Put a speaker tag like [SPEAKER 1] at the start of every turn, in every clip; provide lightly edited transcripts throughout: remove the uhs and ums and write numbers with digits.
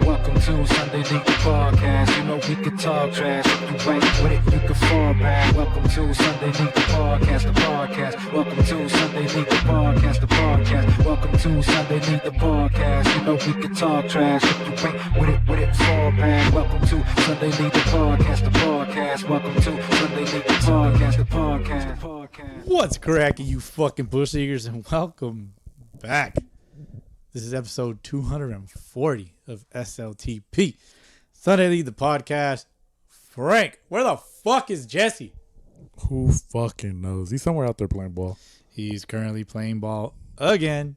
[SPEAKER 1] Welcome to Sunday League Podcast. You know we can talk trash. If you ain't with it, you can fall back. Welcome to Sunday League Podcast, the podcast. Welcome to Sunday League Podcast, the podcast. Welcome to Sunday League Podcast. You know we can talk trash. If you ain't with it, fall back. Welcome to Sunday League Podcast, the podcast. Welcome to Sunday League Podcast, the podcast.
[SPEAKER 2] What's cracking, you fucking bush eaters, and welcome back. This is episode 240 of SLTP. Sunday League, the podcast. Frank, where the fuck is Jesse?
[SPEAKER 3] Who fucking knows? He's somewhere out there playing ball.
[SPEAKER 2] He's currently playing ball again.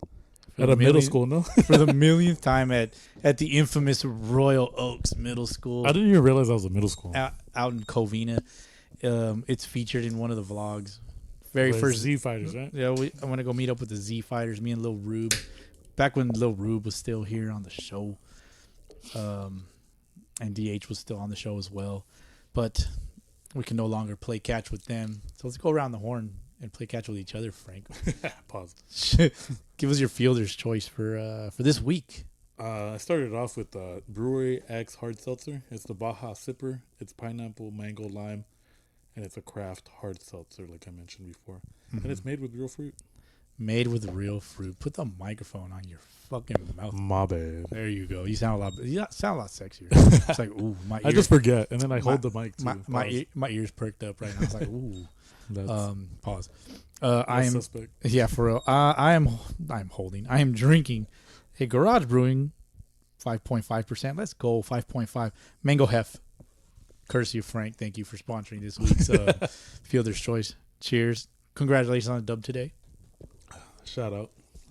[SPEAKER 3] At a middle school, no?
[SPEAKER 2] For the millionth time at the infamous Royal Oaks Middle School.
[SPEAKER 3] I didn't even realize I was a middle school.
[SPEAKER 2] Out in Covina. It's featured in one of the vlogs. Very
[SPEAKER 3] Like
[SPEAKER 2] first
[SPEAKER 3] Z Fighters, right?
[SPEAKER 2] Yeah, I want to go meet up with the Z Fighters, me and Lil Rube. Back when Lil Rube was still here on the show. And DH was still on the show as well. But we can no longer play catch with them. So let's go around the horn and play catch with each other, Frank.
[SPEAKER 3] Pause.
[SPEAKER 2] Give us your fielder's choice for this week.
[SPEAKER 3] I started off with BUUUUUCKS hard seltzer. It's the Baja Sipper. It's pineapple, mango, lime, and it's a craft hard seltzer, like I mentioned before. Mm-hmm. And it's made with real fruit.
[SPEAKER 2] Made with real fruit. Put the microphone on your fucking mouth.
[SPEAKER 3] My bad.
[SPEAKER 2] There you go. You sound a lot sexier. It's like, ooh, my ears.
[SPEAKER 3] I just forget, and then I hold the mic too.
[SPEAKER 2] My ears perked up right now. It's like, ooh. Pause.
[SPEAKER 3] I am suspect.
[SPEAKER 2] Yeah, for real. I am drinking a Garage Brewing 5.5%. Let's go 5.5 Mango Hef. Courtesy of Frank. Thank you for sponsoring this week's Fielder's Choice. Cheers. Congratulations on the dub today.
[SPEAKER 3] Shout out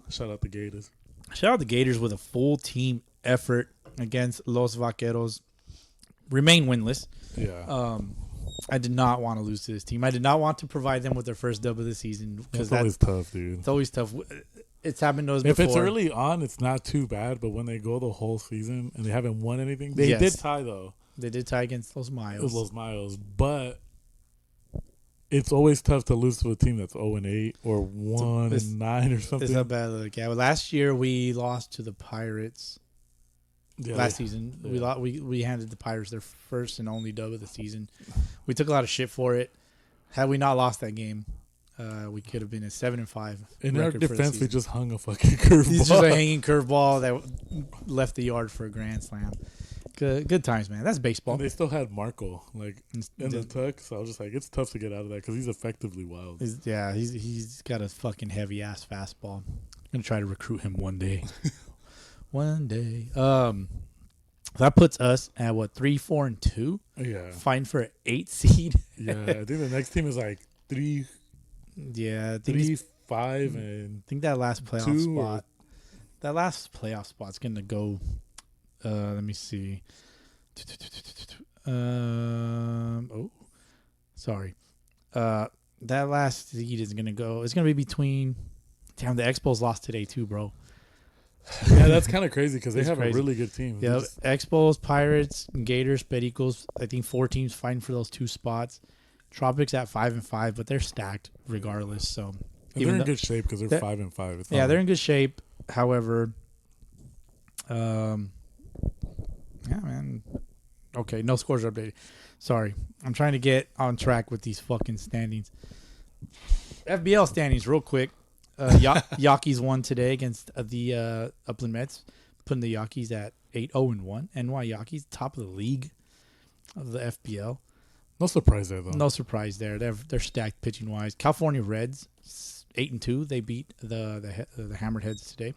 [SPEAKER 3] the Gators.
[SPEAKER 2] Shout out the Gators with a full team effort against Los Vaqueros. Remain winless.
[SPEAKER 3] Yeah.
[SPEAKER 2] I did not want to lose to this team. I did not want to provide them with their first dub of the season.
[SPEAKER 3] It's always tough, dude.
[SPEAKER 2] It's always tough. It's happened to us before.
[SPEAKER 3] If it's early on, it's not too bad. But when they go the whole season and they haven't won anything, they did tie, though.
[SPEAKER 2] They did tie against Los Mayos.
[SPEAKER 3] But it's always tough to lose to a team that's 0-8 or 1-9 or something.
[SPEAKER 2] It's not bad. Look, yeah. Well, last year we lost to the Pirates. Yeah, last season, yeah. We handed the Pirates their first and only dub of the season. We took a lot of shit for it. Had we not lost that game, we could have been a 7-5.
[SPEAKER 3] In our defense, we just hung a fucking curveball.
[SPEAKER 2] It's just a hanging curveball that left the yard for a grand slam. Good times, man. That's baseball.
[SPEAKER 3] And they still had Marco in the tuck, so I was just like, it's tough to get out of that because he's effectively wild.
[SPEAKER 2] He's got a fucking heavy ass fastball. I'm gonna try to recruit him one day. One day. That puts us at what, 3-4-2?
[SPEAKER 3] Yeah.
[SPEAKER 2] Fighting for an 8 seed.
[SPEAKER 3] Yeah, I think the next team is like 3.
[SPEAKER 2] Yeah, I think
[SPEAKER 3] 3, 5, and
[SPEAKER 2] I think that last playoff spot. That last playoff spot's gonna go. Let me see. Sorry. That last seed is gonna go. It's gonna be between. Damn, the Expos lost today too, bro.
[SPEAKER 3] Yeah, that's kind of crazy because they have a really good team.
[SPEAKER 2] Yeah, Expos, Pirates, Gators, Pericos. I think 4 teams fighting for those 2 spots. Tropics at 5-5, but they're stacked regardless. So
[SPEAKER 3] they're in good shape because they're 5-5.
[SPEAKER 2] They're in good shape. However, yeah, man. Okay, no scores are updated. Sorry, I'm trying to get on track with these fucking standings. FBL standings, real quick. Yankees won today against the Upland Mets, putting the Yankees at 8-0-1. NY Yankees, top of the league of the FBL.
[SPEAKER 3] No surprise there, though.
[SPEAKER 2] No surprise there. They're stacked pitching wise. California Reds 8-2. They beat the Hammered Heads today.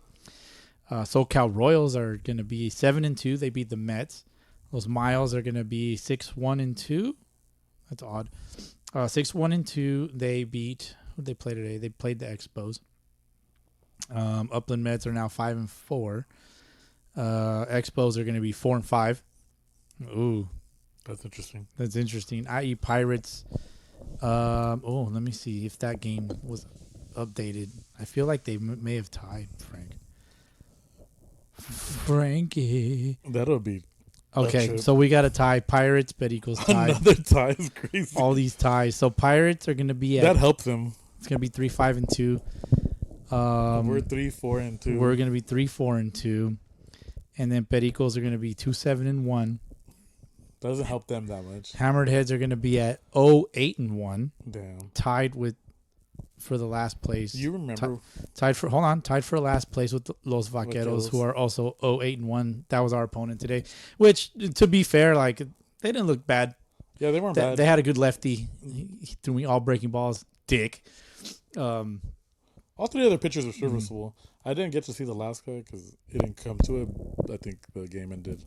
[SPEAKER 2] SoCal Royals are going to be 7-2. They beat the Mets. Those Miles are going to be 6-1-2. That's odd. 6-1-2. They beat. Who did they play today? They played the Expos. Upland Mets are now 5-4. Expos are going to be 4-5. Ooh,
[SPEAKER 3] that's interesting.
[SPEAKER 2] That's interesting. I.e. Pirates. Let me see if that game was updated. I feel like they may have tied, Frankie.
[SPEAKER 3] That'll be
[SPEAKER 2] okay. So we got a tie. Pirates bet equals tie.
[SPEAKER 3] Another tie is crazy.
[SPEAKER 2] All these ties. So Pirates are going to be at.
[SPEAKER 3] That helps them.
[SPEAKER 2] It's going to be 3-5-2.
[SPEAKER 3] We're 3-4-2.
[SPEAKER 2] We're gonna be 3-4-2, and then Pericos are gonna be 2-7-1.
[SPEAKER 3] Doesn't help them that much.
[SPEAKER 2] Hammered Heads are gonna be at 0-8-1,
[SPEAKER 3] Damn.
[SPEAKER 2] tied for the last place.
[SPEAKER 3] You remember?
[SPEAKER 2] Tied for last place with Los Vaqueros, who are also 0-8-1. That was our opponent today. Which, to be fair, like they didn't look bad.
[SPEAKER 3] Yeah, they weren't bad.
[SPEAKER 2] They had a good lefty. He threw me all breaking balls. Dick.
[SPEAKER 3] All three other pitchers were serviceable. I didn't get to see the last guy because it didn't come to it. I think the game ended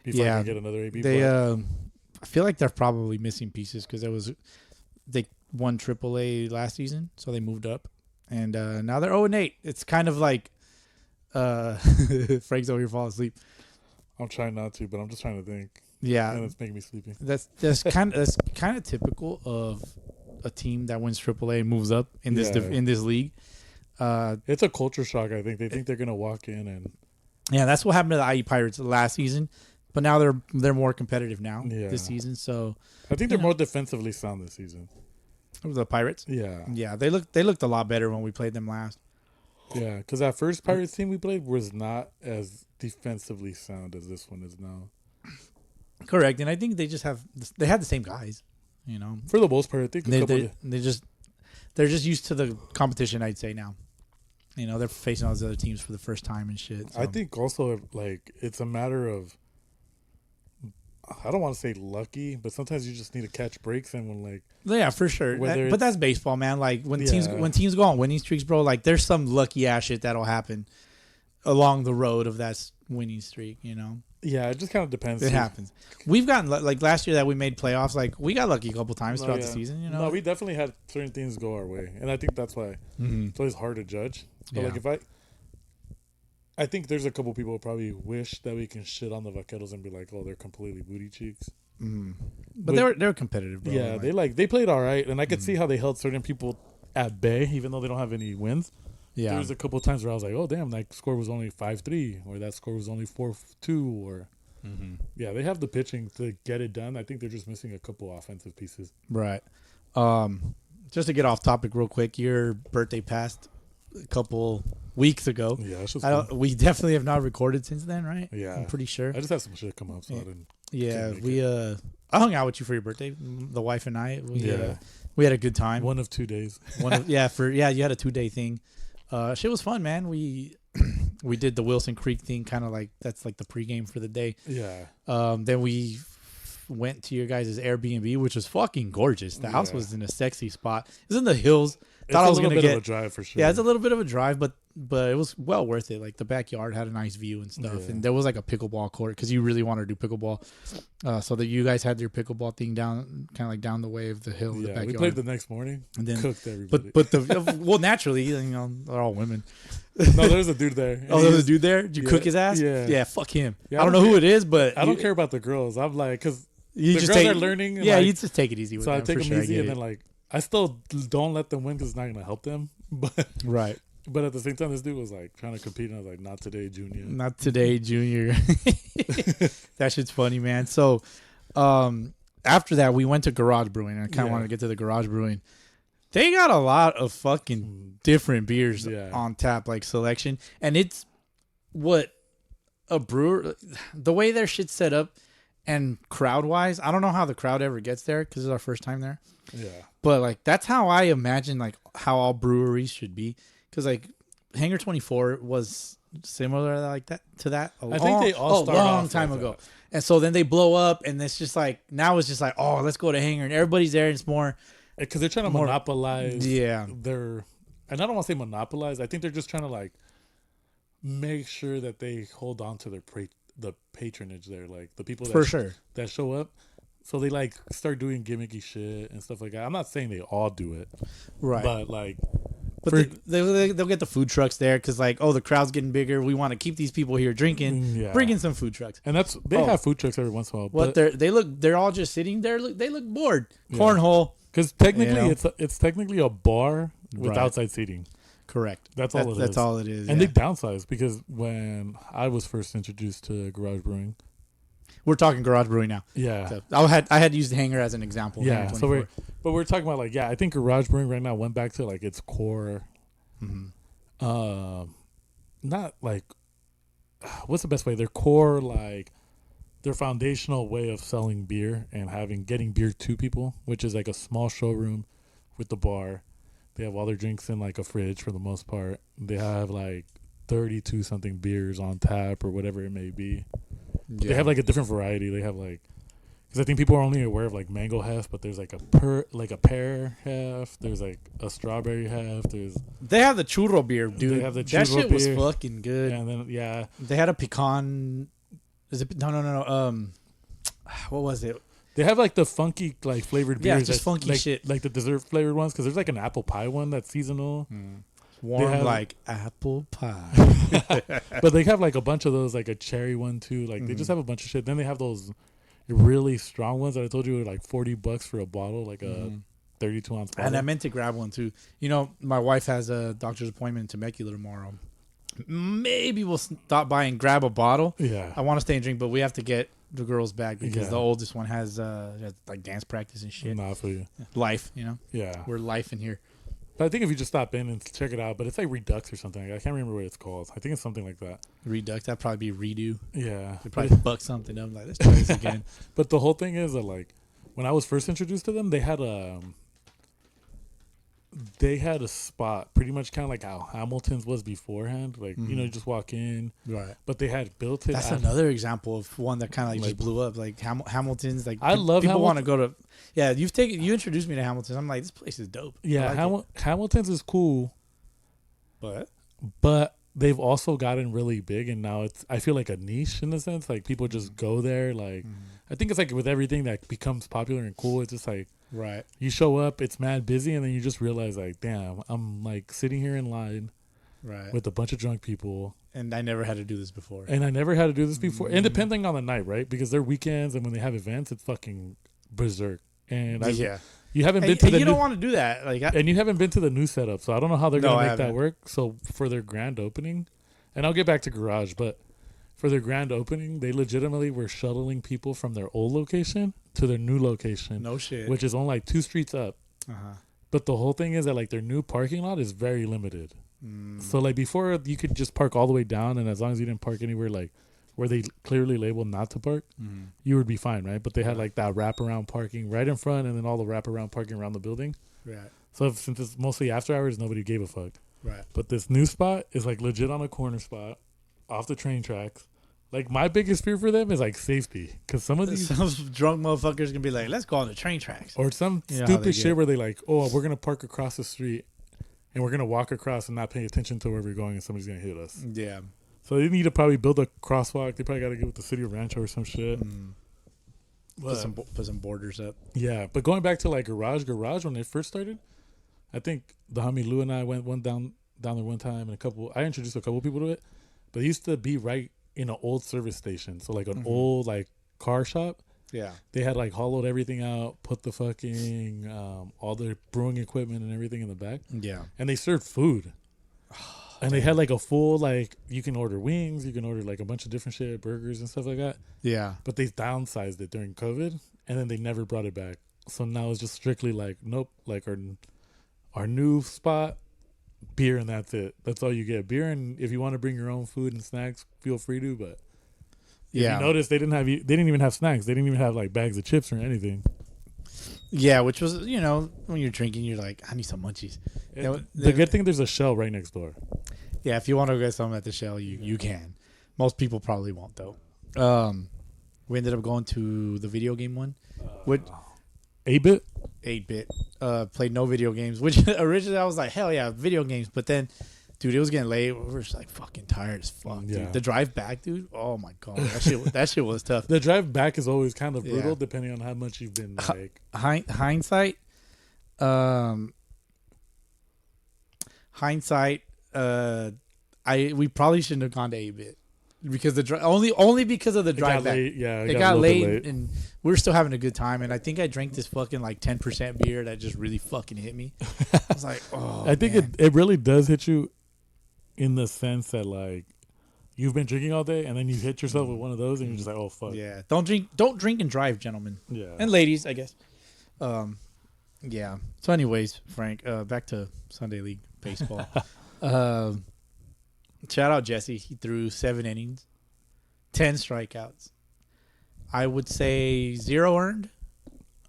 [SPEAKER 3] before I could get another AB.
[SPEAKER 2] I feel like they're probably missing pieces because they won AAA last season, so they moved up, and now they're 0-8. It's kind of like Frank's over here falling asleep.
[SPEAKER 3] I'm trying not to, but I'm just trying to think.
[SPEAKER 2] Yeah,
[SPEAKER 3] and it's making me sleepy.
[SPEAKER 2] That's kind of typical of a team that wins AAA and moves up in this league.
[SPEAKER 3] It's a culture shock. I think they think they're gonna walk in and
[SPEAKER 2] that's what happened to the IE Pirates last season, but now they're more competitive now this season. So
[SPEAKER 3] I think they're more defensively sound this season.
[SPEAKER 2] The Pirates, yeah, they looked a lot better when we played them last.
[SPEAKER 3] Yeah, because that first Pirates team we played was not as defensively sound as this one is now.
[SPEAKER 2] Correct, and I think they had the same guys. You know,
[SPEAKER 3] for the most part, I think
[SPEAKER 2] they're just used to the competition. I'd say now, you know, they're facing all these other teams for the first time and shit. So.
[SPEAKER 3] I think also like it's a matter of, I don't want to say lucky, but sometimes you just need to catch breaks and
[SPEAKER 2] for sure. But that's baseball, man. Like when teams go on winning streaks, bro. Like there's some lucky ass shit that'll happen along the road of that winning streak. You know.
[SPEAKER 3] Yeah, it just kind of depends.
[SPEAKER 2] It happens. We've gotten like last year that we made playoffs. Like we got lucky a couple times throughout the season. You know,
[SPEAKER 3] no, we definitely had certain things go our way, and I think that's why it's always hard to judge. But like I think there's a couple people who probably wish that we can shit on the Vaqueros and be like, oh, they're completely booty cheeks.
[SPEAKER 2] But they were competitive, bro.
[SPEAKER 3] Yeah, they played all right, and I could see how they held certain people at bay, even though they don't have any wins. Yeah, there was a couple of times where I was like, "Oh damn, that score was only 5-3, or that score was only 4-2, or they have the pitching to get it done. I think they're just missing a couple offensive pieces."
[SPEAKER 2] Right. Just to get off topic real quick, your birthday passed a couple weeks ago.
[SPEAKER 3] Yeah, that's just
[SPEAKER 2] we definitely have not recorded since then, right?
[SPEAKER 3] Yeah,
[SPEAKER 2] I'm pretty sure.
[SPEAKER 3] I just had some shit come up, so I didn't.
[SPEAKER 2] Yeah, I hung out with you for your birthday. The wife and I. We had a good time.
[SPEAKER 3] One of 2 days.
[SPEAKER 2] You had a 2-day thing. Shit was fun, man. We did the Wilson Creek thing, kind of like that's like the pregame for the day.
[SPEAKER 3] Yeah.
[SPEAKER 2] Then we went to your guys' Airbnb, which was fucking gorgeous. The house was in a sexy spot. It was in the hills. Thought I was gonna get
[SPEAKER 3] a drive for sure.
[SPEAKER 2] Yeah, it's a little bit of a drive, but it was well worth it. Like the backyard had a nice view and stuff, and there was like a pickleball court because you really wanted to do pickleball. So that you guys had your pickleball thing down, kind of like down the way of the hill.
[SPEAKER 3] Yeah,
[SPEAKER 2] the backyard.
[SPEAKER 3] We played the next morning and then cooked everybody.
[SPEAKER 2] But well, naturally, you know, they're all women.
[SPEAKER 3] No, there's a dude there.
[SPEAKER 2] Oh, there's a dude there. Did you cook his ass?
[SPEAKER 3] Yeah,
[SPEAKER 2] fuck him.
[SPEAKER 3] Yeah,
[SPEAKER 2] I don't know who it is, but
[SPEAKER 3] I don't care about the girls. I'm like, because
[SPEAKER 2] the
[SPEAKER 3] girls are learning.
[SPEAKER 2] Yeah, you just take it easy with them.
[SPEAKER 3] So I take them easy, and then like I still don't let them win because it's not gonna help them. But
[SPEAKER 2] right.
[SPEAKER 3] But at the same time, this dude was like trying to compete, and I was like, "Not today, Junior."
[SPEAKER 2] Not today, Junior. That shit's funny, man. So, after that, we went to Garage Brewing. I kind of wanted to get to the Garage Brewing. They got a lot of fucking different beers on tap, like selection, and it's what a brewer. The way their shit's set up, and crowd wise, I don't know how the crowd ever gets there because it's our first time there.
[SPEAKER 3] Yeah,
[SPEAKER 2] but like that's how I imagine like how all breweries should be. Because like Hangar 24 was similar like that to that.
[SPEAKER 3] I think they all started
[SPEAKER 2] a long time ago, and so then they blow up, and it's just like now it's just like let's go to Hangar, and everybody's there, and it's more
[SPEAKER 3] because they're trying to monopolize.
[SPEAKER 2] Yeah,
[SPEAKER 3] and I don't want to say monopolize. I think they're just trying to like make sure that they hold on to the patronage there, like the people that show up. So they like start doing gimmicky shit and stuff like that. I'm not saying they all do it,
[SPEAKER 2] right?
[SPEAKER 3] But like.
[SPEAKER 2] But they'll get the food trucks there because like the crowd's getting bigger. We want to keep these people here drinking. Bring in some food trucks,
[SPEAKER 3] and they have food trucks every once in a while.
[SPEAKER 2] But they're all just sitting there. They look bored. Cornhole,
[SPEAKER 3] because technically it's technically a bar with outside seating.
[SPEAKER 2] Correct.
[SPEAKER 3] That's all it is.
[SPEAKER 2] That's all it is.
[SPEAKER 3] And they downsized because when I was first introduced to Garage Brewing.
[SPEAKER 2] We're talking Garage Brewing now.
[SPEAKER 3] Yeah.
[SPEAKER 2] So I had used Hangar as an example.
[SPEAKER 3] Yeah. So we're talking about like I think Garage Brewing right now went back to like its core not like, what's the best way? Their core, like, their foundational way of selling beer and getting beer to people, which is like a small showroom with the bar. They have all their drinks in like a fridge for the most part. They have like 32 something beers on tap or whatever it may be. Yeah. They have like a different variety. They have like, because I think people are only aware of like mango hef, but there's like a pear hef. There's like a strawberry hef.
[SPEAKER 2] They have the churro beer, dude.
[SPEAKER 3] They have the churro
[SPEAKER 2] that shit
[SPEAKER 3] beer.
[SPEAKER 2] was fucking good.
[SPEAKER 3] And then
[SPEAKER 2] they had a pecan. Is it no? What was it?
[SPEAKER 3] They have like the funky like flavored beers.
[SPEAKER 2] Yeah, just funky
[SPEAKER 3] like,
[SPEAKER 2] shit.
[SPEAKER 3] Like the dessert flavored ones, because there's like an apple pie one that's seasonal.
[SPEAKER 2] Warm like apple pie.
[SPEAKER 3] But they have like a bunch of those, like a cherry one too. Like they just have a bunch of shit. Then they have those really strong ones that I told you were like $40 for a bottle, like a 32-ounce bottle.
[SPEAKER 2] And I meant to grab one too. You know, my wife has a doctor's appointment in Temecula tomorrow. Maybe we'll stop by and grab a bottle.
[SPEAKER 3] Yeah.
[SPEAKER 2] I want to stay and drink, but we have to get the girls back because the oldest one has like dance practice and shit.
[SPEAKER 3] Nah, for you.
[SPEAKER 2] Life, you know?
[SPEAKER 3] Yeah.
[SPEAKER 2] We're life in here.
[SPEAKER 3] But I think if you just stop in and check it out, but it's like Redux or something. I can't remember what it's called. I think it's something like that.
[SPEAKER 2] Redux, that'd probably be redo.
[SPEAKER 3] Yeah.
[SPEAKER 2] They'd probably buck something up. Like, let's try this again.
[SPEAKER 3] But the whole thing is that, like, when I was first introduced to them, they had a spot pretty much kind of like how Hamilton's was beforehand. Like, you know, you just walk in.
[SPEAKER 2] Right.
[SPEAKER 3] But they had built it.
[SPEAKER 2] That's another example of one that kind of like just blew up. Like Hamilton's. Like
[SPEAKER 3] I love
[SPEAKER 2] people want to go to. Yeah, you introduced me to Hamilton's. I'm like, this place is dope.
[SPEAKER 3] Yeah, Hamilton's is cool. But they've also gotten really big, and now I feel like a niche in a sense. Like people just go there. Like I think it's like with everything that becomes popular and cool, it's just like.
[SPEAKER 2] Right.
[SPEAKER 3] You show up, it's mad busy, and then you just realize, like, damn, I'm like sitting here in line with a bunch of drunk people.
[SPEAKER 2] And I never had to do this before.
[SPEAKER 3] And depending on the night, right? Because they're weekends, and when they have events, it's fucking berserk. And you haven't been to the
[SPEAKER 2] you don't want to do that.
[SPEAKER 3] And you haven't been to the new setup, so I don't know how they're going to make that work. So for their grand opening, and I'll get back to Garage, but for their grand opening, they legitimately were shuttling people from their old location to their new location.
[SPEAKER 2] No shit.
[SPEAKER 3] Which is only like 2 streets up. But the whole thing is that like their new parking lot is very limited. So like before you could just park all the way down, and as long as you didn't park anywhere like where they clearly labeled not to park, you would be fine, right? But they had like that wraparound parking right in front, and then all the wraparound parking around the building.
[SPEAKER 2] Right.
[SPEAKER 3] So since it's mostly after hours, nobody gave a fuck.
[SPEAKER 2] Right.
[SPEAKER 3] But this new spot is like legit on a corner spot off the train tracks. Like, my biggest fear for them is, like, safety. Because some
[SPEAKER 2] drunk motherfuckers going to be like, let's go on the train tracks.
[SPEAKER 3] Or some stupid shit where they like, oh, we're going to park across the street and we're going to walk across and not pay attention to where we're going, and somebody's going to hit us.
[SPEAKER 2] Yeah.
[SPEAKER 3] So they need to probably build a crosswalk. They probably got to get with the city of Rancho or some shit.
[SPEAKER 2] Put some borders up.
[SPEAKER 3] Yeah. But going back to, like, Garage, when they first started, I think the homie Lou and I went down there one time, and I introduced a couple people to it. But it used to be right in an old service station, so like an old like car shop.
[SPEAKER 2] Yeah,
[SPEAKER 3] they had like hollowed everything out, put the fucking all their brewing equipment and everything in the back.
[SPEAKER 2] Yeah,
[SPEAKER 3] and they served food, and they had like a full like you can order wings, you can order like a bunch of different shit, burgers and stuff like that.
[SPEAKER 2] Yeah,
[SPEAKER 3] but they downsized it during COVID, and then they never brought it back. So now it's just strictly like nope, like our new spot. Beer, and that's it. That's all you get. Beer, and if you want to bring your own food and snacks, feel free to. But if you notice, they didn't even have snacks. They didn't even have like bags of chips or anything.
[SPEAKER 2] Yeah, which was when you're drinking, you're like, I need some munchies.
[SPEAKER 3] The good thing, there's a Shell right next door.
[SPEAKER 2] Yeah, if you want to get something at the Shell, you can. Most people probably won't though. We ended up going to the video game one.
[SPEAKER 3] 8-bit.
[SPEAKER 2] 8-bit. Played no video games, which originally I was like, hell yeah, video games. But then, dude, it was getting late. We were just like fucking tired as fuck, dude. The drive back, dude. Oh my god, that shit was tough.
[SPEAKER 3] The drive back is always kind of brutal, depending on how much you've been like.
[SPEAKER 2] Hindsight. We probably shouldn't have gone to 8-bit. Because only because of the drive back. It got late, and we were still having a good time. And I think I drank this fucking like 10% beer that just really fucking hit me. I was like, oh.
[SPEAKER 3] I think it really does hit you, in the sense that like you've been drinking all day, and then you hit yourself with one of those, and you're just like, oh fuck.
[SPEAKER 2] Yeah, don't drink and drive, gentlemen.
[SPEAKER 3] Yeah,
[SPEAKER 2] and ladies, I guess. Yeah. So, anyways, Frank, back to Sunday League baseball. Shout out Jesse. He threw 7 innings, 10 strikeouts. I would say 0 earned,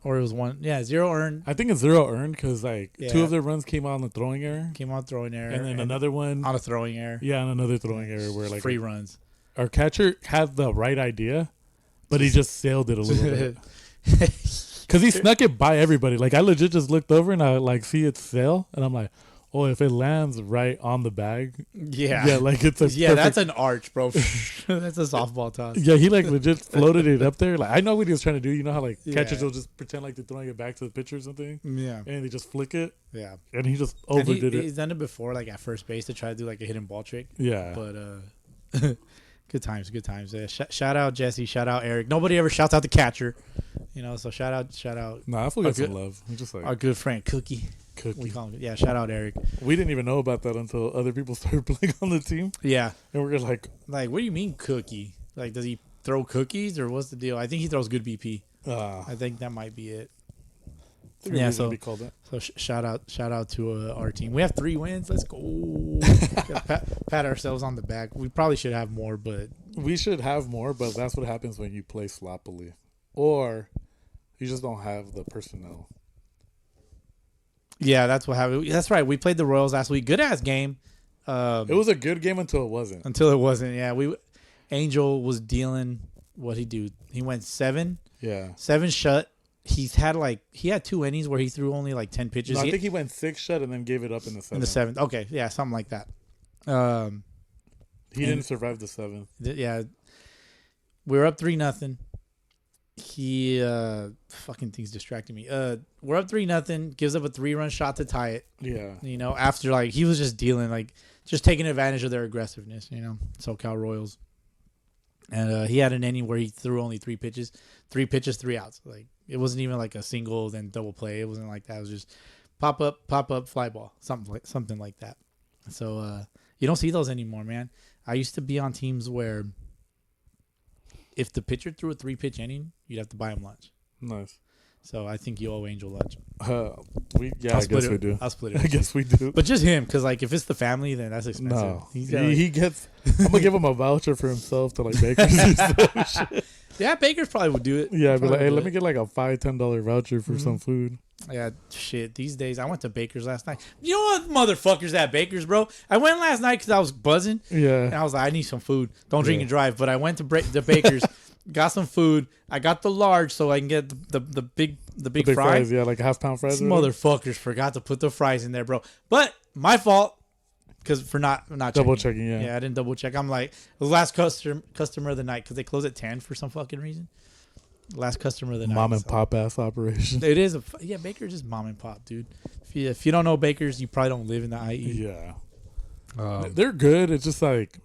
[SPEAKER 2] or it was 1. Yeah, 0 earned.
[SPEAKER 3] I think it's 0 earned because like 2 of their runs came out on the throwing error. And then another one
[SPEAKER 2] on a throwing error.
[SPEAKER 3] Yeah, and another throwing error where like
[SPEAKER 2] free runs.
[SPEAKER 3] Our catcher had the right idea, but he just sailed it a little bit. Because he snuck it by everybody. Like, I legit just looked over and I, like, see it sail. And I'm like, oh, if it lands right on the bag.
[SPEAKER 2] Yeah,
[SPEAKER 3] like, it's a
[SPEAKER 2] perfect. That's an arch, bro. That's a softball toss.
[SPEAKER 3] Yeah, he, like, legit floated it up there. Like, I know what he was trying to do. You know how, like, catchers will just pretend like they're throwing it back to the pitcher or something?
[SPEAKER 2] Yeah.
[SPEAKER 3] And they just flick it.
[SPEAKER 2] Yeah.
[SPEAKER 3] And he just overdid it.
[SPEAKER 2] He's done it before, like, at first base to try to do, like, a hidden ball trick.
[SPEAKER 3] Yeah.
[SPEAKER 2] But, good times. Shout out Jesse. Shout out Eric. Nobody ever shouts out the catcher, you know. So shout out.
[SPEAKER 3] Nah, I feel like some love. I'm just like
[SPEAKER 2] our good friend Cookie. We call him. Yeah, shout out Eric.
[SPEAKER 3] We didn't even know about that until other people started playing on the team.
[SPEAKER 2] Yeah,
[SPEAKER 3] and we're like,
[SPEAKER 2] what do you mean Cookie? Like, does he throw cookies or what's the deal? I think he throws good BP. I think that might be it. Yeah, so shout out to our team. We have 3 wins. Let's go. pat ourselves on the back. We probably should have more, but
[SPEAKER 3] that's what happens when you play sloppily, or you just don't have the personnel.
[SPEAKER 2] Yeah, that's what happened. That's right. We played the Royals last week. Good ass game.
[SPEAKER 3] It was a good game until it wasn't.
[SPEAKER 2] Yeah, Angel was dealing. What he do? He went 7.
[SPEAKER 3] Yeah,
[SPEAKER 2] 7 shut. He had 2 innings where he threw only like 10 pitches.
[SPEAKER 3] No, I think he went 6 shut and then gave it up in the 7th.
[SPEAKER 2] In the 7th. Okay, yeah, something like that.
[SPEAKER 3] He didn't survive the 7th.
[SPEAKER 2] Yeah. We were up 3-0. He fucking things distracting me. We're up 3-0, gives up a 3-run shot to tie it.
[SPEAKER 3] Yeah.
[SPEAKER 2] You know, after like he was just dealing, like just taking advantage of their aggressiveness, you know. SoCal Royals. And he had an inning where he threw only 3 pitches, 3 outs. Like, it wasn't even like a single then double play. It wasn't like that. It was just pop up, fly ball, something like that. So you don't see those anymore, man. I used to be on teams where if the pitcher threw a 3-pitch inning, you'd have to buy him lunch.
[SPEAKER 3] Nice.
[SPEAKER 2] So I think you owe Angel lunch.
[SPEAKER 3] I guess we do.
[SPEAKER 2] I'll split it.
[SPEAKER 3] I guess we do.
[SPEAKER 2] But just him, because like if it's the family, then that's expensive.
[SPEAKER 3] No, he gets. I'm gonna give him a voucher for himself to like Baker's and stuff.
[SPEAKER 2] Yeah, Baker's probably would do it.
[SPEAKER 3] Yeah, but like, hey, let me get like a $5-10 voucher for some food.
[SPEAKER 2] Yeah, shit. These days, I went to Baker's last night. You know what, motherfuckers at Baker's, bro? I went last night because I was buzzing.
[SPEAKER 3] Yeah,
[SPEAKER 2] and I was like, I need some food. Don't drink and drive. But I went to the Baker's. Got some food. I got the large so I can get the big fries.
[SPEAKER 3] Yeah, like half-pound fries.
[SPEAKER 2] These motherfuckers forgot to put the fries in there, bro. But my fault, because for not
[SPEAKER 3] double checking.
[SPEAKER 2] Yeah, I didn't double check. I'm like the last customer of the night because they close at 10 for some fucking reason. Last customer of the night.
[SPEAKER 3] Mom and pop ass operation.
[SPEAKER 2] It is Baker's is mom and pop, dude. If you don't know Baker's, you probably don't live in the IE.
[SPEAKER 3] Yeah, they're good. It's just like.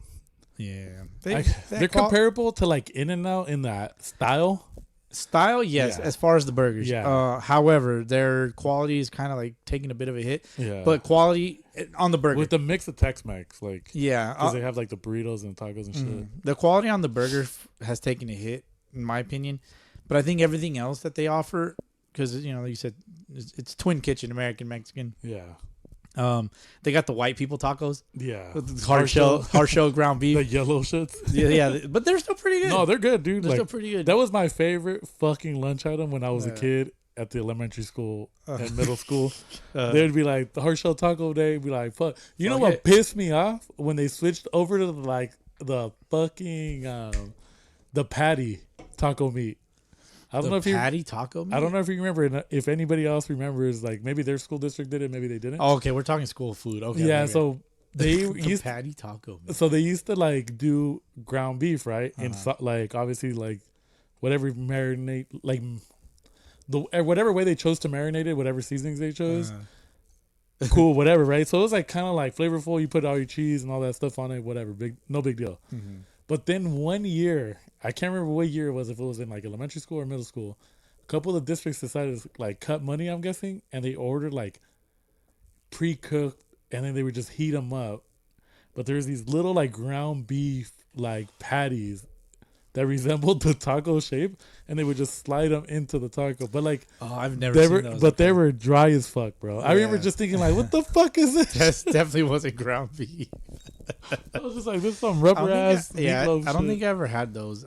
[SPEAKER 2] Yeah,
[SPEAKER 3] they're comparable to like In-N-Out in that style.
[SPEAKER 2] Yes, as far as the burgers. Yeah. However, their quality is kind of like taking a bit of a hit.
[SPEAKER 3] Yeah.
[SPEAKER 2] But quality on the burger
[SPEAKER 3] with the mix of Tex-Mex, like because they have like the burritos and tacos and shit.
[SPEAKER 2] The quality on the burger has taken a hit, in my opinion. But I think everything else that they offer, because you know, like you said, it's Twin Kitchen, American Mexican.
[SPEAKER 3] Yeah.
[SPEAKER 2] They got the white people tacos.
[SPEAKER 3] Yeah.
[SPEAKER 2] Hard shell ground beef.
[SPEAKER 3] The yellow shits.
[SPEAKER 2] Yeah, but they're still pretty good.
[SPEAKER 3] No, they're good, dude.
[SPEAKER 2] They're still pretty good.
[SPEAKER 3] That was my favorite fucking lunch item when I was a kid at the elementary school and middle school. They'd be like, the hard shell taco day, be like, fuck. You know what pissed me off? When they switched over to like the fucking the patty taco meat. I don't know if
[SPEAKER 2] patty taco meat?
[SPEAKER 3] I don't know if you remember. If anybody else remembers, like maybe their school district did it, maybe they didn't.
[SPEAKER 2] Oh, okay, we're talking school food. Okay.
[SPEAKER 3] Yeah, so they used
[SPEAKER 2] patty taco meat.
[SPEAKER 3] So they used to like do ground beef, right? And so, like obviously like whatever marinate, like whatever way they chose to marinate it, whatever seasonings they chose. Cool, whatever, right? So it was like kind of like flavorful. You put all your cheese and all that stuff on it, whatever. No big deal. Mm-hmm. But then one year, I can't remember what year it was, if it was in like elementary school or middle school, a couple of districts decided to like cut money, I'm guessing, and they ordered like pre-cooked, and then they would just heat them up. But there's these little like ground beef like patties that resembled the taco shape, and they would just slide them into the taco. But like,
[SPEAKER 2] I've never seen those.
[SPEAKER 3] But they were dry as fuck, bro. Yeah. I remember just thinking like, what the fuck is this?
[SPEAKER 2] That definitely wasn't ground beef.
[SPEAKER 3] I was just like, this is some rubber ass.
[SPEAKER 2] I don't
[SPEAKER 3] shit.
[SPEAKER 2] think I ever had those.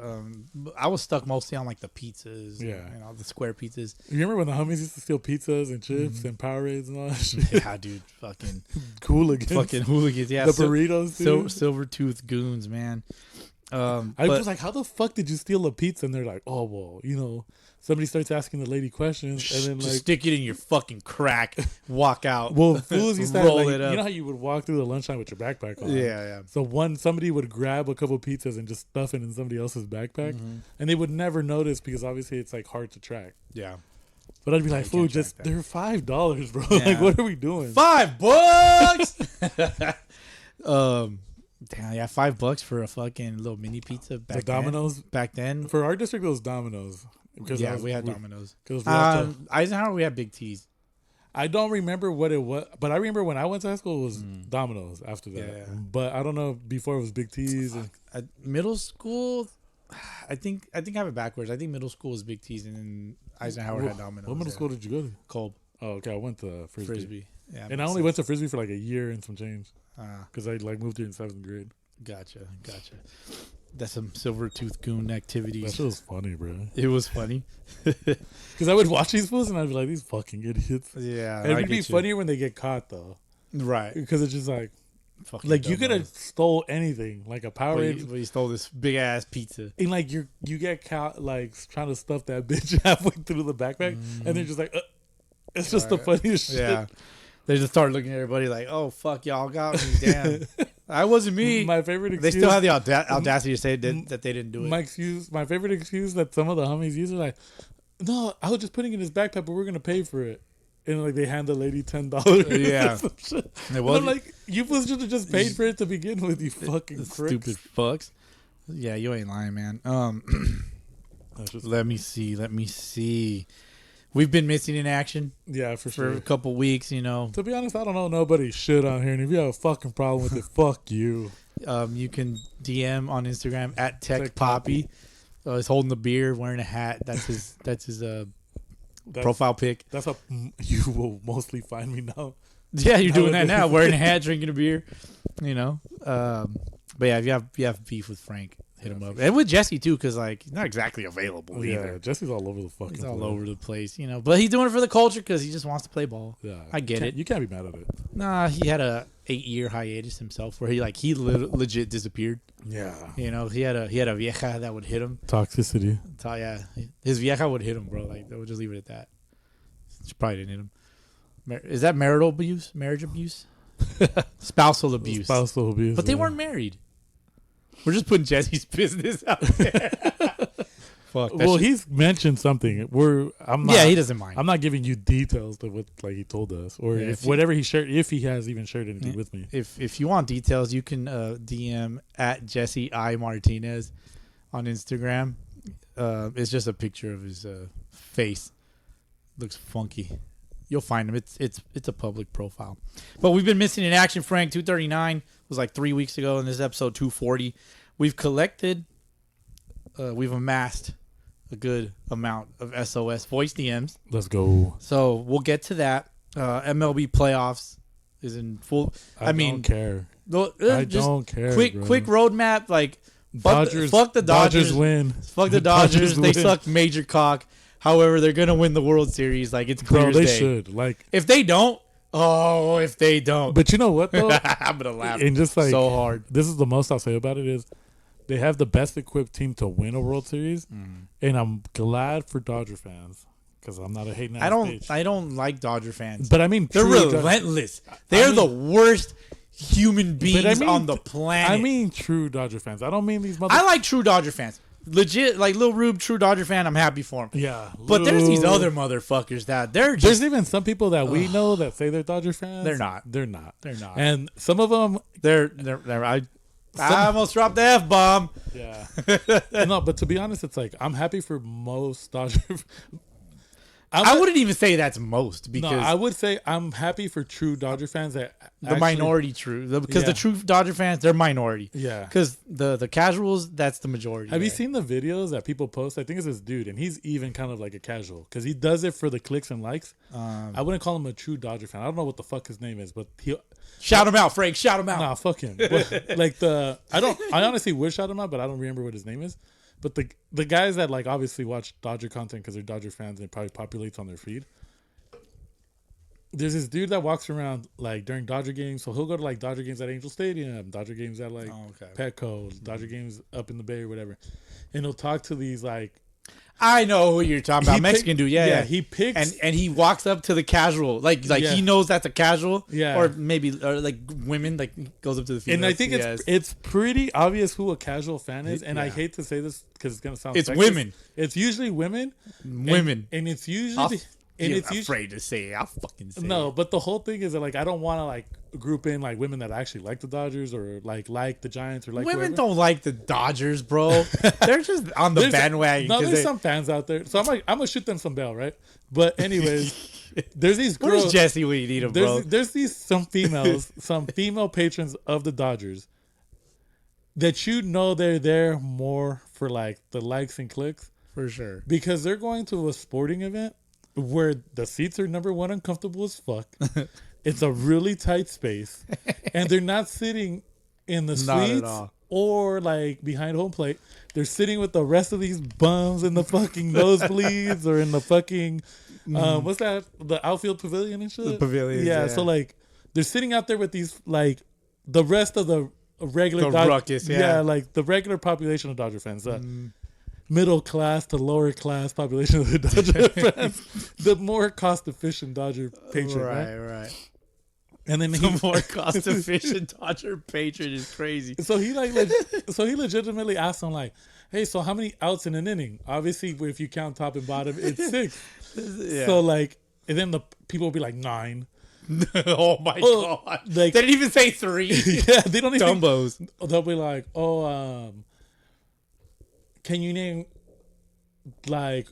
[SPEAKER 2] I was stuck mostly on like the pizzas.
[SPEAKER 3] Yeah.
[SPEAKER 2] The square pizzas.
[SPEAKER 3] You remember when the homies used to steal pizzas and chips and Powerades and all that shit?
[SPEAKER 2] Yeah, dude, fucking
[SPEAKER 3] Hooligans.
[SPEAKER 2] fucking hooligans. Yeah,
[SPEAKER 3] The burritos, dude.
[SPEAKER 2] silver tooth goons, man.
[SPEAKER 3] I was like, how the fuck did you steal a pizza? And they're like, oh, well, somebody starts asking the lady questions, and then
[SPEAKER 2] just
[SPEAKER 3] like,
[SPEAKER 2] stick it in your fucking crack, walk out.
[SPEAKER 3] well, fools used to have,
[SPEAKER 2] roll
[SPEAKER 3] like,
[SPEAKER 2] it up.
[SPEAKER 3] you know how you would walk through the lunchtime with your backpack on?
[SPEAKER 2] Yeah.
[SPEAKER 3] So somebody would grab a couple pizzas and just stuff it in somebody else's backpack, and they would never notice because obviously it's like hard to track.
[SPEAKER 2] Yeah.
[SPEAKER 3] But I'd be like, fool, they're $5, bro. Like, what are we doing?
[SPEAKER 2] $5. Damn, yeah, $5 for a fucking little mini pizza back
[SPEAKER 3] The Domino's
[SPEAKER 2] back then.
[SPEAKER 3] For our district, it was Domino's.
[SPEAKER 2] We had Domino's.
[SPEAKER 3] Eisenhower,
[SPEAKER 2] we had Big T's.
[SPEAKER 3] I don't remember what it was, but I remember when I went to high school, it was Domino's after that.
[SPEAKER 2] Yeah.
[SPEAKER 3] But I don't know, before it was Big T's.
[SPEAKER 2] At middle school, I think I have it backwards. I think middle school was Big T's and then Eisenhower had Domino's.
[SPEAKER 3] What middle school did you go to?
[SPEAKER 2] Kolb.
[SPEAKER 3] Oh, okay. I went to Frisbee.
[SPEAKER 2] Yeah,
[SPEAKER 3] and I only went to Frisbee for like a year and some change.
[SPEAKER 2] Ah.
[SPEAKER 3] Because I like moved here in 7th grade.
[SPEAKER 2] Gotcha. That's some silver tooth goon activities.
[SPEAKER 3] That shit was funny, bro.
[SPEAKER 2] It was funny.
[SPEAKER 3] Because I would watch these fools and I'd be like, these fucking idiots.
[SPEAKER 2] Yeah.
[SPEAKER 3] And it'd be funnier when they get caught, though.
[SPEAKER 2] Right.
[SPEAKER 3] Because it's just like,
[SPEAKER 2] fucking
[SPEAKER 3] like you could have stole anything, like a Powerade.
[SPEAKER 2] But you stole this big ass pizza.
[SPEAKER 3] And like you get caught like trying to stuff that bitch halfway through the backpack, and they're just like, it's just the funniest shit.
[SPEAKER 2] Yeah. They just start looking at everybody like, oh, fuck, y'all got me. Damn. I wasn't me.
[SPEAKER 3] My favorite excuse.
[SPEAKER 2] They still have the audacity to say that they didn't do it.
[SPEAKER 3] My favorite excuse that some of the homies use are like, no, I was just putting it in his backpack, but we're going to pay for it. And like they hand the lady $10.
[SPEAKER 2] Yeah.
[SPEAKER 3] I'm like, you should have just paid for it to begin with, you fucking crooks.
[SPEAKER 2] Stupid fucks. Yeah, you ain't lying, man. Let me see. We've been missing in action.
[SPEAKER 3] Yeah, for sure.
[SPEAKER 2] For a couple weeks,
[SPEAKER 3] To be honest, I don't know nobody's shit on here. And if you have a fucking problem with it, fuck you.
[SPEAKER 2] You can DM on Instagram at TechPoppy. He's holding the beer, wearing a hat. That's his profile pic.
[SPEAKER 3] That's how you will mostly find me now.
[SPEAKER 2] Yeah, you're doing that now, wearing a hat, drinking a beer. But yeah, if you have beef with Frank, hit him up. And with Jesse too, because like he's not exactly available either.
[SPEAKER 3] Jesse's all over the fucking
[SPEAKER 2] He's all over the place, But he's doing it for the culture because he just wants to play ball.
[SPEAKER 3] Yeah,
[SPEAKER 2] I get it.
[SPEAKER 3] You can't be mad at it.
[SPEAKER 2] Nah, he had a 8-year hiatus himself where he legit disappeared.
[SPEAKER 3] Yeah.
[SPEAKER 2] He had a vieja that would hit him.
[SPEAKER 3] Toxicity.
[SPEAKER 2] Yeah, his vieja would hit him, bro. Like they would just leave it at that. She probably didn't hit him. Is that marital abuse? Marriage abuse? Spousal abuse.
[SPEAKER 3] Spousal abuse.
[SPEAKER 2] But they weren't married. We're just putting Jesse's business out there. Fuck.
[SPEAKER 3] Well, he's mentioned something.
[SPEAKER 2] He doesn't mind.
[SPEAKER 3] I'm not giving you details of what like he told us, or whatever he shared, if he has even shared anything with me.
[SPEAKER 2] If you want details, you can DM at Jesse I Martinez on Instagram. It's just a picture of his face. Looks funky. You'll find him. It's a public profile. But we've been missing in action, Frank. 239 was like 3 weeks ago, and this is episode 240. We've amassed a good amount of SOS voice DMs.
[SPEAKER 3] Let's go.
[SPEAKER 2] So we'll get to that. MLB playoffs is in full. I mean,
[SPEAKER 3] don't care.
[SPEAKER 2] I
[SPEAKER 3] don't care.
[SPEAKER 2] Quick roadmap. Like fuck the Dodgers.
[SPEAKER 3] Dodgers win.
[SPEAKER 2] Fuck the Dodgers. They suck major cock. However, they're gonna win the World Series. Like it's clear as day.
[SPEAKER 3] They should. Like
[SPEAKER 2] if they don't.
[SPEAKER 3] But you know what though?
[SPEAKER 2] I'm gonna laugh.
[SPEAKER 3] And just like
[SPEAKER 2] so hard.
[SPEAKER 3] This is the most I'll say about it is they have the best equipped team to win a World Series, and I'm glad for Dodger fans because I'm not a hating ass bitch.
[SPEAKER 2] I don't like Dodger fans,
[SPEAKER 3] but I mean
[SPEAKER 2] they're relentless. They're the worst human beings on the planet.
[SPEAKER 3] I mean true Dodger fans. I don't mean these.
[SPEAKER 2] I like true Dodger fans. Legit, like Lil Rube, true Dodger fan. I'm happy for him.
[SPEAKER 3] Yeah,
[SPEAKER 2] but there's these other motherfuckers that they're just.
[SPEAKER 3] There's even some people that we know that say they're Dodger fans.
[SPEAKER 2] They're not.
[SPEAKER 3] They're not.
[SPEAKER 2] They're not.
[SPEAKER 3] And some of them,
[SPEAKER 2] I almost dropped the F-bomb.
[SPEAKER 3] Yeah. No, but to be honest, it's like I'm happy for most Dodger.
[SPEAKER 2] I wouldn't even say that's most because
[SPEAKER 3] I would say I'm happy for true Dodger fans that
[SPEAKER 2] the minority because the true Dodger fans, they're minority.
[SPEAKER 3] Yeah.
[SPEAKER 2] Because the casuals, that's the majority.
[SPEAKER 3] Have you seen the videos that people post? I think it's this dude, and he's even kind of like a casual because he does it for the clicks and likes. I wouldn't call him a true Dodger fan. I don't know what the fuck his name is, but he
[SPEAKER 2] shout him out, Frank. Shout him out.
[SPEAKER 3] Nah, fuck him. But, like I honestly would shout him out, but I don't remember what his name is. But the guys that like obviously watch Dodger content because they're Dodger fans and it probably populates on their feed. There's this dude that walks around like during Dodger games, so he'll go to like Dodger games at Angel Stadium, Dodger games at like Petco, Dodger games up in the Bay or whatever, and he'll talk to these like.
[SPEAKER 2] I know who you're talking about, Mexican dude. Yeah.
[SPEAKER 3] He picks
[SPEAKER 2] and he walks up to the casual, like he knows that's a casual, or maybe like women, like goes up to the females.
[SPEAKER 3] And I think it's pretty obvious who a casual fan is, and I hate to say this because it's gonna sound.
[SPEAKER 2] It's sexist. Women.
[SPEAKER 3] It's usually women,
[SPEAKER 2] and
[SPEAKER 3] it's usually. And
[SPEAKER 2] it's afraid to say it. I'll fucking say it.
[SPEAKER 3] But the whole thing is that like I don't want to like group in like women that actually like the Dodgers or like the Giants or like
[SPEAKER 2] women
[SPEAKER 3] whoever.
[SPEAKER 2] Don't like the Dodgers, bro. They're just on the bandwagon.
[SPEAKER 3] No, there's some fans out there, so I'm gonna shoot them some bail, right? But anyways, there's these girls.
[SPEAKER 2] Where's Jesse when you need him, bro?
[SPEAKER 3] There's these some female patrons of the Dodgers that they're there more for like the likes and clicks
[SPEAKER 2] for sure
[SPEAKER 3] because they're going to a sporting event where the seats are number one uncomfortable as fuck. It's a really tight space, and they're not sitting in the suites or like behind home plate. They're sitting with the rest of these bums in the fucking nosebleeds or in the fucking what's that? The outfield pavilion and shit.
[SPEAKER 2] The pavilion.
[SPEAKER 3] Yeah. So like they're sitting out there with these like the rest of the regular
[SPEAKER 2] ruckus. Yeah.
[SPEAKER 3] Like the regular population of Dodger fans. Middle class to lower class population of the Dodger fans, the more cost efficient Dodger patron, right? And then
[SPEAKER 2] the more cost efficient Dodger patron is crazy.
[SPEAKER 3] So he he legitimately asked him like, "Hey, so how many outs in an inning?" Obviously, if you count top and bottom, it's 6. Yeah. So like, and then the people will be like 9.
[SPEAKER 2] Oh my god! Like, they didn't even say 3.
[SPEAKER 3] Yeah, they don't even.
[SPEAKER 2] Dumbos.
[SPEAKER 3] They'll be like, can you name like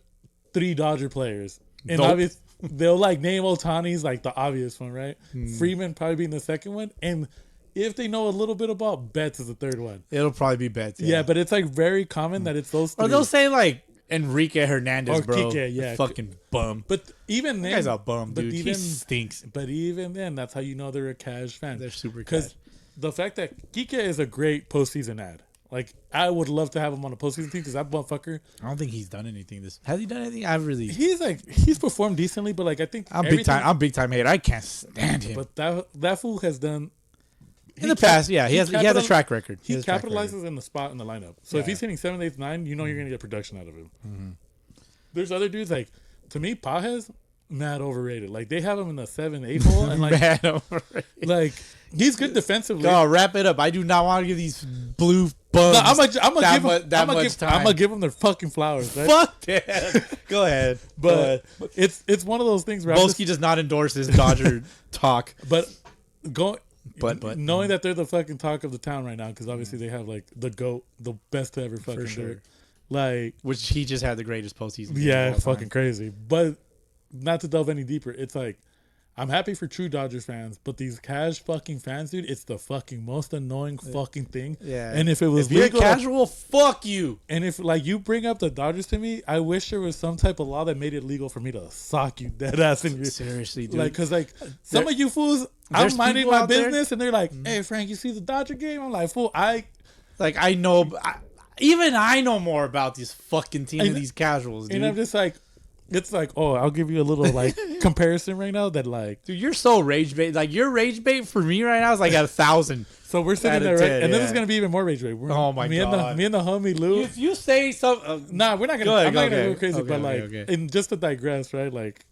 [SPEAKER 3] 3 Dodger players? And obviously they'll like name Ohtani's like the obvious one, right? Freeman probably being the second one, and if they know a little bit about Betts is the third one.
[SPEAKER 2] It'll probably be Betts.
[SPEAKER 3] Yeah, but it's like very common that it's those 3.
[SPEAKER 2] Or they'll say like Enrique Hernandez,
[SPEAKER 3] or
[SPEAKER 2] bro.
[SPEAKER 3] Kike, yeah,
[SPEAKER 2] fucking bum.
[SPEAKER 3] But even then,
[SPEAKER 2] that guy's a bum, dude. He stinks.
[SPEAKER 3] But even then, that's how you know they're a cash fan.
[SPEAKER 2] They're super cash.
[SPEAKER 3] Because the fact that Kike is a great postseason ad. Like, I would love to have him on a postseason team because that motherfucker.
[SPEAKER 2] I don't think he's done anything. Has he done anything?
[SPEAKER 3] He's performed decently, but like I think
[SPEAKER 2] I'm big time hater. I can't stand him.
[SPEAKER 3] But that fool has done
[SPEAKER 2] in the past. Yeah, he has a track record.
[SPEAKER 3] He capitalizes in the spot in the lineup. So if he's hitting 7th, 8th, 9th, you know you're gonna get production out of him. Mm-hmm. There's other dudes like, to me, Pages, mad overrated. Like they have him in the 7th, 8th hole, and like
[SPEAKER 2] mad overrated.
[SPEAKER 3] Like he's good defensively.
[SPEAKER 2] No, wrap it up. I do not want to give these blue bums.
[SPEAKER 3] No, I'm gonna give them their fucking flowers. Right?
[SPEAKER 2] Fuck that. Go ahead.
[SPEAKER 3] But it's one of those things where
[SPEAKER 2] Bolsky does not endorse this Dodger talk.
[SPEAKER 3] But knowing that they're the fucking talk of the town right now, because obviously they have like the GOAT, the best to ever fucking do it. Like,
[SPEAKER 2] which he just had the greatest postseason.
[SPEAKER 3] Yeah, fucking crazy. But not to delve any deeper, it's like, I'm happy for true Dodgers fans, but these cash fucking fans, dude, it's the fucking most annoying fucking thing.
[SPEAKER 2] Yeah.
[SPEAKER 3] And if it was
[SPEAKER 2] legal, you're casual, fuck you.
[SPEAKER 3] And if like you bring up the Dodgers to me, I wish there was some type of law that made it legal for me to sock you dead ass in your.
[SPEAKER 2] Seriously, dude.
[SPEAKER 3] Like, cause like some of you fools, I'm minding my business, and they're like, "Hey, Frank, you see the Dodger game?" I'm like, "Fool, I
[SPEAKER 2] know." Even I know more about these fucking teams than these casuals, dude.
[SPEAKER 3] And I'm just like, it's like, oh, I'll give you a little like comparison right now that like,
[SPEAKER 2] dude, you're so rage bait. Like your rage bait for me right now is like at 1,000.
[SPEAKER 3] So we're sitting there, right? And then it's gonna be even more rage bait.
[SPEAKER 2] Oh my god!
[SPEAKER 3] Me and the homie Lou.
[SPEAKER 2] If you say something,
[SPEAKER 3] nah, we're not gonna. I'm not gonna go crazy, but like, and just to digress, right? Like,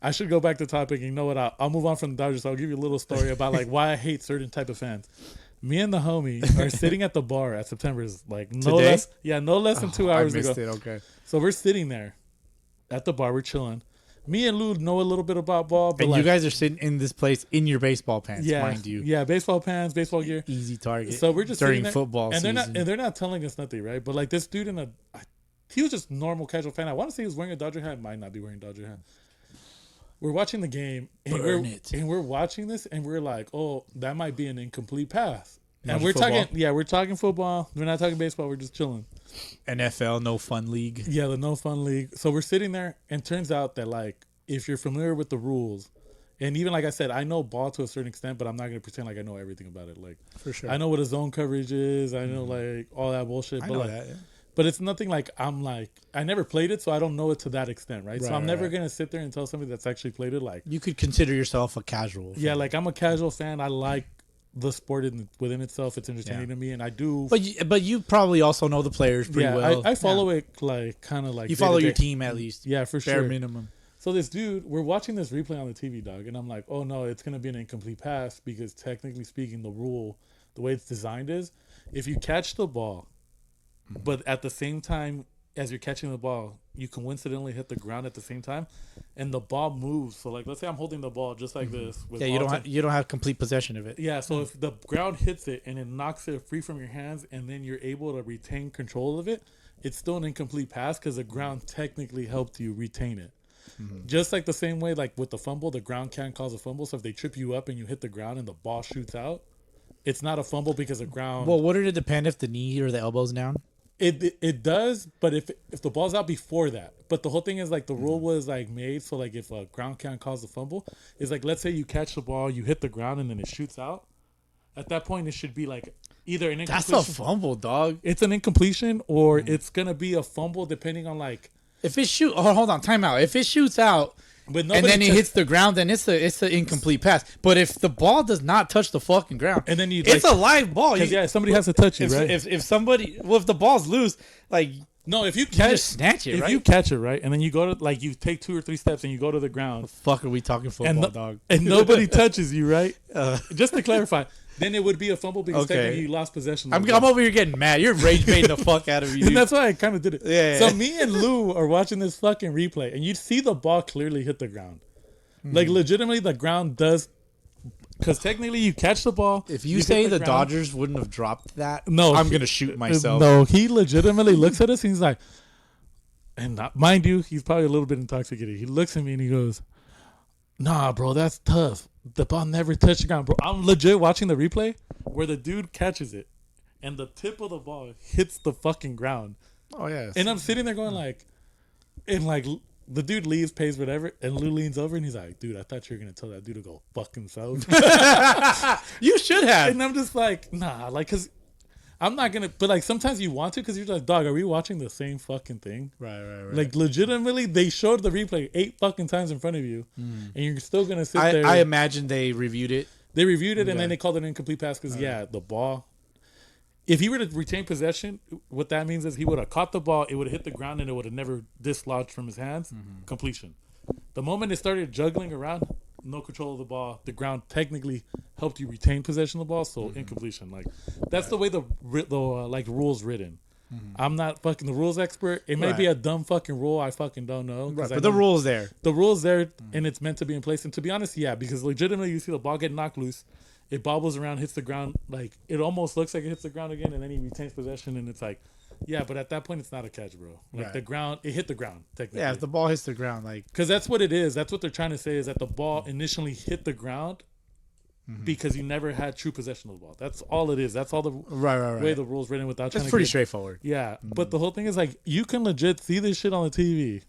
[SPEAKER 3] I should go back to topic. And you know what? I'll move on from the Dodgers. I'll give you a little story about like why I hate certain type of fans. Me and the homie are sitting at the bar at September's like no less than 2 hours ago.
[SPEAKER 2] Okay.
[SPEAKER 3] So we're sitting there at the bar, we're chilling. Me and Lou know a little bit about ball, but
[SPEAKER 2] and you guys are sitting in this place in your baseball pants, mind you.
[SPEAKER 3] Yeah, baseball pants, baseball gear,
[SPEAKER 2] easy target.
[SPEAKER 3] So we're just
[SPEAKER 2] during football
[SPEAKER 3] and
[SPEAKER 2] season,
[SPEAKER 3] they're not telling us nothing, right? But like this dude I he was just normal casual fan. I want to say he was wearing a Dodger hat. Might not be wearing a Dodger hat. We're watching the game, and we're watching this, and we're like, oh, that might be an incomplete pass. And we're talking football. We're not talking baseball. We're just chilling.
[SPEAKER 2] NFL, no fun league.
[SPEAKER 3] Yeah, the no fun league. So we're sitting there, and turns out that, like, if you're familiar with the rules, and even like I said, I know ball to a certain extent, but I'm not going to pretend like I know everything about it. Like,
[SPEAKER 2] for sure.
[SPEAKER 3] I know what a zone coverage is. I know, like, all that bullshit.
[SPEAKER 2] I
[SPEAKER 3] but
[SPEAKER 2] know
[SPEAKER 3] like,
[SPEAKER 2] that, yeah.
[SPEAKER 3] But it's nothing like I'm like, I never played it, so I don't know it to that extent, right? So I'm never going to sit there and tell somebody that's actually played it, like.
[SPEAKER 2] You could consider yourself a casual fan.
[SPEAKER 3] Yeah, like, I'm a casual fan. I like the sport within itself. It's entertaining to me, and I do.
[SPEAKER 2] But you probably also know the players pretty well.
[SPEAKER 3] I follow it, like, kind of like.
[SPEAKER 2] You follow your team at least.
[SPEAKER 3] Yeah, for sure.
[SPEAKER 2] Bare minimum.
[SPEAKER 3] So this dude, we're watching this replay on the TV, dog, and I'm like, oh no, it's going to be an incomplete pass because technically speaking, the way it's designed is, if you catch the ball, but at the same time as you're catching the ball, you coincidentally hit the ground at the same time, and the ball moves. So like, let's say I'm holding the ball just like this. With
[SPEAKER 2] you don't have complete possession of it.
[SPEAKER 3] Yeah, so if the ground hits it and it knocks it free from your hands, and then you're able to retain control of it, it's still an incomplete pass because the ground technically helped you retain it. Just like the same way, like with the fumble, the ground can cause a fumble. So if they trip you up and you hit the ground and the ball shoots out, it's not a fumble because the ground.
[SPEAKER 2] Well, would it depend if the knee or the elbow's down?
[SPEAKER 3] It does, but if the ball's out before that. But the whole thing is like the rule was like made so like if a ground can cause a fumble, it's like let's say you catch the ball, you hit the ground, and then it shoots out. At that point, it should be like either an incompletion.
[SPEAKER 2] That's a fumble, dog.
[SPEAKER 3] It's an incompletion, or it's gonna be a fumble depending on like.
[SPEAKER 2] If it hold on, time out. If it shoots out and then it hits the ground, then it's an incomplete pass. But if the ball does not touch the fucking ground, and then it's a live ball.
[SPEAKER 3] Somebody has to touch it, right?
[SPEAKER 2] If the ball's loose, like
[SPEAKER 3] no, if you
[SPEAKER 2] just snatch it,
[SPEAKER 3] if you catch it, right, and then you go to like you take 2 or 3 steps and you go to the ground.
[SPEAKER 2] The fuck are we talking football, dog?
[SPEAKER 3] And nobody touches you, right? Just to clarify. Then it would be a fumble because technically you lost possession.
[SPEAKER 2] I'm over here getting mad. You're rage baiting the fuck out of you.
[SPEAKER 3] And that's why I kind of did it. Yeah. So me and Lou are watching this fucking replay, and you see the ball clearly hit the ground. Like legitimately, the ground does. Because technically, you catch the ball.
[SPEAKER 2] If you say the Dodgers wouldn't have dropped that,
[SPEAKER 3] no,
[SPEAKER 2] I'm gonna shoot myself.
[SPEAKER 3] No, he legitimately looks at us and he's like, and mind you, he's probably a little bit intoxicated. He looks at me and he goes, "Nah, bro, that's tough. The ball never touched the ground, bro." I'm legit watching the replay where the dude catches it, and the tip of the ball hits the fucking ground.
[SPEAKER 2] Oh yeah.
[SPEAKER 3] And I'm sitting there going like, and like the dude leaves, pays whatever, and Lou leans over and he's like, "Dude, I thought you were gonna tell that dude to go fuck himself."
[SPEAKER 2] You should have.
[SPEAKER 3] And I'm just like, nah, like, cause I'm not gonna. But like sometimes you want to, cause you're like, dog, are we watching the same fucking thing?
[SPEAKER 2] Right.
[SPEAKER 3] Like legitimately, they showed the replay 8 fucking times in front of you, and you're still gonna sit there.
[SPEAKER 2] I imagine they reviewed it.
[SPEAKER 3] They reviewed it, and then they called it an incomplete pass because the ball. If he were to retain possession, what that means is he would have caught the ball, it would have hit the ground, and it would have never dislodged from his hands. Completion. The moment it started juggling around, no control of the ball, the ground technically helped you retain possession of the ball, so incompletion. Like that's the way the like rules written. I'm not fucking the rules expert. It may be a dumb fucking rule. I fucking don't know.
[SPEAKER 2] Right, but the rule's there.
[SPEAKER 3] The rule's there, and it's meant to be in place. And to be honest, yeah, because legitimately you see the ball get knocked loose. It bobbles around, hits the ground. Like, it almost looks like it hits the ground again, and then he retains possession, and it's like, yeah, but at that point, it's not a catch, bro. Like, the ground, it hit the ground, technically.
[SPEAKER 2] Yeah, if the ball hits the ground, like...
[SPEAKER 3] Because that's what it is. That's what they're trying to say, is that the ball initially hit the ground because you never had true possession of the ball. That's all it is. That's all the way the rule's written without trying to...
[SPEAKER 2] It's pretty straightforward.
[SPEAKER 3] Yeah, but the whole thing is, like, you can legit see this shit on the TV.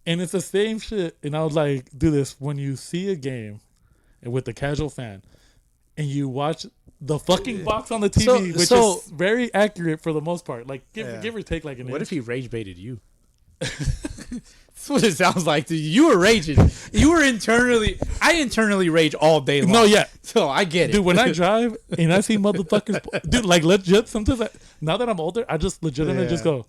[SPEAKER 3] And it's the same shit. And I was like, do this. When you see a game... and with the casual fan, and you watch the fucking box on the TV, which is very accurate for the most part. Like, give or take like an inch.
[SPEAKER 2] What if he rage baited you? That's what it sounds like to you. You were raging. You were internally... I internally rage all day long.
[SPEAKER 3] No, yeah.
[SPEAKER 2] So I get it.
[SPEAKER 3] Dude, when I drive and I see motherfuckers... Dude, like, legit, sometimes now that I'm older, I just legitimately just go,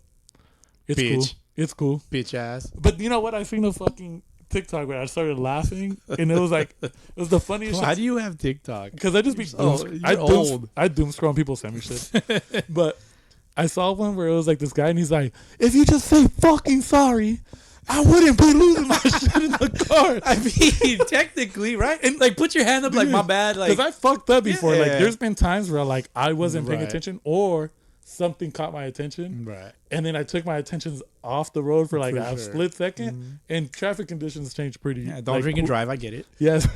[SPEAKER 3] it's
[SPEAKER 2] Bitch.
[SPEAKER 3] cool. It's cool.
[SPEAKER 2] Bitch ass.
[SPEAKER 3] But you know what? I seen the fucking... TikTok where I started laughing, and it was like, it was the funniest.
[SPEAKER 2] Why do you have TikTok?
[SPEAKER 3] Because I just be I doom scroll on people send me shit. But I saw one where it was like this guy, and he's like, "If you just say fucking sorry, I wouldn't be losing my shit in the car."
[SPEAKER 2] I mean, technically, right? And like, put your hand up, like, my bad. Like,
[SPEAKER 3] because I fucked up before. Like, there's been times where like I wasn't paying attention, or something caught my attention.
[SPEAKER 2] Right.
[SPEAKER 3] And then I took my attentions off the road for like
[SPEAKER 2] For
[SPEAKER 3] a
[SPEAKER 2] sure.
[SPEAKER 3] split second, and traffic conditions changed pretty.
[SPEAKER 2] Yeah, don't
[SPEAKER 3] like,
[SPEAKER 2] drink and drive. I get it.
[SPEAKER 3] Yes.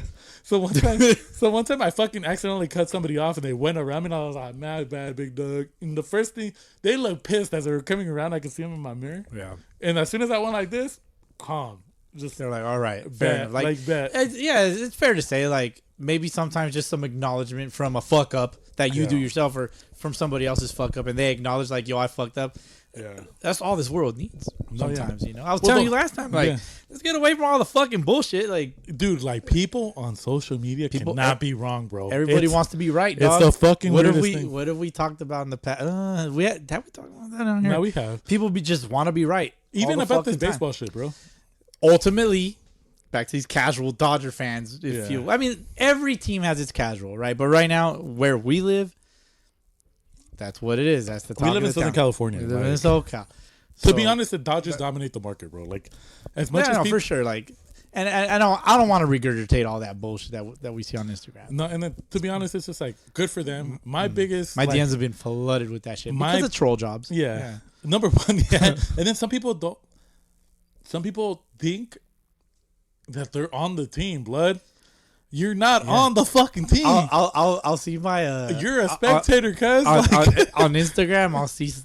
[SPEAKER 3] So one time I fucking accidentally cut somebody off, and they went around me, and I was like, mad bad, big dog. And the first thing, they looked pissed as they were coming around. I could see them in my mirror.
[SPEAKER 2] Yeah.
[SPEAKER 3] And as soon as I went like this, calm. Just
[SPEAKER 2] They're like, all right, fair
[SPEAKER 3] bet,
[SPEAKER 2] enough.
[SPEAKER 3] like bet.
[SPEAKER 2] It's fair to say, like, maybe sometimes just some acknowledgement from a fuck up that you do yourself or from somebody else's fuck up, and they acknowledge, like, yo, I fucked up.
[SPEAKER 3] Yeah.
[SPEAKER 2] That's all this world needs sometimes, you know? I was
[SPEAKER 3] Well,
[SPEAKER 2] telling you last time, like, let's get away from all the fucking bullshit. Like,
[SPEAKER 3] dude, like people on social media cannot be wrong, bro.
[SPEAKER 2] Everybody wants to be right, dog.
[SPEAKER 3] It's the fucking
[SPEAKER 2] what have
[SPEAKER 3] weirdest
[SPEAKER 2] we
[SPEAKER 3] thing.
[SPEAKER 2] What have we talked about in the past? Have we talked about that on here?
[SPEAKER 3] No, we have.
[SPEAKER 2] People just want to be right.
[SPEAKER 3] Even
[SPEAKER 2] all the
[SPEAKER 3] about this
[SPEAKER 2] fucking time.
[SPEAKER 3] baseball shit, bro.
[SPEAKER 2] Ultimately, back to these casual Dodger fans.
[SPEAKER 3] Yeah.
[SPEAKER 2] I mean, every team has its casual, right? But right now, where we live, that's what it is. That's the top.
[SPEAKER 3] We live in Southern California.
[SPEAKER 2] We live
[SPEAKER 3] like,
[SPEAKER 2] in SoCal.
[SPEAKER 3] to be honest, the Dodgers dominate the market, bro. Like as much as people,
[SPEAKER 2] for sure. Like, and I don't want to regurgitate all that bullshit that we see on Instagram.
[SPEAKER 3] no, and then to be honest, it's just like good for them. My biggest,
[SPEAKER 2] My
[SPEAKER 3] like,
[SPEAKER 2] DMs have been flooded with that shit
[SPEAKER 3] My-
[SPEAKER 2] because of troll jobs.
[SPEAKER 3] yeah. Number one, yeah. And then some people don't. Some people think that they're on the team, blood. You're not on the fucking team.
[SPEAKER 2] I'll see my.
[SPEAKER 3] You're a spectator, cuz.
[SPEAKER 2] On Instagram.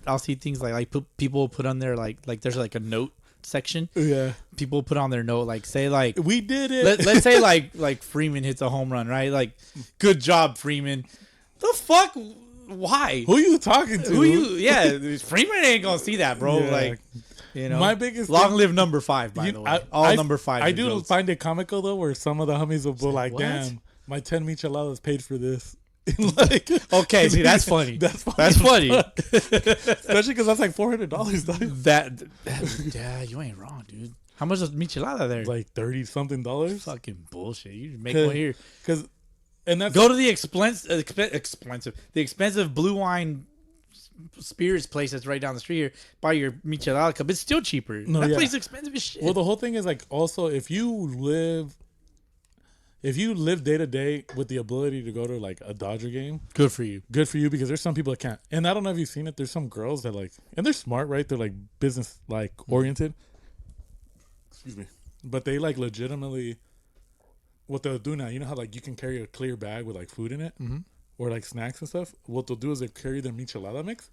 [SPEAKER 2] I'll see things like people put on there like there's like a note section.
[SPEAKER 3] Yeah.
[SPEAKER 2] People put on their note like say like
[SPEAKER 3] We did it.
[SPEAKER 2] let's say like Freeman hits a home run, right? Like, good job, Freeman. The fuck? Why?
[SPEAKER 3] Who you talking to?
[SPEAKER 2] Who you? Yeah, Freeman ain't gonna see that, bro.
[SPEAKER 3] Yeah.
[SPEAKER 2] Like, you know,
[SPEAKER 3] My biggest
[SPEAKER 2] long
[SPEAKER 3] thing-
[SPEAKER 2] live number 5, by the way. All number 5.
[SPEAKER 3] I do find it comical though, where some of the homies will be like,
[SPEAKER 2] what?
[SPEAKER 3] "Damn, my 10 micheladas paid for this." Like,
[SPEAKER 2] Okay, see, that's funny.
[SPEAKER 3] That's funny.
[SPEAKER 2] That's funny.
[SPEAKER 3] Especially because that's like $400, dog.
[SPEAKER 2] that yeah, you ain't wrong, dude. How much is michelada there?
[SPEAKER 3] Like $30-something.
[SPEAKER 2] Fucking bullshit. You make one here.
[SPEAKER 3] Because, and that's
[SPEAKER 2] Go to the expensive blue wine spirits place that's right down the street here. Buy your michelada cup. It's still cheaper.
[SPEAKER 3] No,
[SPEAKER 2] That
[SPEAKER 3] yeah.
[SPEAKER 2] place is expensive as shit.
[SPEAKER 3] well, the whole thing is like also if you live day to day with the ability to go to like a Dodger game,
[SPEAKER 2] good for you.
[SPEAKER 3] good for you, because there's some people that can't. And I don't know if you've seen it. There's some girls that like, and they're smart, right? They're like business like oriented. Excuse me, but they like legitimately. What they'll do now, you know how like you can carry a clear bag with like food in it, or like snacks and stuff. What they'll do is they carry their michelada mix,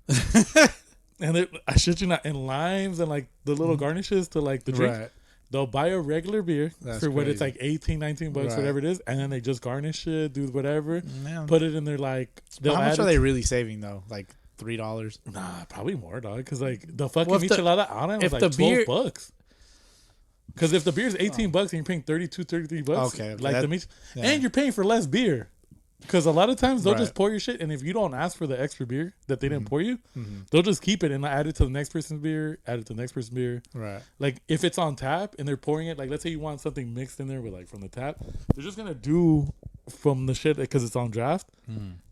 [SPEAKER 3] and I shit you not, and limes and like the little garnishes to like the drink.
[SPEAKER 2] Right.
[SPEAKER 3] They'll buy a regular beer
[SPEAKER 2] That's
[SPEAKER 3] for what it's
[SPEAKER 2] crazy.
[SPEAKER 3] like 18, 19 bucks,
[SPEAKER 2] Right.
[SPEAKER 3] whatever it is, and then they just garnish it, do whatever,
[SPEAKER 2] Yeah.
[SPEAKER 3] put it in their like.
[SPEAKER 2] How much
[SPEAKER 3] add
[SPEAKER 2] are
[SPEAKER 3] it-
[SPEAKER 2] they really saving though? Like $3?
[SPEAKER 3] Nah, probably more, dog. Because like the fucking
[SPEAKER 2] Well, if the-
[SPEAKER 3] michelada out was
[SPEAKER 2] if
[SPEAKER 3] like
[SPEAKER 2] the
[SPEAKER 3] 12
[SPEAKER 2] beer-
[SPEAKER 3] bucks. Because if the beer's 18 bucks and you're paying 32, 33 bucks,
[SPEAKER 2] Okay,
[SPEAKER 3] like
[SPEAKER 2] that-
[SPEAKER 3] the mich-
[SPEAKER 2] yeah.
[SPEAKER 3] and you're paying for less beer. Because a lot of times they'll
[SPEAKER 2] Right.
[SPEAKER 3] just pour your shit, and if you don't ask for the extra beer that they didn't pour you, they'll just keep it and add it to the next person's beer, add it to the next person's beer.
[SPEAKER 2] Right.
[SPEAKER 3] Like if it's on tap and they're pouring it, like let's say you want something mixed in there with like from the tap, they're just gonna do from the shit because it's on draft.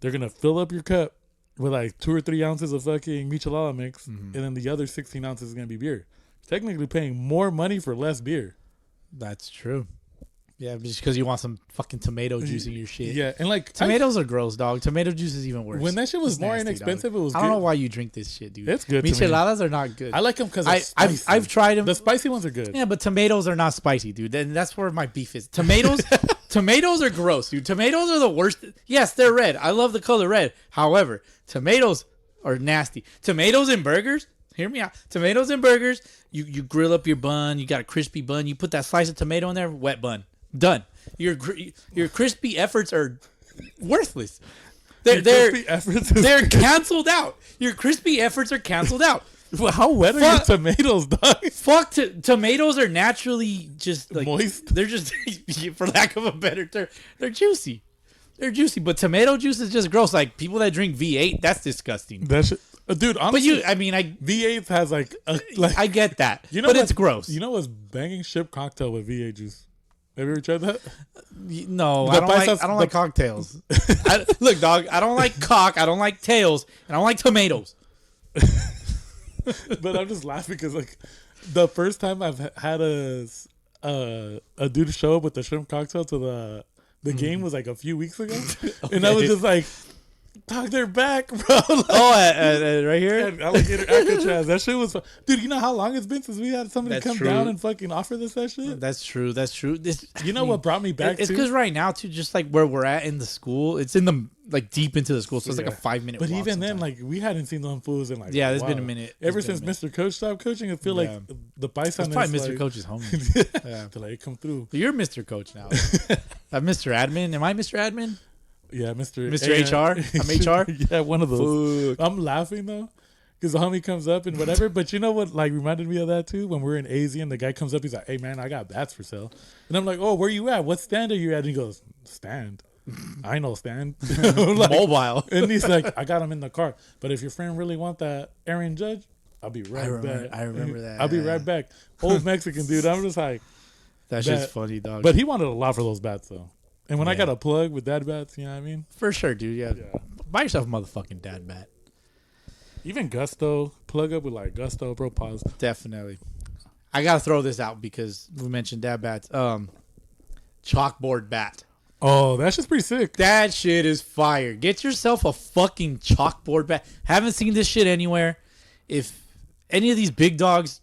[SPEAKER 3] They're gonna fill up your cup with like 2 or 3 ounces of fucking michelada mix, and then the other 16 ounces is gonna be beer. Technically paying more money for less beer.
[SPEAKER 2] That's true. Yeah, just because you want some fucking tomato juice in your shit.
[SPEAKER 3] Yeah, and like
[SPEAKER 2] Tomatoes are gross, dog. Tomato juice is even worse.
[SPEAKER 3] when that shit was
[SPEAKER 2] It's
[SPEAKER 3] more
[SPEAKER 2] nasty,
[SPEAKER 3] inexpensive,
[SPEAKER 2] dog.
[SPEAKER 3] it was.
[SPEAKER 2] I don't
[SPEAKER 3] good.
[SPEAKER 2] know why you drink this shit, dude.
[SPEAKER 3] It's good to me.
[SPEAKER 2] Micheladas are not good.
[SPEAKER 3] I like them because
[SPEAKER 2] I've tried them.
[SPEAKER 3] The spicy ones are good.
[SPEAKER 2] Yeah, but tomatoes are not spicy, dude. And that's where my beef is. Tomatoes, tomatoes are gross, dude. Tomatoes are the worst. Yes, they're red. I love the color red. However, tomatoes are nasty. Tomatoes in burgers. Hear me out. Tomatoes in burgers. You grill up your bun. You got a crispy bun. You put that slice of tomato in there. Wet bun. Done. Your crispy efforts are worthless. They're canceled out. Your crispy efforts are canceled out.
[SPEAKER 3] Well, how wet are your tomatoes, dog?
[SPEAKER 2] Fuck, tomatoes are naturally just like
[SPEAKER 3] Moist?
[SPEAKER 2] They're just, for lack of a better term, they're juicy. They're juicy, but tomato juice is just gross. Like people that drink V8, that's disgusting.
[SPEAKER 3] That shit, dude. Honestly,
[SPEAKER 2] But I
[SPEAKER 3] V8 has like
[SPEAKER 2] I get that.
[SPEAKER 3] you know,
[SPEAKER 2] but
[SPEAKER 3] what-
[SPEAKER 2] it's gross.
[SPEAKER 3] You know what's banging ship cocktail with V8 juice? Have you ever tried that?
[SPEAKER 2] No,
[SPEAKER 3] The
[SPEAKER 2] I don't like cocktails. Look, dog, I don't like cock. I don't like tails, and I don't like tomatoes.
[SPEAKER 3] But I'm just laughing because like the first time I've had a dude show up with the shrimp cocktail to the game was like a few weeks ago, and I was just like, Dog, they're back, bro. Like,
[SPEAKER 2] right here.
[SPEAKER 3] at Alligator Alcatraz. That shit was fun. Dude, you know how long it's been since we had somebody
[SPEAKER 2] That's
[SPEAKER 3] come
[SPEAKER 2] true.
[SPEAKER 3] down and fucking offer this that shit?
[SPEAKER 2] That's true. That's true. This,
[SPEAKER 3] You know what brought me back
[SPEAKER 2] It's
[SPEAKER 3] to?
[SPEAKER 2] because right now, too, just like where we're at in the school, it's in the like deep into the school, so it's like a
[SPEAKER 3] Yeah.
[SPEAKER 2] 5-minute.
[SPEAKER 3] But
[SPEAKER 2] walk
[SPEAKER 3] even then,
[SPEAKER 2] sometimes.
[SPEAKER 3] like we hadn't seen them fools in like
[SPEAKER 2] Yeah, there's been a
[SPEAKER 3] while.
[SPEAKER 2] minute.
[SPEAKER 3] Ever
[SPEAKER 2] There's
[SPEAKER 3] since
[SPEAKER 2] been a minute.
[SPEAKER 3] Mr. Coach stopped coaching, I feel
[SPEAKER 2] Yeah.
[SPEAKER 3] like the Bison
[SPEAKER 2] That's probably
[SPEAKER 3] is
[SPEAKER 2] Mr.
[SPEAKER 3] like,
[SPEAKER 2] Coach's homie. Yeah.
[SPEAKER 3] to like come through.
[SPEAKER 2] But you're Mr. Coach now. I'm Mr. Admin. Am I Mr. Admin?
[SPEAKER 3] Yeah, Mr.
[SPEAKER 2] HR? I'm HR?
[SPEAKER 3] Yeah, one of those.
[SPEAKER 2] Fuck.
[SPEAKER 3] I'm laughing though, because the homie comes up and whatever. But you know what? Like reminded me of that too. When we were in AZ and the guy comes up, he's like, "Hey man, I got bats for sale." And I'm like, "Oh, where you at? What stand are you at?" And he goes, "Stand." I know stand. Like,
[SPEAKER 2] Mobile.
[SPEAKER 3] and he's like, "I got him in the car. But if your friend really want that Aaron Judge, I'll be right back."
[SPEAKER 2] I remember that.
[SPEAKER 3] I'll be
[SPEAKER 2] yeah.
[SPEAKER 3] right back. Old Mexican dude. I'm just like,
[SPEAKER 2] That's
[SPEAKER 3] that-
[SPEAKER 2] just funny, dog.
[SPEAKER 3] but he wanted a lot for those bats though. And when I
[SPEAKER 2] Yeah.
[SPEAKER 3] got a plug with dad bats, you know what I mean?
[SPEAKER 2] For sure, dude. Yeah.
[SPEAKER 3] Yeah.
[SPEAKER 2] Buy yourself a motherfucking dad bat.
[SPEAKER 3] Even Gusto, plug up with like Gusto, bro. Pause.
[SPEAKER 2] Definitely. I gotta throw this out because we mentioned dad bats. Chalkboard bat.
[SPEAKER 3] Oh, that's just pretty sick.
[SPEAKER 2] That shit is fire. Get yourself a fucking chalkboard bat. Haven't seen this shit anywhere. If any of these big dogs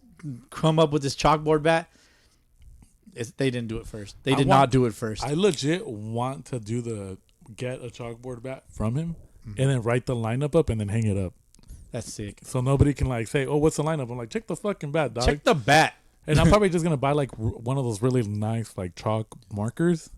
[SPEAKER 2] come up with this chalkboard bat, they didn't do it first. They did not do it first.
[SPEAKER 3] I legit want to get a chalkboard bat from him and then write the lineup up and then hang it up.
[SPEAKER 2] That's sick.
[SPEAKER 3] So nobody can like say, "Oh, what's the lineup?" I'm like, check the fucking bat, dog.
[SPEAKER 2] Check the bat.
[SPEAKER 3] And I'm probably just gonna buy like one of those really nice like chalk markers.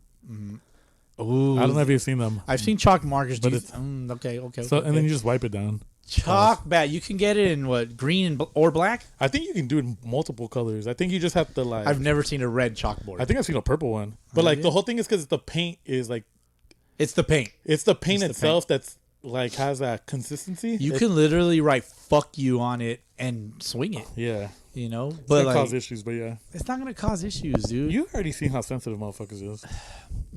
[SPEAKER 2] Ooh,
[SPEAKER 3] I don't know if you've seen them.
[SPEAKER 2] I've seen chalk markers,
[SPEAKER 3] But
[SPEAKER 2] but
[SPEAKER 3] it's-
[SPEAKER 2] okay.
[SPEAKER 3] So and then you just wipe it down.
[SPEAKER 2] chalk bat. You can get it in what, green and or black?
[SPEAKER 3] I think you can do it in multiple colors. I think you just have to like.
[SPEAKER 2] I've never seen a red chalkboard.
[SPEAKER 3] I think I've seen a purple one, but like
[SPEAKER 2] yeah?
[SPEAKER 3] the whole thing is because the paint is like
[SPEAKER 2] It's the paint.
[SPEAKER 3] it's the paint
[SPEAKER 2] It's the
[SPEAKER 3] itself that's like has that consistency.
[SPEAKER 2] You can literally write "fuck you" on it and swing it.
[SPEAKER 3] Yeah,
[SPEAKER 2] You know,
[SPEAKER 3] it's
[SPEAKER 2] but
[SPEAKER 3] gonna
[SPEAKER 2] like
[SPEAKER 3] cause issues, but yeah,
[SPEAKER 2] it's not gonna cause issues, dude.
[SPEAKER 3] you already seen how sensitive motherfuckers is.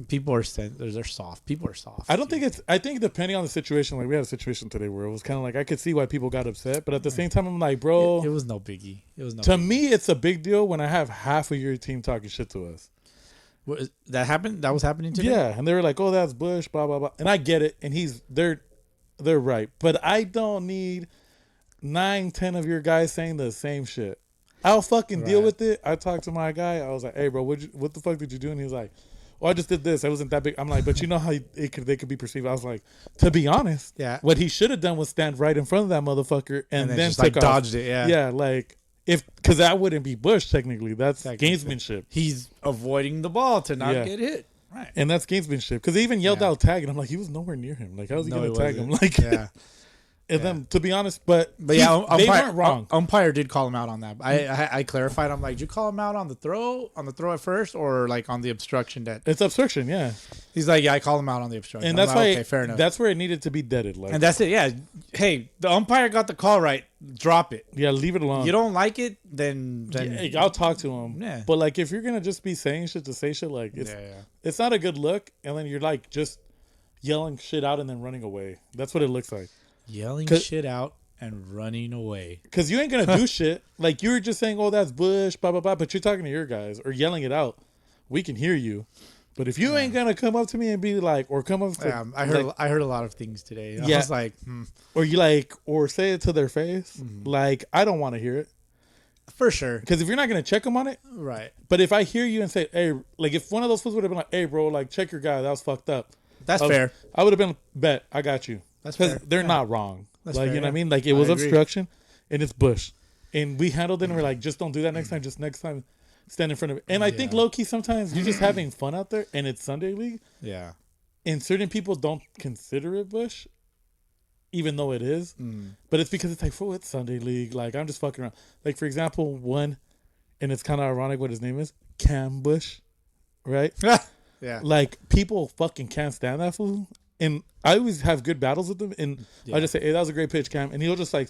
[SPEAKER 2] People are they're soft. People are soft.
[SPEAKER 3] I don't think it's. I think depending on the situation, like we had a situation today where it was kind of like I could see why people got upset, but at the same time, I'm like, bro,
[SPEAKER 2] It was no biggie. It was no.
[SPEAKER 3] to
[SPEAKER 2] biggie.
[SPEAKER 3] me, it's a big deal when I have half of your team talking shit to us.
[SPEAKER 2] That happened. That was happening today.
[SPEAKER 3] Yeah, and they were like, "Oh, that's Bush," blah blah blah, and I get it, and they're right, but I don't need 9-10 of your guys saying the same shit. I'll fucking deal
[SPEAKER 2] Right.
[SPEAKER 3] with it. I talked to my guy. I was like, "Hey, bro, what the fuck did you do?" And he was like, "Oh, I just did this. I wasn't that big." I'm like, "But you know how they could be perceived." I was like, "To be honest,
[SPEAKER 2] Yeah.
[SPEAKER 3] what he should have done was stand right in front of that motherfucker and, then
[SPEAKER 2] just like
[SPEAKER 3] took off.
[SPEAKER 2] dodged it. Yeah.
[SPEAKER 3] Yeah, like because that wouldn't be Bush technically. That's
[SPEAKER 2] Technically.
[SPEAKER 3] gamesmanship,
[SPEAKER 2] He's avoiding the ball to not
[SPEAKER 3] Yeah.
[SPEAKER 2] get hit. Right.
[SPEAKER 3] and that's gamesmanship. Because they even yelled
[SPEAKER 2] Yeah.
[SPEAKER 3] out tag, and I'm like, he was nowhere near him. Like, how was he
[SPEAKER 2] No,
[SPEAKER 3] gonna
[SPEAKER 2] he
[SPEAKER 3] tag him?
[SPEAKER 2] wasn't.
[SPEAKER 3] Like,
[SPEAKER 2] Yeah.
[SPEAKER 3] and then to be honest, but
[SPEAKER 2] yeah,
[SPEAKER 3] they weren't wrong.
[SPEAKER 2] Umpire did call him out on that. I clarified. I'm like, did you call him out on the throw at first, or like on the obstruction? That
[SPEAKER 3] It's obstruction, yeah,
[SPEAKER 2] he's like, yeah, I called him out on the obstruction.
[SPEAKER 3] and
[SPEAKER 2] I'm
[SPEAKER 3] that's
[SPEAKER 2] like,
[SPEAKER 3] why
[SPEAKER 2] okay, fair enough.
[SPEAKER 3] that's where it needed to be deaded. Like,
[SPEAKER 2] And that's it. Yeah. Hey, the umpire got the call right. Drop it.
[SPEAKER 3] yeah, leave it alone.
[SPEAKER 2] You don't like it, then
[SPEAKER 3] Yeah, I'll talk to him.
[SPEAKER 2] Yeah.
[SPEAKER 3] But like, if you're gonna just be saying shit to say shit, like
[SPEAKER 2] yeah.
[SPEAKER 3] it's not a good look. And then you're like just yelling shit out and then running away. That's what it looks like.
[SPEAKER 2] Yelling
[SPEAKER 3] 'Cause-
[SPEAKER 2] shit out and running away.
[SPEAKER 3] Because you ain't gonna do shit. Like you were just saying, "Oh, that's Bush," blah blah blah. But you're talking to your guys or yelling it out. We can hear you. But if you ain't gonna come up to me and be like, or come up to,
[SPEAKER 2] Yeah, I heard a lot of things today. I
[SPEAKER 3] Yeah.
[SPEAKER 2] was like,
[SPEAKER 3] or you like, or say it to their face, like I don't want to hear it.
[SPEAKER 2] for sure.
[SPEAKER 3] Because if you're not gonna check them on it,
[SPEAKER 2] Right.
[SPEAKER 3] but if I hear you and say, "Hey," like if one of those fools would have been like, "Hey, bro, like check your guy, that was fucked up."
[SPEAKER 2] That's
[SPEAKER 3] I was-
[SPEAKER 2] fair.
[SPEAKER 3] I would have been bet. I got you.
[SPEAKER 2] That's
[SPEAKER 3] Because
[SPEAKER 2] fair.
[SPEAKER 3] they're
[SPEAKER 2] Yeah.
[SPEAKER 3] not wrong.
[SPEAKER 2] That's
[SPEAKER 3] like
[SPEAKER 2] fair,
[SPEAKER 3] you know what I
[SPEAKER 2] yeah.
[SPEAKER 3] mean? Like it was
[SPEAKER 2] I agree.
[SPEAKER 3] obstruction, and it's Bush, and we handled it. And we're like, just don't do that next time. Just next time, stand in front of it. And I think
[SPEAKER 2] Yeah.
[SPEAKER 3] low key sometimes you're just having fun out there, and it's Sunday league,
[SPEAKER 2] Yeah.
[SPEAKER 3] and certain people don't consider it Bush, even though it is. But it's because it's like, oh, it's Sunday league. Like I'm just fucking around. Like for example, one, and it's kind of ironic what his name is, Cam Bush, right?
[SPEAKER 2] Yeah.
[SPEAKER 3] Like people fucking can't stand that fool, and I always have good battles with him, and I just say, "Hey, that was a great pitch, Cam," and he'll just like,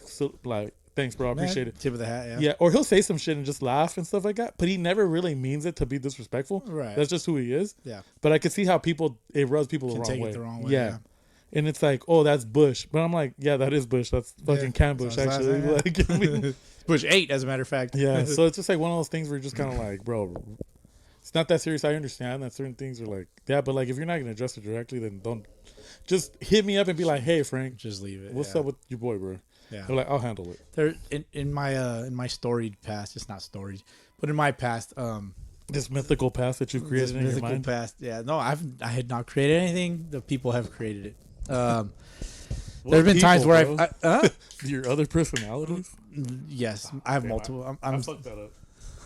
[SPEAKER 3] "Thanks, bro, I appreciate it."
[SPEAKER 2] Tip of the hat. Yeah.
[SPEAKER 3] Yeah, or he'll say some shit and just laugh and stuff like that, but he never really means it to be disrespectful.
[SPEAKER 2] Right.
[SPEAKER 3] That's just who he is.
[SPEAKER 2] Yeah.
[SPEAKER 3] But I could see how it rubs people the
[SPEAKER 2] Can
[SPEAKER 3] wrong
[SPEAKER 2] take it
[SPEAKER 3] way.
[SPEAKER 2] the wrong way,
[SPEAKER 3] Yeah.
[SPEAKER 2] yeah.
[SPEAKER 3] And it's like, oh, that's Bush, but I'm like, yeah, that is Bush. That's fucking Cam Bush,
[SPEAKER 2] that's what I
[SPEAKER 3] actually.
[SPEAKER 2] said,
[SPEAKER 3] Like, I mean,
[SPEAKER 2] Bush 8, as a matter of fact.
[SPEAKER 3] yeah. So it's just like one of those things where you're just kind of like, bro, it's not that serious. I understand that certain things are like, yeah, but like if you're not gonna address it directly, then don't. just hit me up and be like, hey, Frank,
[SPEAKER 2] Just leave it.
[SPEAKER 3] what's up with your boy, bro?
[SPEAKER 2] Yeah.
[SPEAKER 3] They're like, I'll handle it.
[SPEAKER 2] There in my storied past, it's not storied, but in my past,
[SPEAKER 3] This mythical past that you've created in your
[SPEAKER 2] mythical
[SPEAKER 3] mind.
[SPEAKER 2] past. Yeah, no, I had not created anything. The people have created it. There's been times where
[SPEAKER 3] Your other personalities?
[SPEAKER 2] yes, I have
[SPEAKER 3] Damn,
[SPEAKER 2] multiple.
[SPEAKER 3] I fucked that up.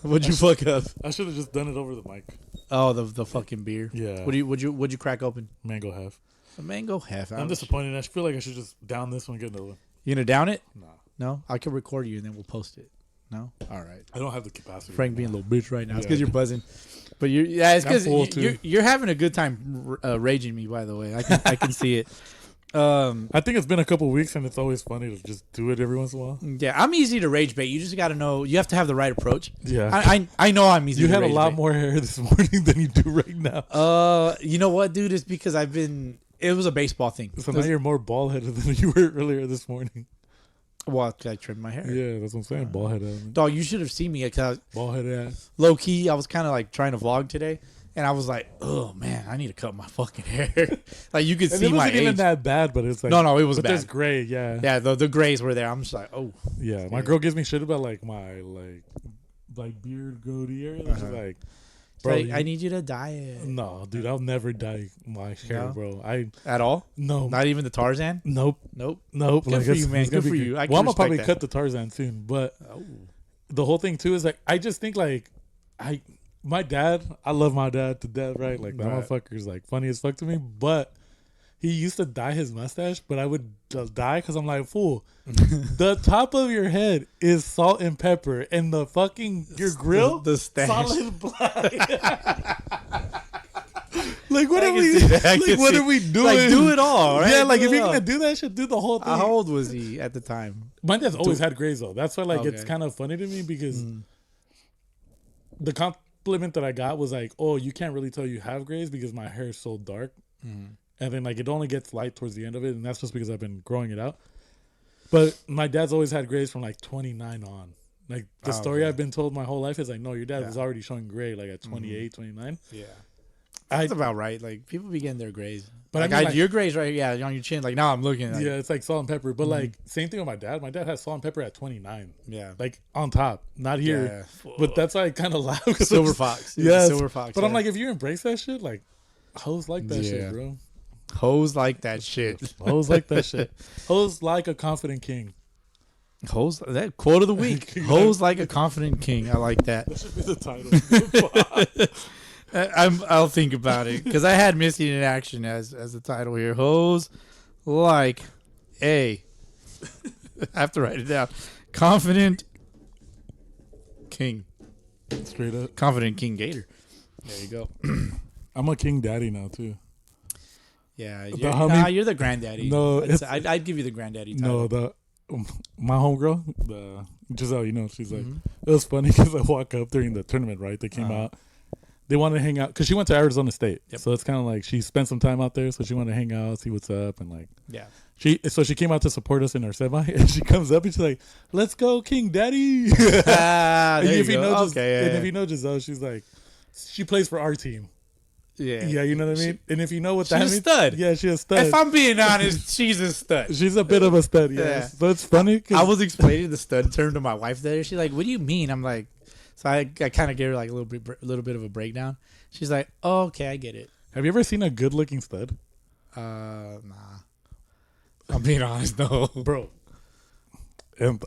[SPEAKER 2] What'd you fuck up?
[SPEAKER 3] I should have just done it over the mic.
[SPEAKER 2] Oh, the fucking beer.
[SPEAKER 3] Yeah.
[SPEAKER 2] Would you crack open?
[SPEAKER 3] Mango half.
[SPEAKER 2] A mango half.
[SPEAKER 3] I'm disappointed. I feel like I should just down this one and get another one.
[SPEAKER 2] You gonna down it?
[SPEAKER 3] Nah.
[SPEAKER 2] No, I can record you and then we'll post it. No, all right.
[SPEAKER 3] I don't have the capacity.
[SPEAKER 2] Frank being a little bitch right now. It's
[SPEAKER 3] Yeah.
[SPEAKER 2] because you're buzzing. But it's
[SPEAKER 3] I'm full,
[SPEAKER 2] because
[SPEAKER 3] too.
[SPEAKER 2] you're having a good time raging me. By the way, I can see it.
[SPEAKER 3] I think it's been a couple weeks and it's always funny to just do it every once in a while.
[SPEAKER 2] Yeah, I'm easy to rage bait. You just got to know. You have to have the right approach.
[SPEAKER 3] Yeah.
[SPEAKER 2] I know I'm easy.
[SPEAKER 3] You
[SPEAKER 2] to
[SPEAKER 3] had a
[SPEAKER 2] rage
[SPEAKER 3] lot
[SPEAKER 2] bait.
[SPEAKER 3] more hair this morning than you do right now.
[SPEAKER 2] You know what, dude? It's because it was a baseball thing.
[SPEAKER 3] So now you're more bald headed than you were earlier this morning.
[SPEAKER 2] Well, I trimmed my hair.
[SPEAKER 3] Yeah, that's what I'm saying. Bald headed.
[SPEAKER 2] Dog, you should have seen me because
[SPEAKER 3] Bald headed ass.
[SPEAKER 2] low key, I was kind of like trying to vlog today, and I was like, "Oh man, I need to cut my fucking hair." Like you could
[SPEAKER 3] And
[SPEAKER 2] see
[SPEAKER 3] it
[SPEAKER 2] my
[SPEAKER 3] wasn't even
[SPEAKER 2] age.
[SPEAKER 3] that bad, but it's like
[SPEAKER 2] No, it was
[SPEAKER 3] but
[SPEAKER 2] bad.
[SPEAKER 3] there's gray, yeah.
[SPEAKER 2] Yeah, the grays were there. I'm just like, oh,
[SPEAKER 3] Yeah, my girl gives me shit about like my like beard goatee area. She's like, bro,
[SPEAKER 2] like, I need you to dye it.
[SPEAKER 3] no, dude, I'll never dye my hair,
[SPEAKER 2] No?
[SPEAKER 3] bro.
[SPEAKER 2] At all?
[SPEAKER 3] No,
[SPEAKER 2] Not even the Tarzan?
[SPEAKER 3] nope.
[SPEAKER 2] Nope.
[SPEAKER 3] Good
[SPEAKER 2] for you, man.
[SPEAKER 3] It's gonna
[SPEAKER 2] Good
[SPEAKER 3] be
[SPEAKER 2] for you. I can
[SPEAKER 3] well, I'm gonna
[SPEAKER 2] respect
[SPEAKER 3] probably
[SPEAKER 2] that.
[SPEAKER 3] cut the Tarzan soon, but
[SPEAKER 2] Oh.
[SPEAKER 3] the whole thing too is like I just think like my dad, I love my dad to death, right? Like that
[SPEAKER 2] Right.
[SPEAKER 3] motherfucker's like funny as fuck to me, but he used to dye his mustache, but I would dye because I'm like, fool, the top of your head is salt and pepper, and the fucking your grill,
[SPEAKER 2] the stash.
[SPEAKER 3] solid black. Like what
[SPEAKER 2] I
[SPEAKER 3] are
[SPEAKER 2] can
[SPEAKER 3] we?
[SPEAKER 2] see that. I
[SPEAKER 3] Like
[SPEAKER 2] can
[SPEAKER 3] what
[SPEAKER 2] see-
[SPEAKER 3] are we doing?
[SPEAKER 2] Like, do it all, right?
[SPEAKER 3] Yeah, like
[SPEAKER 2] Do
[SPEAKER 3] if
[SPEAKER 2] it
[SPEAKER 3] you're
[SPEAKER 2] all.
[SPEAKER 3] gonna do that shit, do the whole thing.
[SPEAKER 2] How old was he at the time?
[SPEAKER 3] My dad's always had grays though. That's why like it's
[SPEAKER 2] Okay.
[SPEAKER 3] kind of funny to me because the compliment that I got was like, "Oh, you can't really tell you have grays because my hair is so dark." And then like it only gets light towards the end of it, and that's just because I've been growing it out. But my dad's always had grays from like 29 on. Like the story I've been told my whole life is like, no, your dad was already showing gray like at 28, 29.
[SPEAKER 2] Yeah. That's about right. Like people be getting their grays.
[SPEAKER 3] But
[SPEAKER 2] Like,
[SPEAKER 3] I mean, like-
[SPEAKER 2] your grays right, yeah, on your chin. Like now I'm looking. Like,
[SPEAKER 3] Yeah, it's like salt and pepper. But like same thing with my dad. My dad has salt and pepper at 29.
[SPEAKER 2] yeah.
[SPEAKER 3] Like on top, not here.
[SPEAKER 2] Yeah.
[SPEAKER 3] But that's why I kind of laugh. 'cause
[SPEAKER 2] Silver
[SPEAKER 3] it's-
[SPEAKER 2] fox.
[SPEAKER 3] Yes.
[SPEAKER 2] Silver fox.
[SPEAKER 3] But I'm
[SPEAKER 2] yeah.
[SPEAKER 3] like, if you embrace that shit, like hoes like that
[SPEAKER 2] Yeah.
[SPEAKER 3] shit, bro.
[SPEAKER 2] hoes like that shit.
[SPEAKER 3] Hoes like that shit. Hoes like a confident king.
[SPEAKER 2] Hoes, that quote of the week. Hoes like a confident king. I like that.
[SPEAKER 3] That should be the title.
[SPEAKER 2] I'll think about it because I had Missing in Action as the title here. Hoes like a. I have to write it down. Confident king.
[SPEAKER 3] Straight up.
[SPEAKER 2] Confident King Gator. There you go.
[SPEAKER 3] I'm a king daddy now too.
[SPEAKER 2] Yeah,
[SPEAKER 3] The
[SPEAKER 2] you're,
[SPEAKER 3] homie-
[SPEAKER 2] you're the granddaddy.
[SPEAKER 3] No,
[SPEAKER 2] I'd give you the granddaddy title.
[SPEAKER 3] No, my homegirl, the Giselle, you know, she's like, it was funny because I walk up during the tournament, right? They came out. They wanted to hang out because she went to Arizona State.
[SPEAKER 2] Yep.
[SPEAKER 3] So it's kind of like she spent some time out there. So she wanted to hang out, see what's up. And like,
[SPEAKER 2] Yeah.
[SPEAKER 3] she came out to support us in our semi. And she comes up and she's like, let's go, King Daddy.
[SPEAKER 2] Ah,
[SPEAKER 3] And
[SPEAKER 2] there you
[SPEAKER 3] if you
[SPEAKER 2] go.
[SPEAKER 3] know,
[SPEAKER 2] Okay,
[SPEAKER 3] and
[SPEAKER 2] yeah,
[SPEAKER 3] if you know Giselle, she's like, she plays for our team.
[SPEAKER 2] yeah.
[SPEAKER 3] Yeah, you know what I mean? And if you know what
[SPEAKER 2] She's
[SPEAKER 3] that
[SPEAKER 2] a
[SPEAKER 3] means.
[SPEAKER 2] stud.
[SPEAKER 3] Yeah, she's a stud.
[SPEAKER 2] If I'm being honest, she's a stud.
[SPEAKER 3] She's a bit of a stud, yeah.
[SPEAKER 2] Yeah.
[SPEAKER 3] So it's funny. 'cause
[SPEAKER 2] I was explaining the stud term to my wife there. She's like, "What do you mean?" I'm like, so I kind of gave her like a little bit of a breakdown. She's like, "Oh, okay, I get it."
[SPEAKER 3] Have you ever seen a good-looking stud?
[SPEAKER 2] Nah. I'm being honest, no.
[SPEAKER 3] Bro. And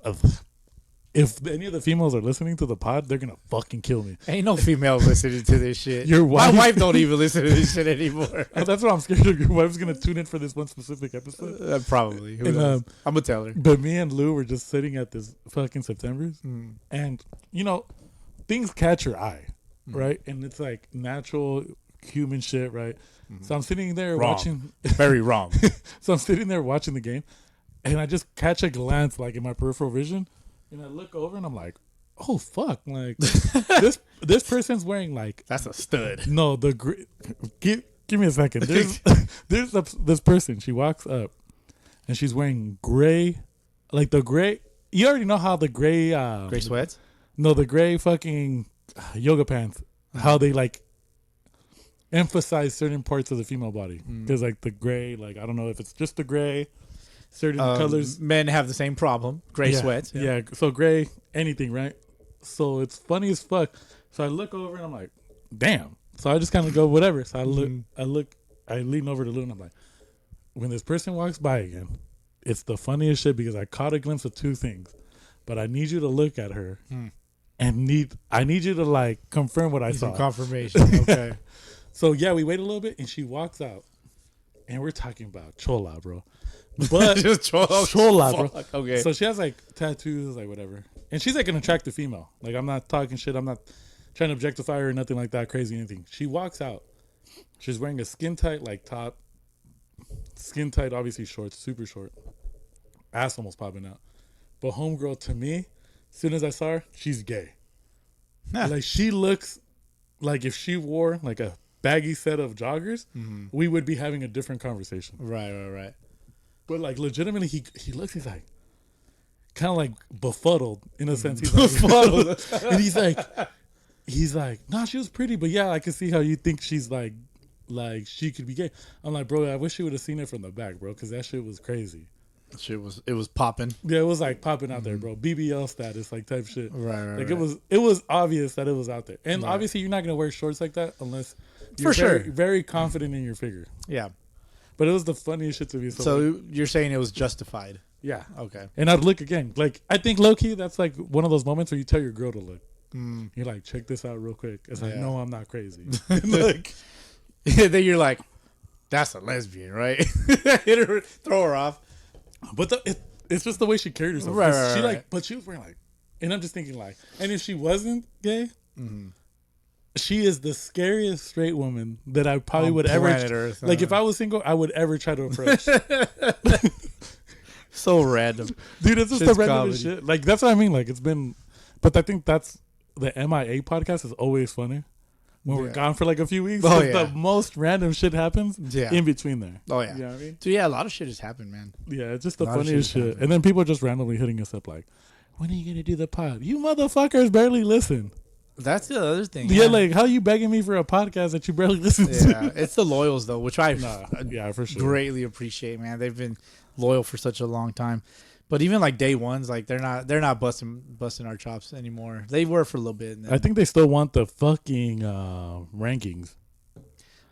[SPEAKER 3] if any of the females are listening to the pod, they're gonna fucking kill me.
[SPEAKER 2] Ain't no female listening to this shit.
[SPEAKER 3] Your
[SPEAKER 2] My
[SPEAKER 3] wife-
[SPEAKER 2] wife don't even listen to this shit anymore.
[SPEAKER 3] That's what I'm scared of. Your wife's gonna tune in for this one specific episode.
[SPEAKER 2] Probably. Who
[SPEAKER 3] And,
[SPEAKER 2] knows? I'm gonna tell her.
[SPEAKER 3] But me and Lou were just sitting at this fucking September's, and you know, things catch your eye, right? And it's like natural human shit, right? So I'm sitting there
[SPEAKER 2] Wrong.
[SPEAKER 3] watching.
[SPEAKER 2] Very wrong.
[SPEAKER 3] So I'm sitting there watching the game, and I just catch a glance like in my peripheral vision, and I look over and I'm like, "Oh fuck!" Like this person's wearing like
[SPEAKER 2] That's a stud.
[SPEAKER 3] no give me a second. There's this person. She walks up, and she's wearing gray, like the gray. You already know how the gray
[SPEAKER 2] Gray sweats.
[SPEAKER 3] no, the gray fucking yoga pants. How they like. emphasize certain parts of the female body. Because like the gray, like I don't know if it's just the gray, certain colors.
[SPEAKER 2] Men have the same problem. Gray sweats.
[SPEAKER 3] Yeah. So gray, anything, right? So it's funny as fuck. So I look over and I'm like, damn. So I just kind of go whatever. So I look, I lean over to Lou and I'm like, when this person walks by again, it's the funniest shit because I caught a glimpse of two things, but I need you to look at her and I need you to like confirm what I saw.
[SPEAKER 2] Some confirmation. Okay.
[SPEAKER 3] So yeah, we wait a little bit and she walks out and we're talking about chola, bro. But
[SPEAKER 2] Just
[SPEAKER 3] chola, bro.
[SPEAKER 2] Okay.
[SPEAKER 3] So she has like tattoos, like whatever. And she's like an attractive female. Like I'm not talking shit. I'm not trying to objectify her or nothing like that, crazy anything. She walks out. She's wearing a skin tight like top. Skin tight, obviously shorts, super short. Ass almost popping out. But homegirl, to me, as soon as I saw her, she's gay. Like she looks like if she wore like a baggy set of joggers, we would be having a different conversation.
[SPEAKER 2] Right.
[SPEAKER 3] But like legitimately, he looks, he's like kind of like befuddled in a sense. He's like, befuddled, and he's like, nah, she was pretty, but yeah, I can see how you think she's like she could be gay. I'm like, bro, I wish you would have seen it from the back, bro, because that shit was crazy.
[SPEAKER 2] It was popping.
[SPEAKER 3] Yeah, it was like popping out there, bro. BBL status, like type shit.
[SPEAKER 2] Right.
[SPEAKER 3] Like it was obvious that it was out there, and obviously you're not gonna wear shorts like that unless you're very confident in your figure.
[SPEAKER 2] Yeah.
[SPEAKER 3] But it was the funniest shit to me.
[SPEAKER 2] So you're saying it was justified?
[SPEAKER 3] Yeah.
[SPEAKER 2] Okay.
[SPEAKER 3] And I'd look again. Like I think low key, that's like one of those moments where you tell your girl to look. You're like, check this out real quick. It's like, no, I'm not crazy. Like,
[SPEAKER 2] then you're like, that's a lesbian, right? Hit her, throw her off.
[SPEAKER 3] But it's just the way she carried herself.
[SPEAKER 2] Right.
[SPEAKER 3] But she was wearing like, and I'm just thinking like, and if she wasn't gay, she is the scariest straight woman that I probably would ever.
[SPEAKER 2] Earth,
[SPEAKER 3] like if I was single, I would ever try to approach.
[SPEAKER 2] So random,
[SPEAKER 3] dude. It's just the random shit. Like that's what I mean. Like it's been, but I think that's the MIA podcast is always funny. When we're gone for like a few weeks, the most random shit happens in between there.
[SPEAKER 2] Oh yeah,
[SPEAKER 3] you know what I mean?
[SPEAKER 2] Dude, yeah, a lot of shit has happened, man.
[SPEAKER 3] Yeah, it's just the funniest shit. And then people are just randomly hitting us up like, when are you gonna do the pod? You motherfuckers barely listen.
[SPEAKER 2] That's the other thing.
[SPEAKER 3] Yeah, like how you begging me for a podcast that you barely listen to?
[SPEAKER 2] Yeah, it's the loyals though, which I
[SPEAKER 3] for sure
[SPEAKER 2] greatly appreciate, man. They've been loyal for such a long time. But even like day ones, like they're not busting our chops anymore. They were for a little bit.
[SPEAKER 3] I think they still want the fucking rankings.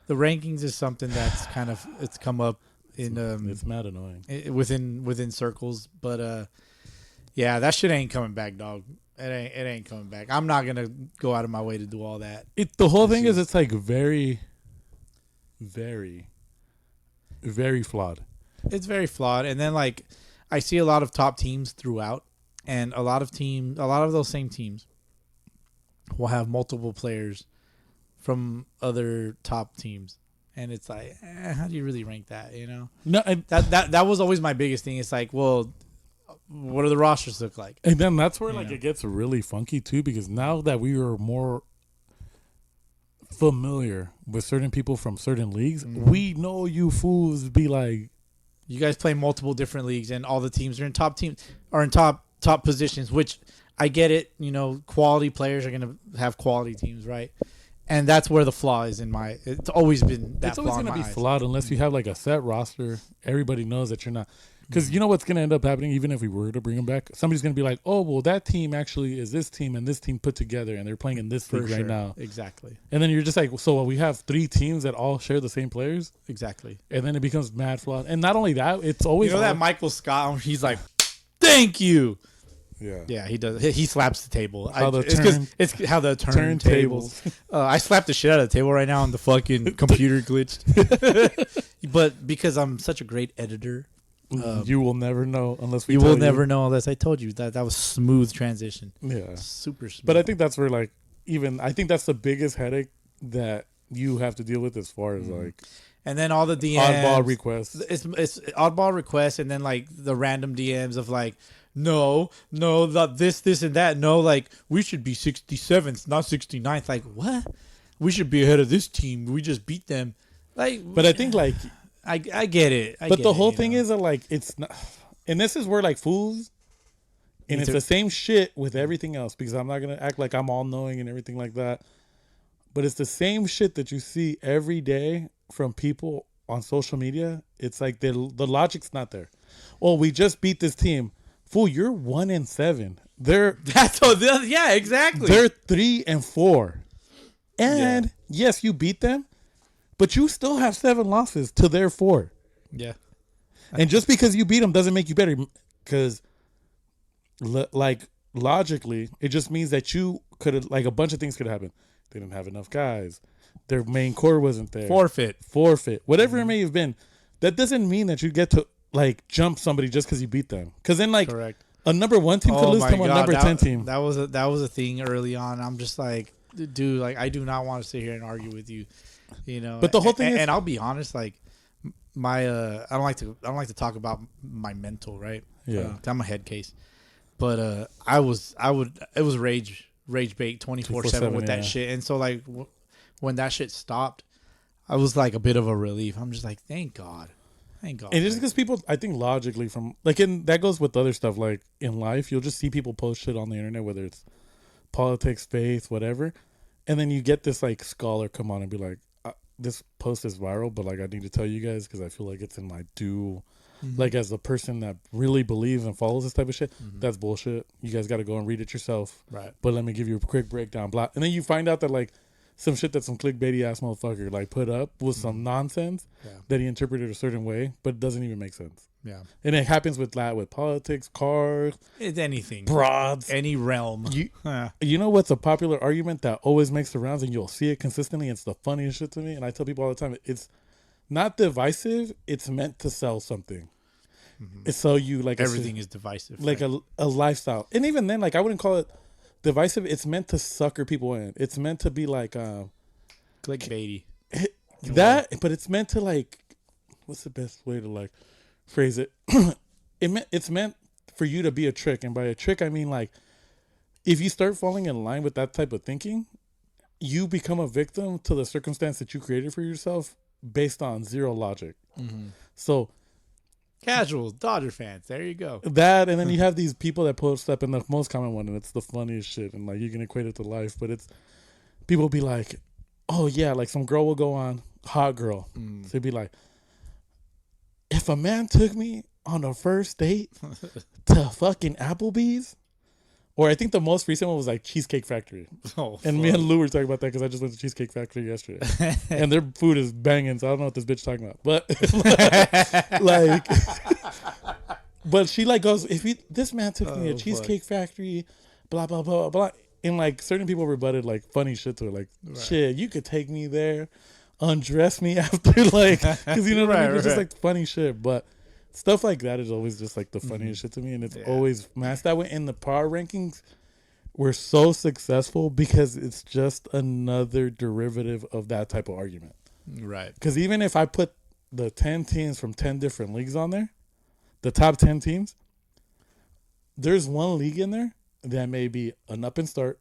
[SPEAKER 2] The rankings is something that's kind of it's come up in
[SPEAKER 3] it's mad annoying
[SPEAKER 2] within circles. But yeah, that shit ain't coming back, dog. It ain't coming back. I'm not gonna go out of my way to do all that.
[SPEAKER 3] The whole thing is it's like very, very, very flawed.
[SPEAKER 2] It's very flawed, and then like. I see a lot of top teams throughout, and a lot of those same teams will have multiple players from other top teams, and it's like, how do you really rank that? You know,
[SPEAKER 3] no,
[SPEAKER 2] that was always my biggest thing. It's like, well, what do the rosters look like?
[SPEAKER 3] And then that's where it gets really funky too, because now that we are more familiar with certain people from certain leagues, we know you fools be like.
[SPEAKER 2] You guys play multiple different leagues, and all the teams are in top positions. Which I get it. You know, quality players are gonna have quality teams, right? And that's where the flaw is in my. It's always been that. It's always gonna be
[SPEAKER 3] flawed unless you have like a set roster. Everybody knows that you're not. Because you know what's going to end up happening, even if we were to bring them back? Somebody's going to be like, oh, well, that team actually is this team and this team put together, and they're playing in this league right now.
[SPEAKER 2] Exactly.
[SPEAKER 3] And then you're just like, so we have 3 teams that all share the same players?
[SPEAKER 2] Exactly.
[SPEAKER 3] And then it becomes mad flawed. And not only that, it's always...
[SPEAKER 2] You know that Michael Scott, he's like, thank you.
[SPEAKER 3] Yeah.
[SPEAKER 2] Yeah, he does. He slaps the table. It's how the turntables. I slapped the shit out of the table right now and the fucking computer glitched. But because I'm such a great editor...
[SPEAKER 3] you will never know unless we.
[SPEAKER 2] You will never know unless I told you that was smooth transition.
[SPEAKER 3] Yeah,
[SPEAKER 2] super smooth.
[SPEAKER 3] But I think that's where I think that's the biggest headache that you have to deal with as far as
[SPEAKER 2] and then all the DMs,
[SPEAKER 3] oddball requests.
[SPEAKER 2] It's oddball requests, and then like the random DMs of like, no, this and that. No, like we should be 67th, not 69th. Like what? We should be ahead of this team. We just beat them. Like,
[SPEAKER 3] but I think like.
[SPEAKER 2] I get it.
[SPEAKER 3] But the whole thing is that like it's not, and this is where like fools, and it's the same shit with everything else because I'm not gonna act like I'm all knowing and everything like that. but it's the same shit that you see every day from people on social media. It's like the logic's not there. Well, we just beat this team. Fool, you're 1-7.
[SPEAKER 2] Yeah, exactly.
[SPEAKER 3] They're 3-4. And yes, you beat them, but you still have 7 losses to their 4.
[SPEAKER 2] Yeah.
[SPEAKER 3] And just because you beat them doesn't make you better. Because, like, logically, it just means that you could have, like, a bunch of things could happen. They didn't have enough guys. Their main core wasn't there.
[SPEAKER 2] Forfeit.
[SPEAKER 3] Whatever it may have been. That doesn't mean that you get to, like, jump somebody just because you beat them. Because then, like,
[SPEAKER 2] correct.
[SPEAKER 3] A number 1 team could lose to a number 10 team.
[SPEAKER 2] That was a thing early on. I'm just like, dude, like, I do not want to sit here and argue with you, you know.
[SPEAKER 3] But the whole thing is,
[SPEAKER 2] and I'll be honest, like, my I don't like to talk about my mental, right?
[SPEAKER 3] Yeah.
[SPEAKER 2] I'm a head case, but it was rage bait 24/7 with that shit, and so like when that shit stopped, I was like a bit of a relief. I'm just like, thank God. And
[SPEAKER 3] it's because people, I think logically from like, and that goes with other stuff like in life, you'll just see people post shit on the internet, whether it's politics, faith, whatever, and then you get this like scholar come on and be like, this post is viral, but like I need to tell you guys because I feel like it's in my due. Like as a person that really believes and follows this type of shit, that's bullshit. You guys got to go and read it yourself.
[SPEAKER 2] Right.
[SPEAKER 3] But let me give you a quick breakdown. Blah. And then you find out that like some shit that some clickbaity ass motherfucker like put up was some nonsense that he interpreted a certain way, but it doesn't even make sense.
[SPEAKER 2] Yeah.
[SPEAKER 3] And it happens with that, with politics, cars,
[SPEAKER 2] it's anything,
[SPEAKER 3] broads,
[SPEAKER 2] any realm.
[SPEAKER 3] You know what's a popular argument that always makes the rounds and you'll see it consistently? It's the funniest shit to me. And I tell people all the time, it's not divisive. It's meant to sell something. It's so you like
[SPEAKER 2] everything is divisive,
[SPEAKER 3] like
[SPEAKER 2] right?
[SPEAKER 3] a lifestyle. And even then, like I wouldn't call it divisive. It's meant to sucker people in. It's meant to be like
[SPEAKER 2] clickbaity.
[SPEAKER 3] But it's meant to like, what's the best way to like phrase it? It's meant for you to be a trick, and by a trick I mean like if you start falling in line with that type of thinking, you become a victim to the circumstance that you created for yourself based on zero logic. So
[SPEAKER 2] casual Dodger fans, there you go.
[SPEAKER 3] That, and then you have these people that post up in the most common one, and it's the funniest shit, and like you can equate it to life, but it's people be like, oh yeah, like some girl will go on, hot girl, so they'd be like, if a man took me on a first date to fucking Applebee's, or I think the most recent one was like Cheesecake Factory. And me and Lou were talking about that because I just went to Cheesecake Factory yesterday. And their food is banging, so I don't know what this bitch is talking about. But like, but she like goes, this man took me to Cheesecake Factory, blah, blah, blah, blah. And like certain people rebutted like funny shit to her. Like, shit, you could take me there, undress me after, like, because you know what I mean? It's just like funny shit. But stuff like that is always just like the funniest shit to me, and it's always masked that way. In the power rankings, we're so successful because it's just another derivative of that type of argument.
[SPEAKER 2] Right.
[SPEAKER 3] Because even if I put the 10 teams from 10 different leagues on there, the top 10 teams, there's one league in there that may be an up and start,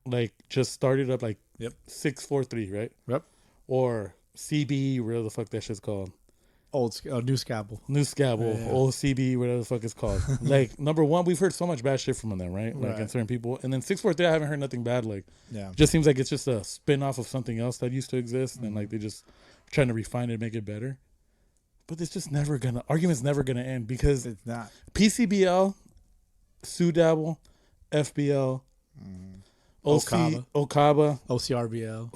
[SPEAKER 3] like just started up like 6-4-3, right?
[SPEAKER 2] Yep.
[SPEAKER 3] Or CBE, whatever the fuck that shit's called.
[SPEAKER 2] New Scabble,
[SPEAKER 3] old CB, whatever the fuck it's called. Like, number one, we've heard so much bad shit from them, right? Like, in certain people. And then 643, I haven't heard nothing bad. Like, just seems like it's just a spin-off of something else that used to exist. And, like, they just trying to refine it, make it better. But it's just never gonna, argument's never gonna end because
[SPEAKER 2] it's not.
[SPEAKER 3] PCBL, SUDABL, FBL, Okaba,
[SPEAKER 2] OCRBL,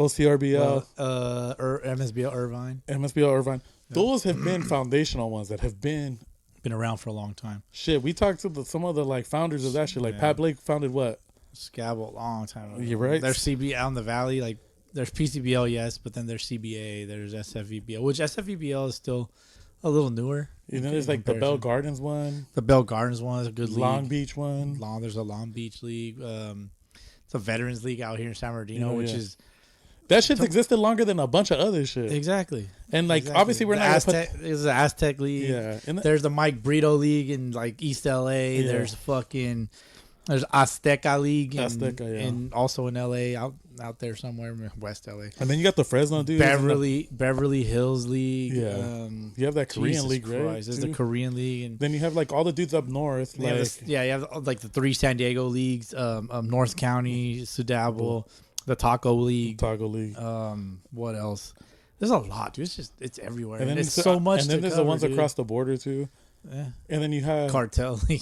[SPEAKER 2] MSBL Irvine.
[SPEAKER 3] Those have been foundational ones that have been
[SPEAKER 2] around for a long time.
[SPEAKER 3] Shit, we talked to some of the like founders of that shit. Like Pat Blake founded what?
[SPEAKER 2] Scabble a long time ago.
[SPEAKER 3] You're right.
[SPEAKER 2] There's CB out in the valley. Like there's PCBL, yes, but then there's CBA. There's SFVBL, which SFVBL is still a little newer.
[SPEAKER 3] You know, there's like the Bell Gardens one.
[SPEAKER 2] The Bell Gardens one is a good league.
[SPEAKER 3] Long Beach one.
[SPEAKER 2] There's a Long Beach league. It's a veterans league out here in San Bernardino, which is.
[SPEAKER 3] That shit's existed longer than a bunch of other shit.
[SPEAKER 2] Exactly.
[SPEAKER 3] And like obviously we're not
[SPEAKER 2] there's the Aztec League. Yeah. There's the Mike Brito League in like East LA. Yeah. There's Azteca League and also in LA out there somewhere in West LA.
[SPEAKER 3] And then you got the Fresno dude.
[SPEAKER 2] Beverly Hills League.
[SPEAKER 3] Yeah. You have that Korean league, right?
[SPEAKER 2] There's the Korean League, and
[SPEAKER 3] then you have like all the dudes up north.
[SPEAKER 2] You have like the 3 San Diego leagues, North County, SUDABL, The Taco League.
[SPEAKER 3] Taco League.
[SPEAKER 2] What else? There's a lot, dude. It's everywhere.
[SPEAKER 3] And then
[SPEAKER 2] it's so much.
[SPEAKER 3] And then there's
[SPEAKER 2] cover,
[SPEAKER 3] the ones
[SPEAKER 2] dude.
[SPEAKER 3] across the border too.
[SPEAKER 2] Yeah.
[SPEAKER 3] And then you have
[SPEAKER 2] Cartel League.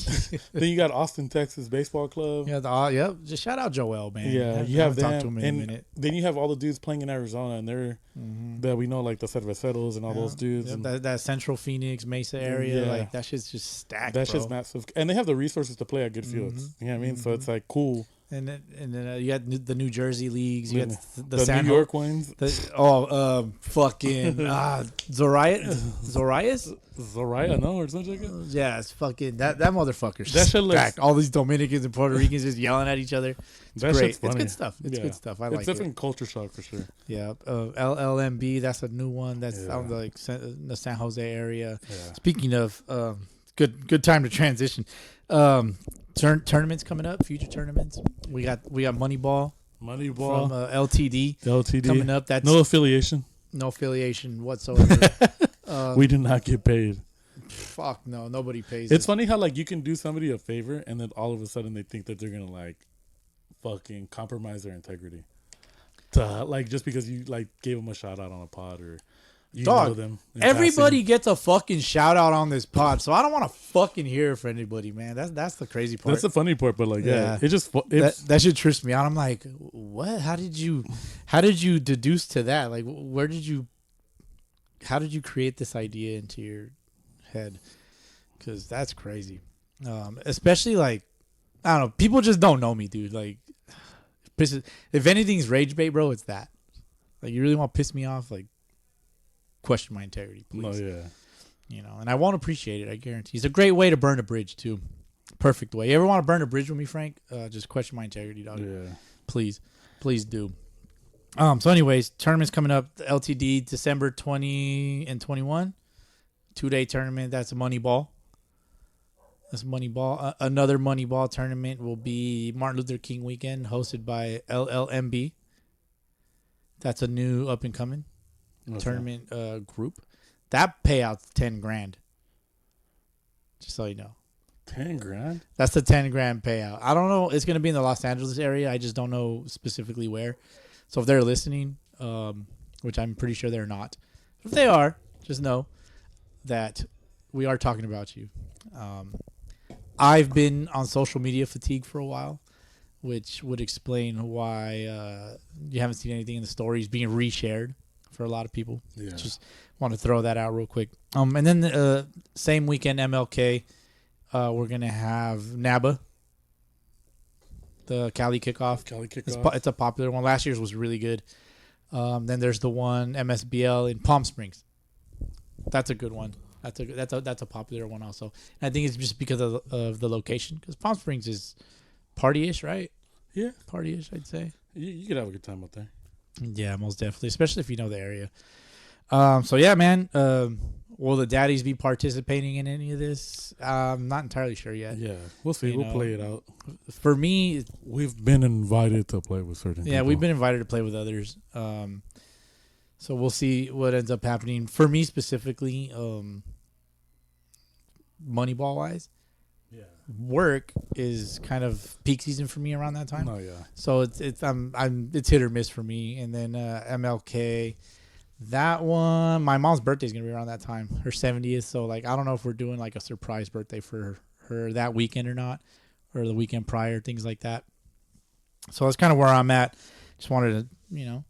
[SPEAKER 3] then you got Austin, Texas Baseball Club.
[SPEAKER 2] Yeah, yep. Just shout out Joel, man.
[SPEAKER 3] Yeah, you
[SPEAKER 2] I
[SPEAKER 3] have
[SPEAKER 2] haven't talked
[SPEAKER 3] them.
[SPEAKER 2] to him in a minute.
[SPEAKER 3] Then you have all the dudes playing in Arizona, and they're that we know, like the Cerveceros and all those dudes.
[SPEAKER 2] Yeah,
[SPEAKER 3] and
[SPEAKER 2] that Central Phoenix Mesa area, like that shit's just stacked.
[SPEAKER 3] That
[SPEAKER 2] bro.
[SPEAKER 3] shit's massive, and they have the resources to play at good fields. You know what I mean? So it's like cool.
[SPEAKER 2] And then you got the New Jersey leagues. You got the
[SPEAKER 3] New York ones.
[SPEAKER 2] Fucking
[SPEAKER 3] Zoraya, no, or something like that.
[SPEAKER 2] Yeah, it's fucking that motherfucker's
[SPEAKER 3] That shit looks-
[SPEAKER 2] stacked. All these Dominicans and Puerto Ricans just yelling at each other. It's
[SPEAKER 3] That
[SPEAKER 2] great.
[SPEAKER 3] shit's funny.
[SPEAKER 2] It's good stuff. It's good stuff. I like
[SPEAKER 3] It's different culture shock for sure.
[SPEAKER 2] Yeah, LLMB. That's a new one. That's out in the San Jose area.
[SPEAKER 3] Yeah.
[SPEAKER 2] Speaking of, good time to transition. Tournaments coming up. Future tournaments. We got Moneyball from LTD coming up. That's
[SPEAKER 3] no affiliation.
[SPEAKER 2] no affiliation whatsoever.
[SPEAKER 3] We did not get paid.
[SPEAKER 2] Fuck no, nobody pays.
[SPEAKER 3] It's funny how like you can do somebody a favor and then all of a sudden they think that they're gonna like fucking compromise their integrity. Like just because you like gave them a shout out on a pod or you know them.
[SPEAKER 2] Everybody gets a fucking shout out on this pod, so I don't want to fucking hear from anybody, man. That's the crazy part.
[SPEAKER 3] That's the funny part, but like it just
[SPEAKER 2] that shit trips me out. I'm like, what? How did you deduce to that? Like, how did you create this idea into your head? Because that's crazy. Especially like, I don't know, people just don't know me, dude. Like, if anything's rage bait, bro, it's that. Like, you really want to piss me off? Like, question my integrity, please.
[SPEAKER 3] Oh yeah.
[SPEAKER 2] You know, and I won't appreciate it. I guarantee. It's a great way to burn a bridge too. Perfect way. You ever want to burn a bridge with me, Frank? Just question my integrity, dog.
[SPEAKER 3] Yeah.
[SPEAKER 2] Please do. So anyways, tournaments coming up. The LTD December 20 and 21, 2-day tournament. That's a Moneyball. Another Moneyball tournament will be Martin Luther King weekend, hosted by LLMB. That's a new up and coming tournament group. That payout's $10,000. Just so you know.
[SPEAKER 3] $10,000?
[SPEAKER 2] That's the $10,000 payout. I don't know. It's gonna be in the Los Angeles area. I just don't know specifically where. So if they're listening, which I'm pretty sure they're not, if they are, just know that we are talking about you. I've been on social media fatigue for a while, which would explain why you haven't seen anything in the stories being reshared for a lot of people.
[SPEAKER 3] Yeah.
[SPEAKER 2] Just want to throw that out real quick. And then same weekend, MLK, we're going to have NABA, the Cali kickoff. It's a popular one. Last year's was really good. Then there's the one MSBL in Palm Springs. That's a good one. That's a popular one also. And I think it's just because of the location, because Palm Springs is party-ish, right?
[SPEAKER 3] Yeah,
[SPEAKER 2] party-ish, I'd say.
[SPEAKER 3] You could have a good time out there.
[SPEAKER 2] Yeah, most definitely, especially if you know the area. So yeah, man. Will the daddies be participating in any of this? I'm not entirely sure yet.
[SPEAKER 3] Yeah, we'll see. We'll play it out.
[SPEAKER 2] For me,
[SPEAKER 3] we've been invited to play with certain people.
[SPEAKER 2] Yeah, we've been invited to play with others. So we'll see what ends up happening. For me specifically, Moneyball wise, work is kind of peak season for me around that time.
[SPEAKER 3] Oh yeah.
[SPEAKER 2] So it's hit or miss for me. And then MLK, that one, my mom's birthday is gonna be around that time, her 70th. So like, I don't know if we're doing like a surprise birthday for her that weekend or not, or the weekend prior, things like that. So that's kind of where I'm at. Just wanted to,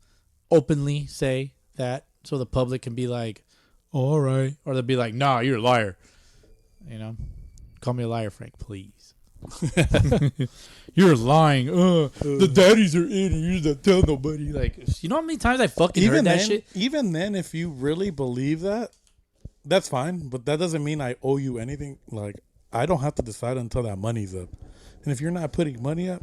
[SPEAKER 2] openly say that so the public can be like, oh, all right, or they'll be like, nah, you're a liar. Call me a liar, Frank, please. You're lying. The daddies are in and you just tell nobody. Like, you know how many times I fucking heard that shit?
[SPEAKER 3] Even then, if you really believe that, that's fine. But that doesn't mean I owe you anything. Like, I don't have to decide until that money's up. And if you're not putting money up,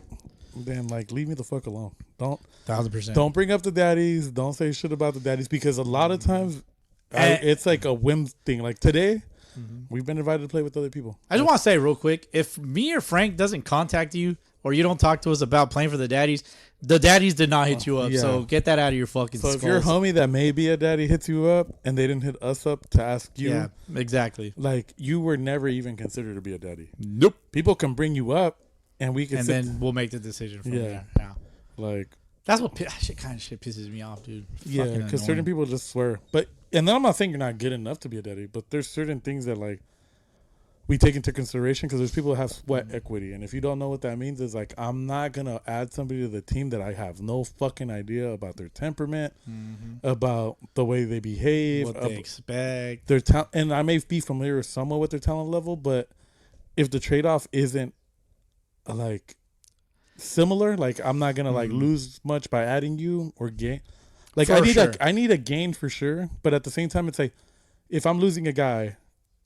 [SPEAKER 3] then like leave me the fuck alone.
[SPEAKER 2] 1,000%.
[SPEAKER 3] Don't bring up the daddies. Don't say shit about the daddies, because a lot of times it's like a whim thing. Like today, we've been invited to play with other people.
[SPEAKER 2] I just want to say real quick, if me or Frank doesn't contact you or you don't talk to us about playing for the daddies did not hit you up. Yeah. So get that out of your fucking skulls.
[SPEAKER 3] If your homie that may be a daddy hits you up and they didn't hit us up to ask you.
[SPEAKER 2] Yeah, exactly.
[SPEAKER 3] Like, you were never even considered to be a daddy.
[SPEAKER 2] Nope.
[SPEAKER 3] People can bring you up and we can
[SPEAKER 2] then we'll make the decision from there. Yeah.
[SPEAKER 3] Like,
[SPEAKER 2] That's what kind of shit pisses me off, dude.
[SPEAKER 3] Yeah, because certain people just swear. And then I'm not saying you're not good enough to be a daddy, but there's certain things that like we take into consideration because there's people that have sweat equity, and if you don't know what that means, is like I'm not gonna add somebody to the team that I have no fucking idea about their temperament, about the way they behave,
[SPEAKER 2] what they expect,
[SPEAKER 3] their talent. And I may be familiar somewhat with their talent level, but if the trade off isn't like similar, like I'm not gonna like lose much by adding you or gain. Like I need a gain for sure, but at the same time, it's like if I'm losing a guy.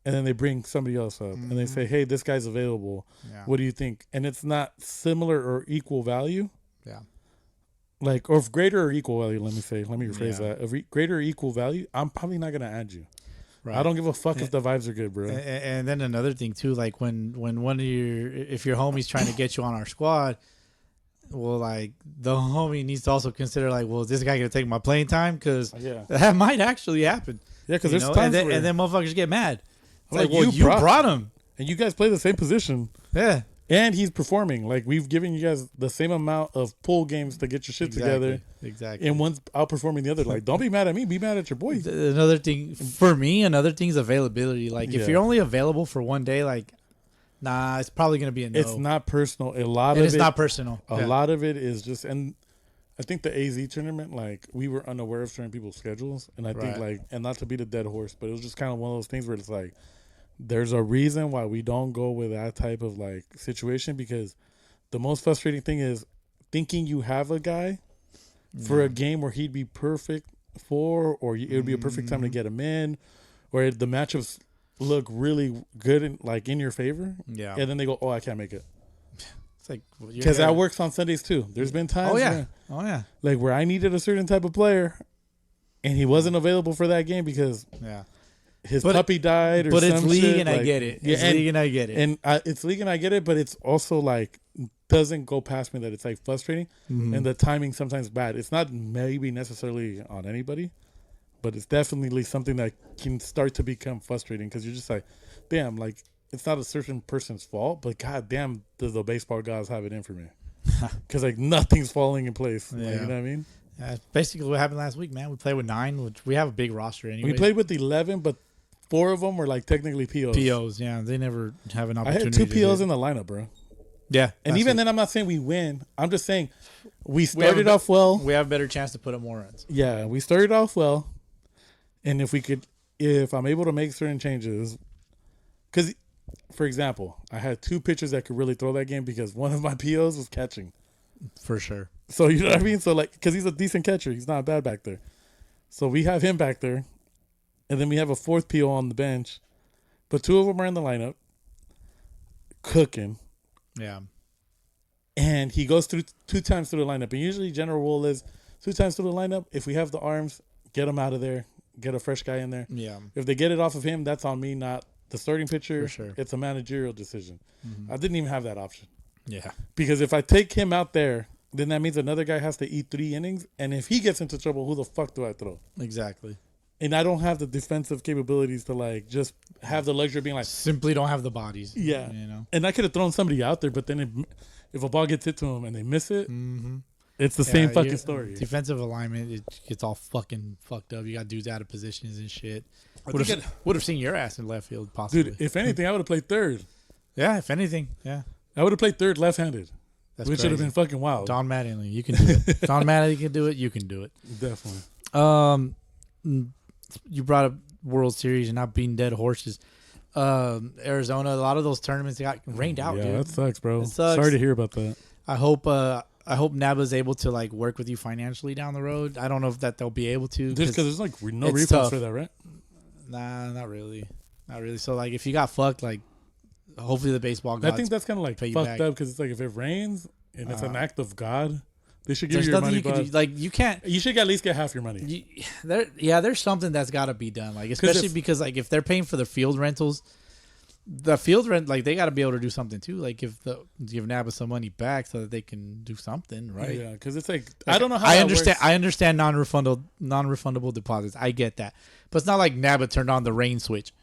[SPEAKER 3] And then they bring somebody else up, and they say, "Hey, this guy's available. Yeah. What do you think?" And it's not similar or equal value. Yeah. Like, or greater or equal value. Let me rephrase that. Of greater or equal value, I'm probably not gonna add you. Right. I don't give a fuck if the vibes are good, bro.
[SPEAKER 2] And then another thing too, like when one of if your homie's trying to get you on our squad, well, like the homie needs to also consider, like, well, is this guy gonna take my playing time? Because that might actually happen.
[SPEAKER 3] Yeah, because there's times
[SPEAKER 2] and then motherfuckers get mad. Like, well, you brought him.
[SPEAKER 3] And you guys play the same position.
[SPEAKER 2] Yeah.
[SPEAKER 3] And he's performing. Like, we've given you guys the same amount of pool games to get your shit together.
[SPEAKER 2] Exactly.
[SPEAKER 3] And one's outperforming the other. Like, don't be mad at me. Be mad at your boy.
[SPEAKER 2] Another thing, for me, is availability. Like, if you're only available for one day, like, nah, it's probably going to be a no.
[SPEAKER 3] It's not personal. It's
[SPEAKER 2] not personal.
[SPEAKER 3] A lot of it is just, and I think the AZ tournament, like, we were unaware of certain people's schedules. And I think, like, and not to beat a dead horse, but it was just kind of one of those things where it's like, there's a reason why we don't go with that type of like situation, because the most frustrating thing is thinking you have a guy for a game where he'd be perfect for, or it would be a perfect time to get him in, or the matchups look really good in your favor. Yeah. And then they go, "Oh, I can't make it." It's like, because that works on Sundays too. There's been times like where I needed a certain type of player and he wasn't available for that game because his puppy died, or
[SPEAKER 2] but
[SPEAKER 3] some
[SPEAKER 2] it's league
[SPEAKER 3] shit.
[SPEAKER 2] And I get it. It's league and I get it.
[SPEAKER 3] And it's league and I get it, but it's also like doesn't go past me that it's like frustrating, and the timing sometimes bad. It's not maybe necessarily on anybody, but it's definitely something that can start to become frustrating because you're just like, damn, like it's not a certain person's fault, but god damn, does the baseball gods have it in for me? Because like nothing's falling in place. Like, you know what I mean?
[SPEAKER 2] Basically what happened last week, man. We played with 9, which we have a big roster anyway.
[SPEAKER 3] We played with 11, but 4 of them were like technically POs.
[SPEAKER 2] POs, yeah. They never have an opportunity.
[SPEAKER 3] I had 2 POs in the lineup, bro.
[SPEAKER 2] Yeah.
[SPEAKER 3] And even then, I'm not saying we win. I'm just saying we started off well.
[SPEAKER 2] We have a better chance to put up more runs.
[SPEAKER 3] Yeah, we started off well. And if I'm able to make certain changes, because, for example, I had 2 pitchers that could really throw that game because one of my POs was catching.
[SPEAKER 2] For sure.
[SPEAKER 3] So, you know what I mean? So, like, because he's a decent catcher. He's not bad back there. So, we have him back there. And then we have a 4th PO on the bench. But 2 of them are in the lineup. Cooking.
[SPEAKER 2] Yeah.
[SPEAKER 3] And he goes through 2 times through the lineup. And usually general rule is 2 times through the lineup. If we have the arms, get him out of there. Get a fresh guy in there. Yeah. If they get it off of him, that's on me, not the starting pitcher.
[SPEAKER 2] For sure.
[SPEAKER 3] It's a managerial decision. I didn't even have that option.
[SPEAKER 2] Yeah.
[SPEAKER 3] Because if I take him out there, then that means another guy has to eat 3 innings. And if he gets into trouble, who the fuck do I throw?
[SPEAKER 2] Exactly.
[SPEAKER 3] And I don't have the defensive capabilities to like just have the luxury of being like,
[SPEAKER 2] simply don't have the bodies.
[SPEAKER 3] Yeah, you know. And I could have thrown somebody out there, but then if a ball gets hit to them and they miss it, it's the same fucking story.
[SPEAKER 2] Defensive alignment, it gets all fucking fucked up. You got dudes out of positions and shit. Would have seen your ass in left field possibly.
[SPEAKER 3] Dude, if anything, I would have played third.
[SPEAKER 2] Yeah, if anything, yeah.
[SPEAKER 3] I would have played third left-handed. Which would have been fucking wild.
[SPEAKER 2] Don Mattingly, you can do it. Don Mattingly can do it. You can do it.
[SPEAKER 3] Definitely.
[SPEAKER 2] You brought up World Series and not being dead horses. Arizona, a lot of those tournaments got rained out.
[SPEAKER 3] Yeah,
[SPEAKER 2] dude.
[SPEAKER 3] that sucks, bro. It sucks. Sorry to hear about that.
[SPEAKER 2] I hope NABA's able to like work with you financially down the road. I don't know if they'll be able to.
[SPEAKER 3] Just because there's like no refunds for that, right?
[SPEAKER 2] Nah, not really. So like, if you got fucked, like, hopefully the baseball gods.
[SPEAKER 3] I think that's kind of like fucked up because it's like if it rains and it's an act of God. They should give you your money back.
[SPEAKER 2] Like, you can't.
[SPEAKER 3] You should at least get half your money.
[SPEAKER 2] There's something that's got to be done. Like, especially because like if they're paying for the field rentals, the field rent, like they got to be able to do something too. Like give NABA some money back so that they can do something, right?
[SPEAKER 3] Yeah, because it's like I don't know how.
[SPEAKER 2] I understand non-refundable deposits. I get that, but it's not like NABA turned on the rain switch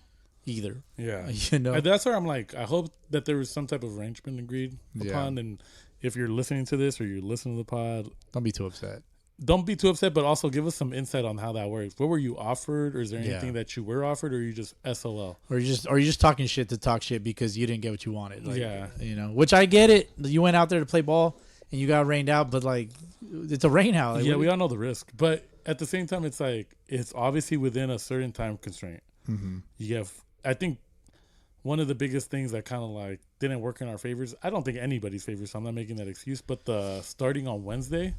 [SPEAKER 2] either.
[SPEAKER 3] Yeah, you know. And that's where I'm like, I hope that there was some type of arrangement agreed upon, and if you're listening to this or you're listening to the pod,
[SPEAKER 2] Don't be too upset.
[SPEAKER 3] don't be too upset, but also give us some insight on how that works. What were you offered, or is there anything that you were offered, or are you just SOL?
[SPEAKER 2] Or you're just talking shit to talk shit because you didn't get what you wanted. Like,
[SPEAKER 3] Yeah.
[SPEAKER 2] You know, which I get it. You went out there to play ball and you got rained out, but like, it's a rain out. Like,
[SPEAKER 3] Yeah, we all know the risk, but at the same time, it's like it's obviously within a certain time constraint.
[SPEAKER 2] Mm-hmm.
[SPEAKER 3] You have, I think, one of the biggest things that kind of like didn't work in our favors. I don't think anybody's favor, so I'm not making that excuse. But the starting on Wednesday,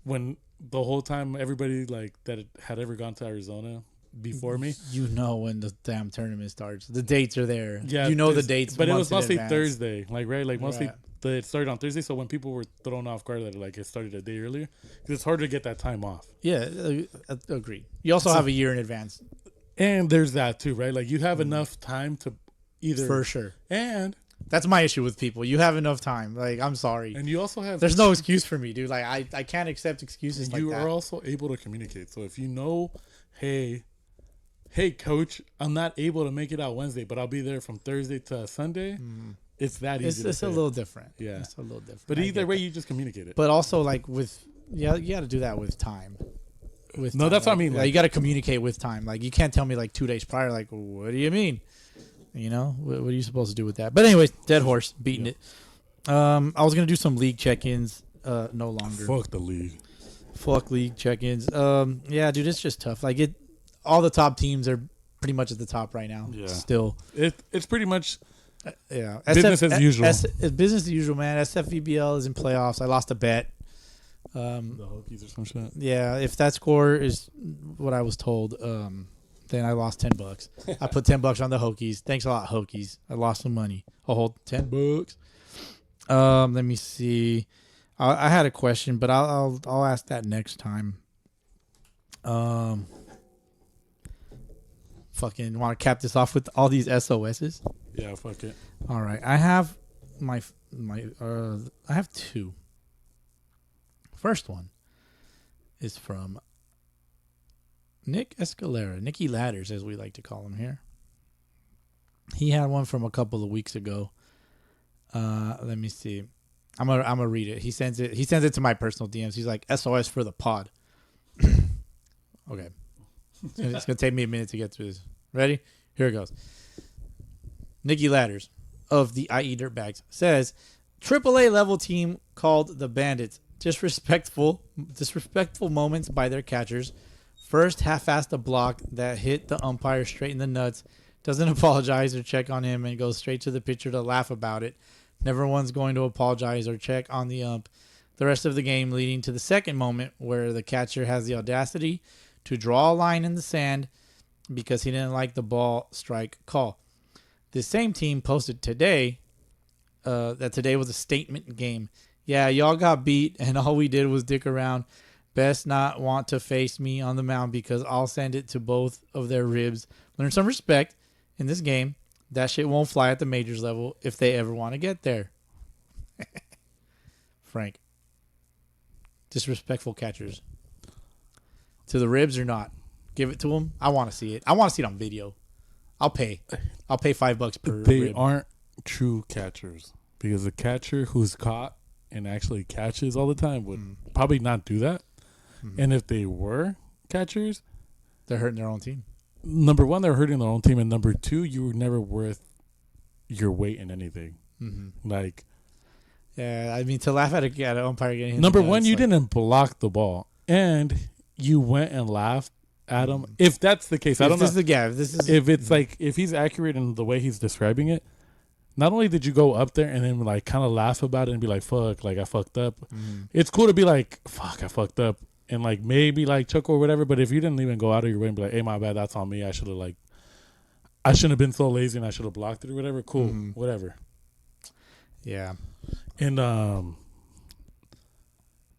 [SPEAKER 3] when the whole time everybody like that had ever gone to Arizona before me,
[SPEAKER 2] You know when the damn tournament starts. The dates are there.
[SPEAKER 3] yeah,
[SPEAKER 2] You know the dates.
[SPEAKER 3] but it
[SPEAKER 2] months
[SPEAKER 3] was
[SPEAKER 2] in
[SPEAKER 3] mostly
[SPEAKER 2] advance.
[SPEAKER 3] Thursday, like right, like mostly
[SPEAKER 2] Right.
[SPEAKER 3] it started on Thursday. So when people were thrown off guard, that like it started a day earlier, because it's hard to get that time off.
[SPEAKER 2] Yeah, agreed. You also have a year in advance.
[SPEAKER 3] And there's that too, right? Like you have enough time to either
[SPEAKER 2] For sure.
[SPEAKER 3] and
[SPEAKER 2] That's my issue with people. You have enough time. Like, I'm sorry.
[SPEAKER 3] you also have
[SPEAKER 2] There's no excuse for me, dude. Like, I can't accept excuses like
[SPEAKER 3] you
[SPEAKER 2] that.
[SPEAKER 3] are also able to communicate. So if you know, hey coach, I'm not able to make it out Wednesday, but I'll be there from Thursday to Sunday. It's that easy.
[SPEAKER 2] It's a little different.
[SPEAKER 3] Yeah.
[SPEAKER 2] It's a little different.
[SPEAKER 3] But
[SPEAKER 2] I
[SPEAKER 3] either
[SPEAKER 2] get
[SPEAKER 3] way,
[SPEAKER 2] that.
[SPEAKER 3] you just communicate it.
[SPEAKER 2] But also, like, with, yeah, you got to do that with time. With
[SPEAKER 3] No,
[SPEAKER 2] time.
[SPEAKER 3] that's what I
[SPEAKER 2] Like,
[SPEAKER 3] mean, like-
[SPEAKER 2] you got to communicate with time. Like, you can't tell me, like, 2 days prior, like, what do you mean? You know, what are you supposed to do with that? But anyways, dead horse, beating it. I was going to do some league check-ins, no longer.
[SPEAKER 3] Fuck the league.
[SPEAKER 2] Fuck league check-ins. Yeah, dude, it's just tough. Like, all the top teams are pretty much at the top right now.
[SPEAKER 3] Yeah.
[SPEAKER 2] Still.
[SPEAKER 3] It's pretty much
[SPEAKER 2] Yeah.
[SPEAKER 3] Business as usual.
[SPEAKER 2] Business as usual, man. SFVBL is in playoffs. I lost a bet.
[SPEAKER 3] the Hokies or some shit.
[SPEAKER 2] Yeah, if that score is what I was told, then I lost $10. I put $10 on the Hokies. Thanks a lot, Hokies. I lost some money. I'll hold $10. Let me see. I had a question, but I'll ask that next time. Fucking want to cap this off with all these SOSs?
[SPEAKER 3] Yeah, fuck it.
[SPEAKER 2] All right, I have I have two. First one is from Nick Escalera, Nicky Ladders, as we like to call him here. He had one from a couple of weeks ago. Let me see. I'm gonna read it. He sends it to my personal DMs. He's like, SOS for the pod. Okay. It's gonna take me a minute to get through this. Ready? Here it goes. Nicky Ladders of the IE Dirtbags says, AAA level team called the Bandits. Disrespectful moments by their catchers. First, half-assed a block that hit the umpire straight in the nuts. Doesn't apologize or check on him and goes straight to the pitcher to laugh about it. Never once going to apologize or check on the ump. The rest of the game leading to the second moment where the catcher has the audacity to draw a line in the sand because he didn't like the ball strike call. This same team posted today that today was a statement game. Yeah, y'all got beat and all we did was dick around. Best not want to face me on the mound because I'll send it to both of their ribs. Learn some respect in this game. That shit won't fly at the majors level if they ever want to get there. Frank. Disrespectful catchers. To the ribs or not? Give it to them. I want to see it. I want to see it on video. I'll pay $5 per
[SPEAKER 3] They
[SPEAKER 2] rib.
[SPEAKER 3] aren't true catchers, because the catcher who's caught and actually catches all the time would probably not do that. And if they were catchers,
[SPEAKER 2] They're hurting their own team.
[SPEAKER 3] number one, they're hurting their own team, and number two, you were never worth your weight in anything. Like,
[SPEAKER 2] Yeah, I mean, to laugh at an umpire getting hit in
[SPEAKER 3] number
[SPEAKER 2] the
[SPEAKER 3] one,
[SPEAKER 2] nuts,
[SPEAKER 3] you
[SPEAKER 2] like,
[SPEAKER 3] didn't block the ball, and you went and laughed at him. If that's the case, I don't know. If it's like, if he's accurate in the way he's describing it, not only did you go up there and then like kind of laugh about it and be like, fuck, like I fucked up. It's cool to be like, fuck, I fucked up. And like maybe like chuckle or whatever. But if you didn't even go out of your way and be like, hey, my bad, that's on me. I shouldn't have been so lazy and I should have blocked it or whatever. Cool. Whatever.
[SPEAKER 2] Yeah.
[SPEAKER 3] And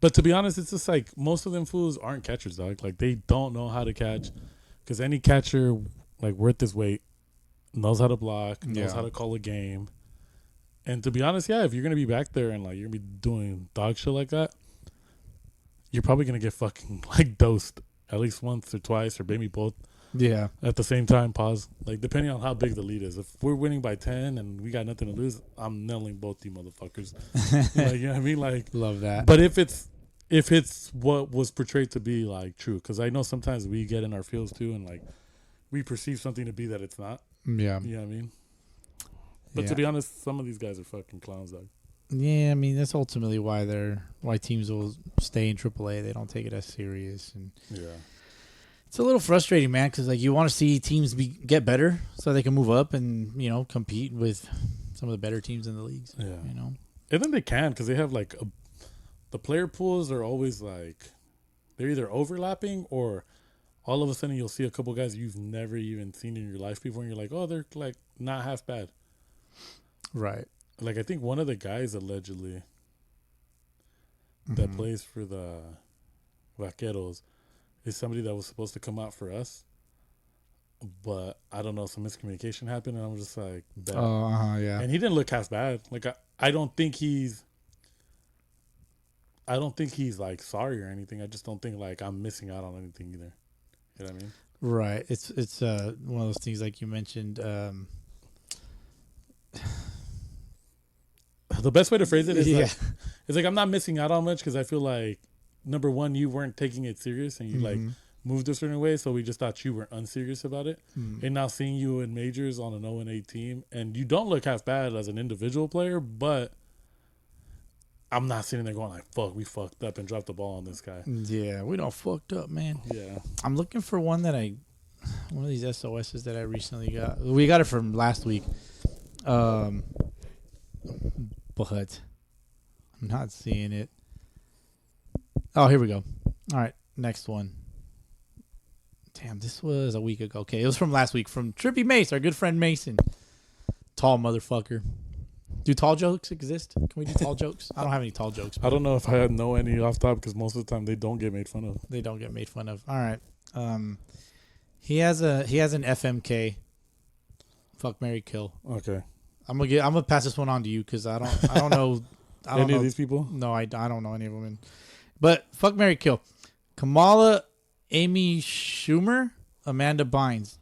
[SPEAKER 3] but to be honest, it's just like most of them fools aren't catchers, dog. Like they don't know how to catch, because any catcher like worth his weight knows how to block, knows how to call a game. And to be honest, yeah, if you're gonna be back there and like you're gonna be doing dog shit like that, you're probably gonna get fucking like dosed at least once or twice or maybe both
[SPEAKER 2] Yeah.
[SPEAKER 3] At the same time, pause. Like, depending on how big the lead is. If we're winning by 10 and we got nothing to lose, I'm nailing both you motherfuckers. Like, you know what I mean? Like,
[SPEAKER 2] love that.
[SPEAKER 3] But if it's what was portrayed to be, like, true, because I know sometimes we get in our feels too, and like we perceive something to be that it's not.
[SPEAKER 2] Yeah.
[SPEAKER 3] You know what I mean? But to be honest, some of these guys are fucking clowns, dog.
[SPEAKER 2] Yeah, I mean that's ultimately why teams will stay in AAA. They don't take it as serious, and it's a little frustrating, man. Because like you want to see teams get better so they can move up and compete with some of the better teams in the leagues.
[SPEAKER 3] Yeah,
[SPEAKER 2] and
[SPEAKER 3] then they can because they have like the player pools are always like they're either overlapping or all of a sudden you'll see a couple guys you've never even seen in your life before, and you're like, oh, they're like not half bad,
[SPEAKER 2] right?
[SPEAKER 3] Like, I think one of the guys allegedly that plays for the Vaqueros is somebody that was supposed to come out for us. But I don't know, some miscommunication happened, and I'm just like,
[SPEAKER 2] yeah.
[SPEAKER 3] And he didn't look half bad. Like, I don't think he's like sorry or anything. I just don't think like I'm missing out on anything either. You know what I mean?
[SPEAKER 2] Right. It's one of those things like you mentioned.
[SPEAKER 3] The best way to phrase it is like I'm not missing out on much because I feel like, number one, you weren't taking it serious and you like moved a certain way, so we just thought you were unserious about it. And now seeing you in majors on an 0-8 team, and you don't look half bad as an individual player, but I'm not sitting there going like, fuck, we fucked up and dropped the ball on this guy.
[SPEAKER 2] Yeah, we don't fucked up, man.
[SPEAKER 3] Yeah. I'm
[SPEAKER 2] looking for one of these SOSs that I recently got. We got it from last week. But I'm not seeing it. Oh, here we go. All right, next one. Damn, this was a week ago. Okay, it was from last week from Trippy Mace, our good friend Mason. Tall motherfucker. Do tall jokes exist? Can we do tall jokes? I don't have any tall jokes.
[SPEAKER 3] I don't know if I know any off top because most of the time they don't get made fun of.
[SPEAKER 2] They don't get made fun of. All right. He has an FMK. Fuck, marry, kill.
[SPEAKER 3] Okay.
[SPEAKER 2] I'm gonna pass this one on to you because I don't know
[SPEAKER 3] any of these people.
[SPEAKER 2] No, I don't know any of them. But fuck, marry, kill. Kamala, Amy Schumer, Amanda Bynes.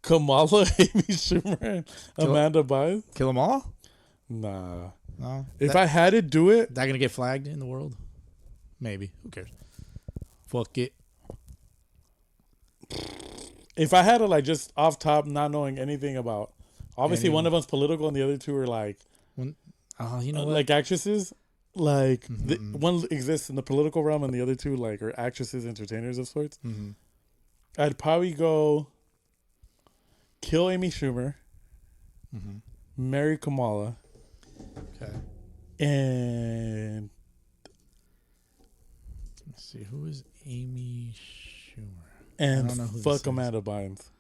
[SPEAKER 3] Kamala, Amy Schumer, Amanda Bynes.
[SPEAKER 2] Kill them all?
[SPEAKER 3] Nah.
[SPEAKER 2] No.
[SPEAKER 3] If I had to do it,
[SPEAKER 2] that gonna get flagged in the world? Maybe. Who cares? Fuck it.
[SPEAKER 3] If I had to, like, just off top, not knowing anything about, obviously one of them's political and the other two are like, like actresses. Like one exists in the political realm and the other two like are actresses, entertainers of sorts. I'd probably go kill Amy Schumer, marry Kamala, and
[SPEAKER 2] let's see, who is Amy Schumer?
[SPEAKER 3] And fuck Amanda Bynes.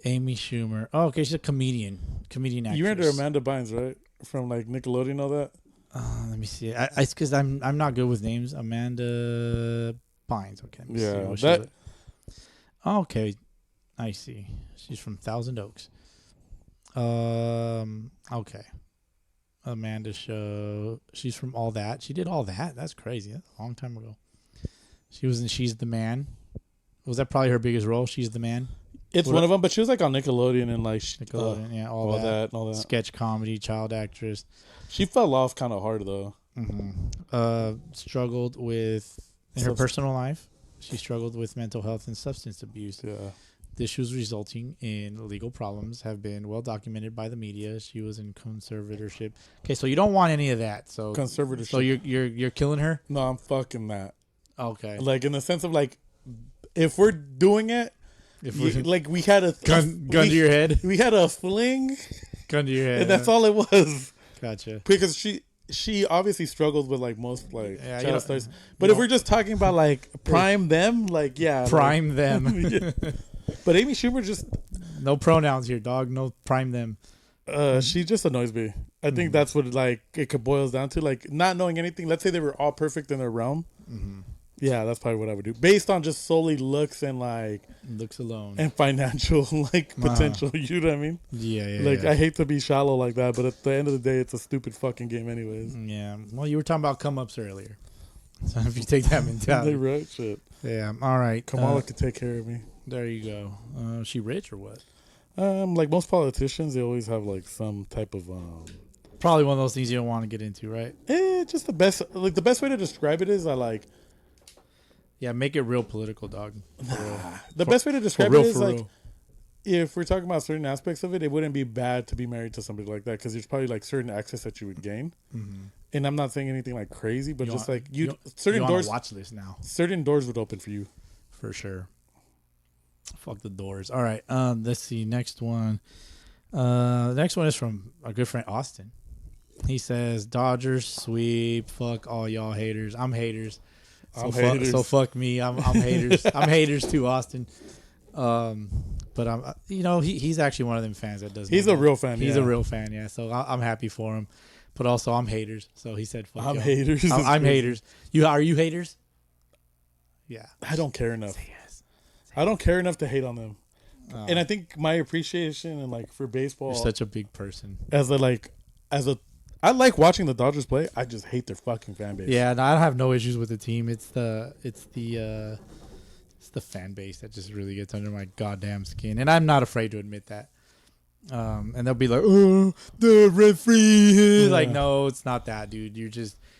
[SPEAKER 2] Amy Schumer. Oh, okay, she's a comedian actress.
[SPEAKER 3] You remember Amanda Bynes, right? From like Nickelodeon and all that.
[SPEAKER 2] Let me see. It's because I'm not good with names. Amanda Bynes. Okay.
[SPEAKER 3] Yeah.
[SPEAKER 2] Okay, I see. She's from Thousand Oaks. Okay. Amanda show. She's from All That. She did All That. That's crazy. That's a long time ago. She was in She's the Man. Was that probably her biggest role? She's the Man.
[SPEAKER 3] It's one of them, but she was like on Nickelodeon and like
[SPEAKER 2] Nickelodeon, all that, sketch comedy, child actress.
[SPEAKER 3] She fell off kind of hard though.
[SPEAKER 2] Struggled with in her personal life. She struggled with mental health and substance abuse.
[SPEAKER 3] Yeah.
[SPEAKER 2] The issues resulting in legal problems have been well documented by the media. She was in conservatorship. Okay, so you don't want any of that. So
[SPEAKER 3] conservatorship.
[SPEAKER 2] So you're killing her?
[SPEAKER 3] No, I'm fucking that.
[SPEAKER 2] Okay.
[SPEAKER 3] Like in the sense of like, if we're doing it, like we had a
[SPEAKER 2] gun to your head.
[SPEAKER 3] We had a fling.
[SPEAKER 2] Gun to your head.
[SPEAKER 3] And that's all it was.
[SPEAKER 2] Gotcha.
[SPEAKER 3] Because she obviously struggles with like most like child stars. But if we're just talking about like prime them, like
[SPEAKER 2] prime them.
[SPEAKER 3] Yeah. But Amy Schumer just
[SPEAKER 2] no pronouns here, dog. No prime them.
[SPEAKER 3] She just annoys me. I think that's what like it boils down to, like not knowing anything. Let's say they were all perfect in their realm. Yeah, that's probably what I would do, based on just solely looks and like
[SPEAKER 2] looks alone
[SPEAKER 3] and financial like potential. You know what I mean?
[SPEAKER 2] Yeah.
[SPEAKER 3] Like I hate to be shallow like that, but at the end of the day, it's a stupid fucking game, anyways.
[SPEAKER 2] Yeah. Well, you were talking about come ups earlier. So if you take that mentality.
[SPEAKER 3] They right shit.
[SPEAKER 2] Yeah. All right.
[SPEAKER 3] Kamala could take care of me.
[SPEAKER 2] There you go. She rich or what?
[SPEAKER 3] Like most politicians, they always have like some type of
[SPEAKER 2] Probably one of those things you don't want to get into, right?
[SPEAKER 3] just the best. Like the best way to describe it is
[SPEAKER 2] Yeah, make it real political, dog.
[SPEAKER 3] The best way to describe it is like
[SPEAKER 2] real.
[SPEAKER 3] if we're talking about certain aspects of it, it wouldn't be bad to be married to somebody like that because there's probably like certain access that you would gain.
[SPEAKER 2] Mm-hmm.
[SPEAKER 3] And I'm not saying anything like crazy, but just like
[SPEAKER 2] certain
[SPEAKER 3] doors.
[SPEAKER 2] Watch this now.
[SPEAKER 3] Certain doors would open for you,
[SPEAKER 2] for sure. Fuck the doors. All right. Let's see. Next one. The next one is from our good friend Austin. He says, "Dodgers sweep. Fuck all y'all haters. I'm haters. So fuck me. I'm haters. I'm haters too, Austin. But I'm, he's actually one of them fans that does.
[SPEAKER 3] He's a real fan.
[SPEAKER 2] He's a real fan. Yeah. So I'm happy for him. But also I'm haters. So he said, fuck
[SPEAKER 3] I'm
[SPEAKER 2] y'all.
[SPEAKER 3] haters.
[SPEAKER 2] I'm haters. Are you haters? Yeah.
[SPEAKER 3] I don't care enough.
[SPEAKER 2] Say yes.
[SPEAKER 3] I don't care enough to hate on them. And I think my appreciation and like for baseball,
[SPEAKER 2] you're such a big person.
[SPEAKER 3] I like watching the Dodgers play. I just hate their fucking fan base.
[SPEAKER 2] Yeah, no, I have no issues with the team. It's the fan base that just really gets under my goddamn skin, and I'm not afraid to admit that. And they'll be like, "Oh, the referee." Like, no, it's not that, dude.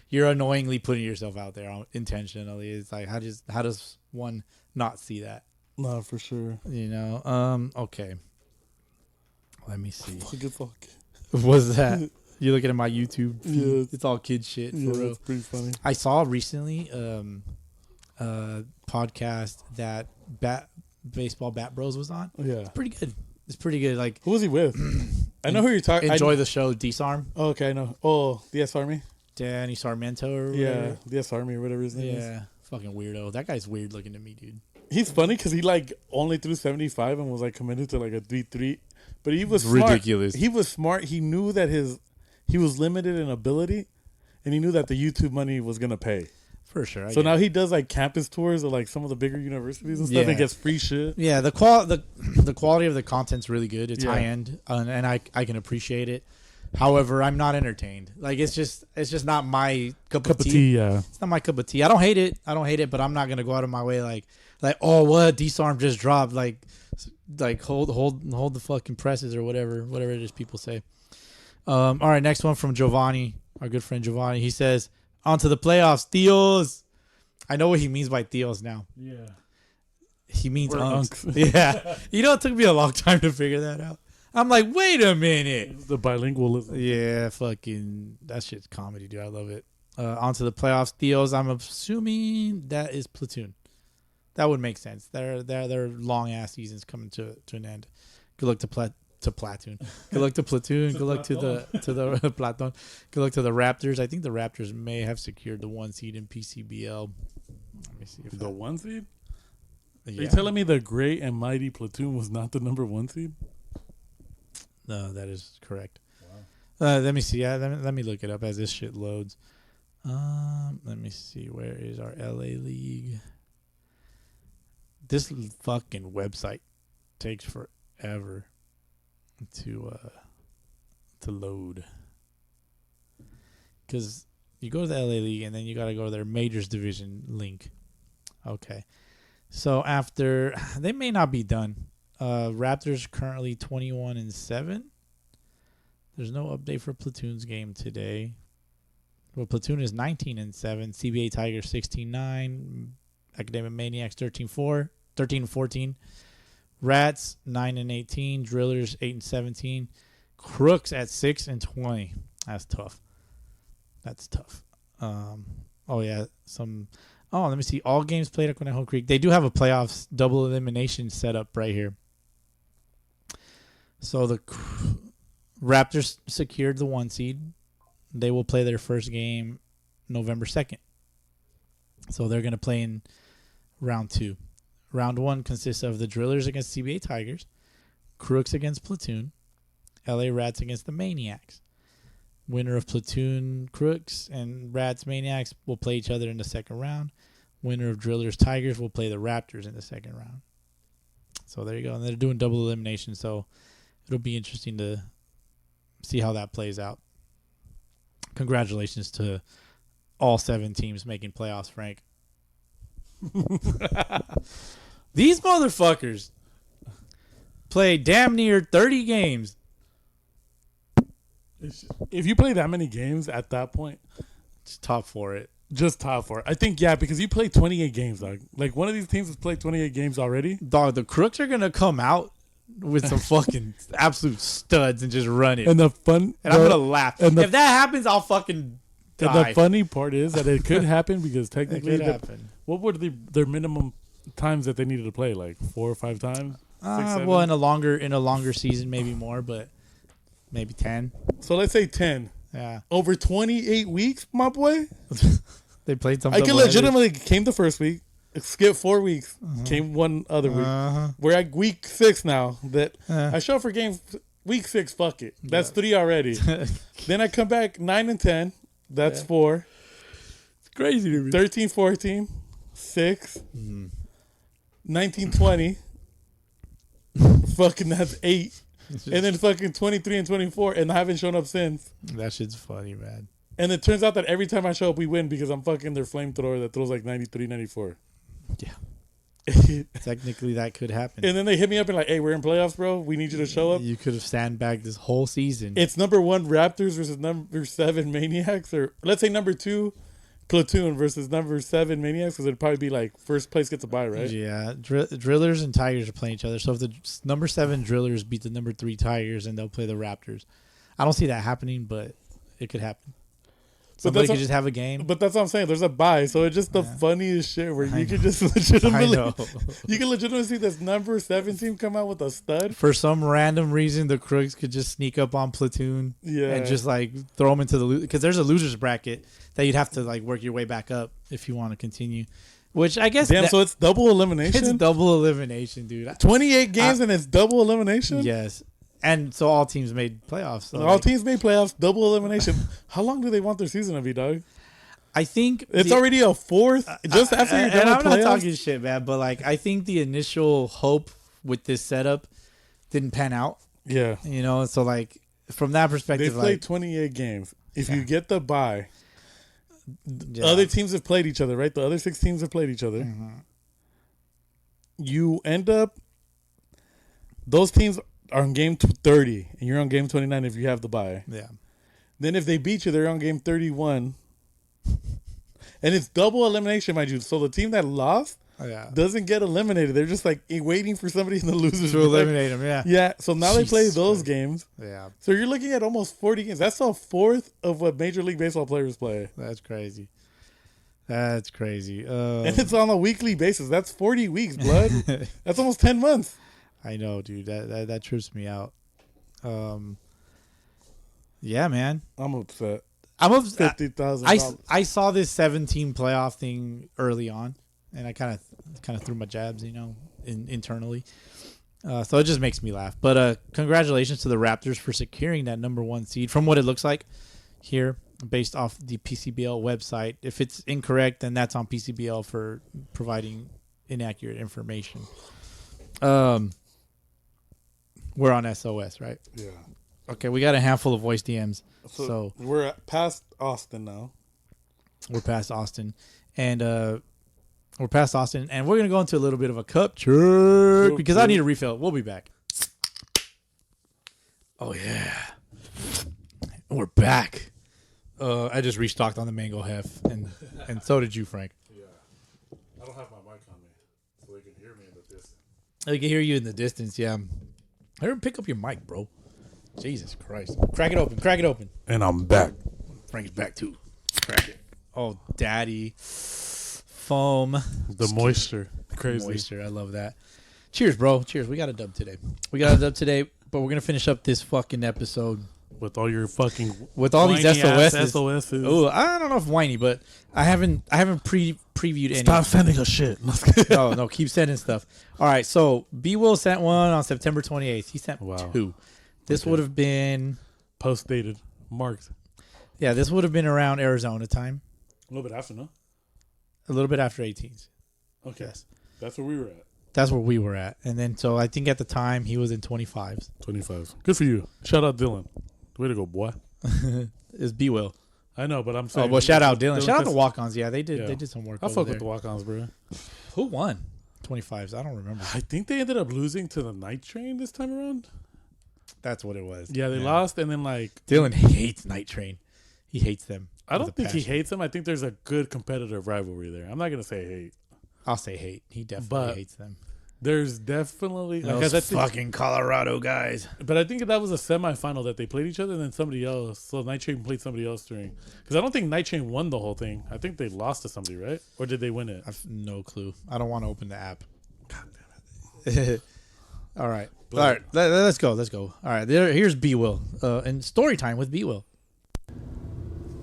[SPEAKER 2] You're annoyingly putting yourself out there intentionally. It's like, how does one not see that?
[SPEAKER 3] No, for sure.
[SPEAKER 2] Okay. Let me see.
[SPEAKER 3] Fuck.
[SPEAKER 2] Was that? You looking at my YouTube feed?
[SPEAKER 3] Yeah.
[SPEAKER 2] It's all kid shit. For real.
[SPEAKER 3] It's pretty funny.
[SPEAKER 2] I saw recently podcast that Baseball Bat Bros was on.
[SPEAKER 3] Yeah.
[SPEAKER 2] It's pretty good. Like,
[SPEAKER 3] who was he with? I know who you're talking.
[SPEAKER 2] Enjoy the show, Disarm.
[SPEAKER 3] Oh, okay, I know. Oh, the S Army.
[SPEAKER 2] Danny Sarmiento or whatever.
[SPEAKER 3] Yeah, the S Army or whatever his name is.
[SPEAKER 2] Yeah, fucking weirdo. That guy's weird looking to me, dude.
[SPEAKER 3] He's funny because he like only threw 75 and was like committed to like a 3-3. But he was smart.
[SPEAKER 2] Ridiculous.
[SPEAKER 3] He was smart. He knew that he was limited in ability, and he knew that the YouTube money was gonna pay.
[SPEAKER 2] For sure.
[SPEAKER 3] So now he does like campus tours of like some of the bigger universities and stuff and gets free shit.
[SPEAKER 2] Yeah, the quality of the content's really good. It's high end, and I can appreciate it. However, I'm not entertained. Like it's just not my cup of tea.
[SPEAKER 3] Yeah,
[SPEAKER 2] it's not my cup of tea. I don't hate it, but I'm not gonna go out of my way like oh, what Disarm just dropped, like hold the fucking presses or whatever it is people say. All right, next one from Giovanni, our good friend Giovanni. He says, "On to the playoffs, Theos." I know what he means by Theos now.
[SPEAKER 3] Yeah,
[SPEAKER 2] he means unks.
[SPEAKER 3] Yeah,
[SPEAKER 2] it took me a long time to figure that out. I'm like, wait a minute.
[SPEAKER 3] The bilingualism.
[SPEAKER 2] Yeah, fucking that shit's comedy, dude. I love it. On to the playoffs, Theos. I'm assuming that is Platoon. That would make sense. Their long ass seasons coming to an end. Good luck to Platoon. Good luck to Platoon. Good luck to the Platon. Good luck to the Raptors. I think the Raptors may have secured the 1 seed in PCBL. Let me see if
[SPEAKER 3] the 1 seed.
[SPEAKER 2] Yeah.
[SPEAKER 3] Are you telling me the great and mighty Platoon was not the number 1 seed?
[SPEAKER 2] No, that is correct. Wow. Let me see. Yeah, let me look it up as this shit loads. Let me see. Where is our LA League? This fucking website takes forever to load. Because you go to the LA League and then you got to go to their Majors Division link. Okay. So after, they may not be done. Raptors currently 21-7. There's no update for Platoon's game today. Well, Platoon is 19-7. CBA Tigers 16-9. Academic Maniacs 13-14. Rats 9-18. Drillers 8-17. Crooks at 6-20. That's tough. Let me see. All games played at Conejo Creek. They do have a playoffs double elimination set up right here. So the Raptors secured the 1 seed. They will play their first game November 2nd. So they're going to play in round 2. Round 1 consists of the Drillers against CBA Tigers, Crooks against Platoon, LA Rats against the Maniacs. Winner of Platoon Crooks and Rats Maniacs will play each other in the second round. Winner of Drillers Tigers will play the Raptors in the second round. So there you go. And they're doing double elimination, so it'll be interesting to see how that plays out. Congratulations to all 7 teams making playoffs, Frank. These motherfuckers play damn near 30 games.
[SPEAKER 3] If you play that many games at that point,
[SPEAKER 2] Just top 4 it.
[SPEAKER 3] just top 4. I think, yeah, because you play 28 games, dog. Like, one of these teams has played 28 games already.
[SPEAKER 2] Dog, the Crooks are going to come out with some fucking absolute studs and just run it.
[SPEAKER 3] And the fun...
[SPEAKER 2] And I'm going to laugh.
[SPEAKER 3] and the-
[SPEAKER 2] If that happens, I'll fucking die.
[SPEAKER 3] And the funny part is that it could happen because
[SPEAKER 2] It
[SPEAKER 3] technically...
[SPEAKER 2] could happen.
[SPEAKER 3] What were their minimum times that they needed to play? Like 4 or 5 times? 6, 7?
[SPEAKER 2] Well, in a longer season, maybe more, but maybe 10.
[SPEAKER 3] So let's say 10.
[SPEAKER 2] Yeah.
[SPEAKER 3] Over 28 weeks, my boy?
[SPEAKER 2] They played some.
[SPEAKER 3] I could legitimately came the first week, skip 4 weeks, came one other week. We're at week 6 now. That I show up for game week 6. Fuck it, that's 3 already. Then I come back 9 and 10. That's 4.
[SPEAKER 2] It's crazy to me.
[SPEAKER 3] 13, 14, 6, 19, 20. Fucking that's 8. And then fucking 23 and 24, and I haven't shown up since.
[SPEAKER 2] That shit's funny, man.
[SPEAKER 3] And it turns out that every time I show up, we win because I'm fucking their flamethrower that throws like 93, 94.
[SPEAKER 2] Yeah. Technically, that could happen.
[SPEAKER 3] And then they hit me up and like, hey, we're in playoffs, bro. We need you to show up.
[SPEAKER 2] You could have sandbagged this whole season.
[SPEAKER 3] It's number 1 Raptors versus number 7 Maniacs, or let's say number 2 Platoon versus number 7 Maniacs, because it'd probably be like first place gets a bye, right?
[SPEAKER 2] Yeah. Drillers and Tigers are playing each other. So if the number 7 Drillers beat the number 3 Tigers, and they'll play the Raptors. I don't see that happening, but it could happen. Somebody could just have a game.
[SPEAKER 3] But that's what I'm saying. There's a bye, so it's just the funniest shit where you could just legitimately, you can legitimately see this number 7 team come out with a stud.
[SPEAKER 2] For some random reason, the Crooks could just sneak up on Platoon, and just like throw them into the because there's a losers bracket that you'd have to like work your way back up if you want to continue. Which I guess
[SPEAKER 3] so it's double elimination.
[SPEAKER 2] It's double elimination, dude.
[SPEAKER 3] 28 games and it's double elimination.
[SPEAKER 2] Yes. And so all teams made playoffs. So
[SPEAKER 3] all teams made playoffs, double elimination. How long do they want their season to be, dog?
[SPEAKER 2] I think
[SPEAKER 3] it's already a 4th. Just after you're done
[SPEAKER 2] and
[SPEAKER 3] with
[SPEAKER 2] I'm
[SPEAKER 3] playoffs?
[SPEAKER 2] not talking shit, man, but like I think the initial hope with this setup didn't pan out.
[SPEAKER 3] Yeah.
[SPEAKER 2] You know, so like from that perspective,
[SPEAKER 3] they played
[SPEAKER 2] like,
[SPEAKER 3] 28 games. If you get the bye, other teams have played each other, right? The other 6 teams have played each other. You end up, those teams are on game 30, and you're on game 29 if you have the bye.
[SPEAKER 2] Yeah.
[SPEAKER 3] Then if they beat you, they're on game 31. And it's double elimination, mind you. So the team that lost doesn't get eliminated. They're just like waiting for somebody in the losers
[SPEAKER 2] to eliminate them. Yeah.
[SPEAKER 3] Yeah. So now they play those games.
[SPEAKER 2] Yeah.
[SPEAKER 3] So you're looking at almost 40 games. That's a 4th of what Major League Baseball players play.
[SPEAKER 2] That's crazy. That's crazy.
[SPEAKER 3] And it's on a weekly basis. That's 40 weeks, blood. That's almost 10 months.
[SPEAKER 2] I know, dude. That trips me out. Yeah, man.
[SPEAKER 3] I'm upset.
[SPEAKER 2] I'm upset.
[SPEAKER 3] $50,000.
[SPEAKER 2] I saw this 7-team playoff thing early on, and I kind of threw my jabs, you know, internally. So it just makes me laugh. But congratulations to the Raptors for securing that number 1 seed. From what it looks like here, based off the PCBL website. If it's incorrect, then that's on PCBL for providing inaccurate information. We're on SOS, right?
[SPEAKER 3] Yeah.
[SPEAKER 2] Okay, we got a handful of voice DMs. So
[SPEAKER 3] we're past Austin now.
[SPEAKER 2] We're past Austin. And we're going to go into a little bit of a cup chirp because I need a refill. We'll be back. Oh, yeah. We're back. I just restocked on the mango hef, and so did you, Frank.
[SPEAKER 3] Yeah. I don't have my mic on me, so they can hear me in the distance.
[SPEAKER 2] They can hear you in the distance, yeah. I didn't pick up your mic, bro. Jesus Christ. Crack it open.
[SPEAKER 3] And I'm back.
[SPEAKER 2] Frank's back, too. Crack it. Oh, daddy. Foam.
[SPEAKER 3] The moisture. Crazy.
[SPEAKER 2] Moisture. I love that. Cheers, bro. Cheers. We got a dub today. But we're going to finish up this fucking episode.
[SPEAKER 3] With all your fucking...
[SPEAKER 2] With all these
[SPEAKER 3] SOSs.
[SPEAKER 2] Oh, I don't know if whiny, but I haven't previewed any.
[SPEAKER 3] Stop sending us shit.
[SPEAKER 2] No, keep sending stuff. All right, so B. Will sent one on September 28th. He sent 2. This would have been...
[SPEAKER 3] Post-dated. Marked.
[SPEAKER 2] Yeah, this would have been around Arizona time.
[SPEAKER 3] A little bit after, no?
[SPEAKER 2] A little bit after 18s.
[SPEAKER 3] Okay. Yes. That's where we were at.
[SPEAKER 2] That's where we were at. And then, so I think at the time, he was in 25s.
[SPEAKER 3] 25s. Good for you. Shout out Dylan. Way to go, boy.
[SPEAKER 2] It's B. Will.
[SPEAKER 3] I know, but I'm saying.
[SPEAKER 2] Oh, well, shout out Dylan. Shout out the
[SPEAKER 3] Test-
[SPEAKER 2] walk-ons. Yeah, they did.
[SPEAKER 3] Yeah.
[SPEAKER 2] They did some work.
[SPEAKER 3] I
[SPEAKER 2] over
[SPEAKER 3] fuck
[SPEAKER 2] there.
[SPEAKER 3] with the walk-ons, bro.
[SPEAKER 2] Who won? 25s. I don't remember.
[SPEAKER 3] I think they ended up losing to the Night Train this time around.
[SPEAKER 2] That's what it was.
[SPEAKER 3] Yeah, they lost, and then like
[SPEAKER 2] Dylan hates Night Train. He hates them.
[SPEAKER 3] I don't
[SPEAKER 2] with a
[SPEAKER 3] think he
[SPEAKER 2] passion.
[SPEAKER 3] hates them. I think there's a good competitive rivalry there. I'm not gonna say hate.
[SPEAKER 2] I'll say hate. He definitely
[SPEAKER 3] But
[SPEAKER 2] hates them.
[SPEAKER 3] There's definitely
[SPEAKER 2] Those
[SPEAKER 3] I think,
[SPEAKER 2] fucking Colorado guys.
[SPEAKER 3] but I think that was a semifinal that they played each other, and then somebody else. So Night Train played somebody else during. Because I don't think Night Train won the whole thing. I think they lost to somebody, right? Or did they win it?
[SPEAKER 2] I've no clue. I don't want to open the app. God damn it. All right. All right. Let's go. Let's go. All right. Here's B Will. And story time with B Will.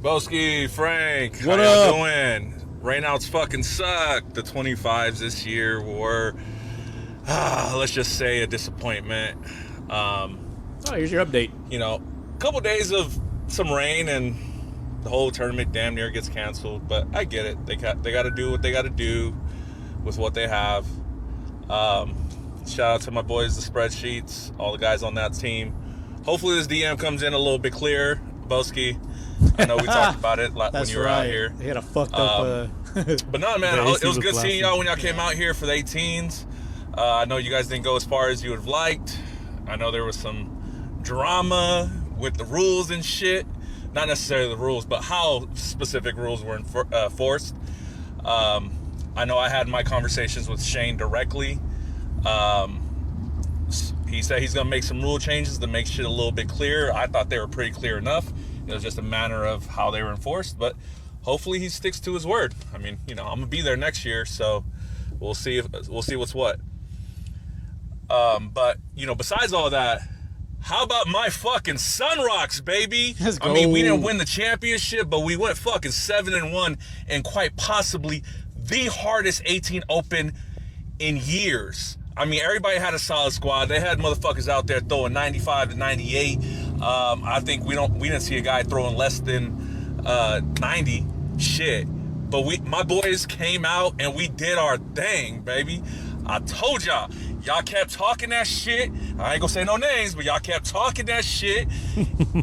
[SPEAKER 4] Boski, Frank,
[SPEAKER 2] What
[SPEAKER 4] how
[SPEAKER 2] up?
[SPEAKER 4] y'all doing? Rainouts fucking suck. The 25s this year were, let's just say, a disappointment.
[SPEAKER 2] Oh, here's your update.
[SPEAKER 4] You know, a couple days of some rain and the whole tournament damn near gets canceled. But I get it. They got to do what they got to do with what they have. Shout out to my boys, the spreadsheets, all the guys on that team. Hopefully this DM comes in a little bit clearer, Boski. I know we talked about it when you were out here.
[SPEAKER 2] He had a fucked up.
[SPEAKER 4] But no, man,
[SPEAKER 3] Yeah,
[SPEAKER 4] it was good seeing y'all when y'all
[SPEAKER 2] Yeah.
[SPEAKER 4] came out here for the 18s. I know you guys didn't go as far as you would have liked. I know there was some drama with the rules and shit. Not necessarily the rules, but how specific rules were enforced. I know I had my conversations with Shane directly. He said he's going to make some rule changes to make shit a little bit clearer. I thought they were pretty clear enough. It was just a matter of how they were enforced, but hopefully he sticks to his word. I mean, you know, I'm gonna be there next year, so we'll see what's what. But you know, besides all that, how about my fucking Sunrocks, baby?
[SPEAKER 2] Let's
[SPEAKER 4] I mean, we
[SPEAKER 2] go.
[SPEAKER 4] didn't win the championship, but we went fucking 7-1, and quite possibly the hardest 18 Open in years. I mean, everybody had a solid squad. They had motherfuckers out there throwing 95 to 98. I think we didn't see a guy throwing less than 90. Shit. But my boys came out and we did our thing, baby. I told y'all kept talking that shit. I ain't gonna say no names, but y'all kept talking that shit.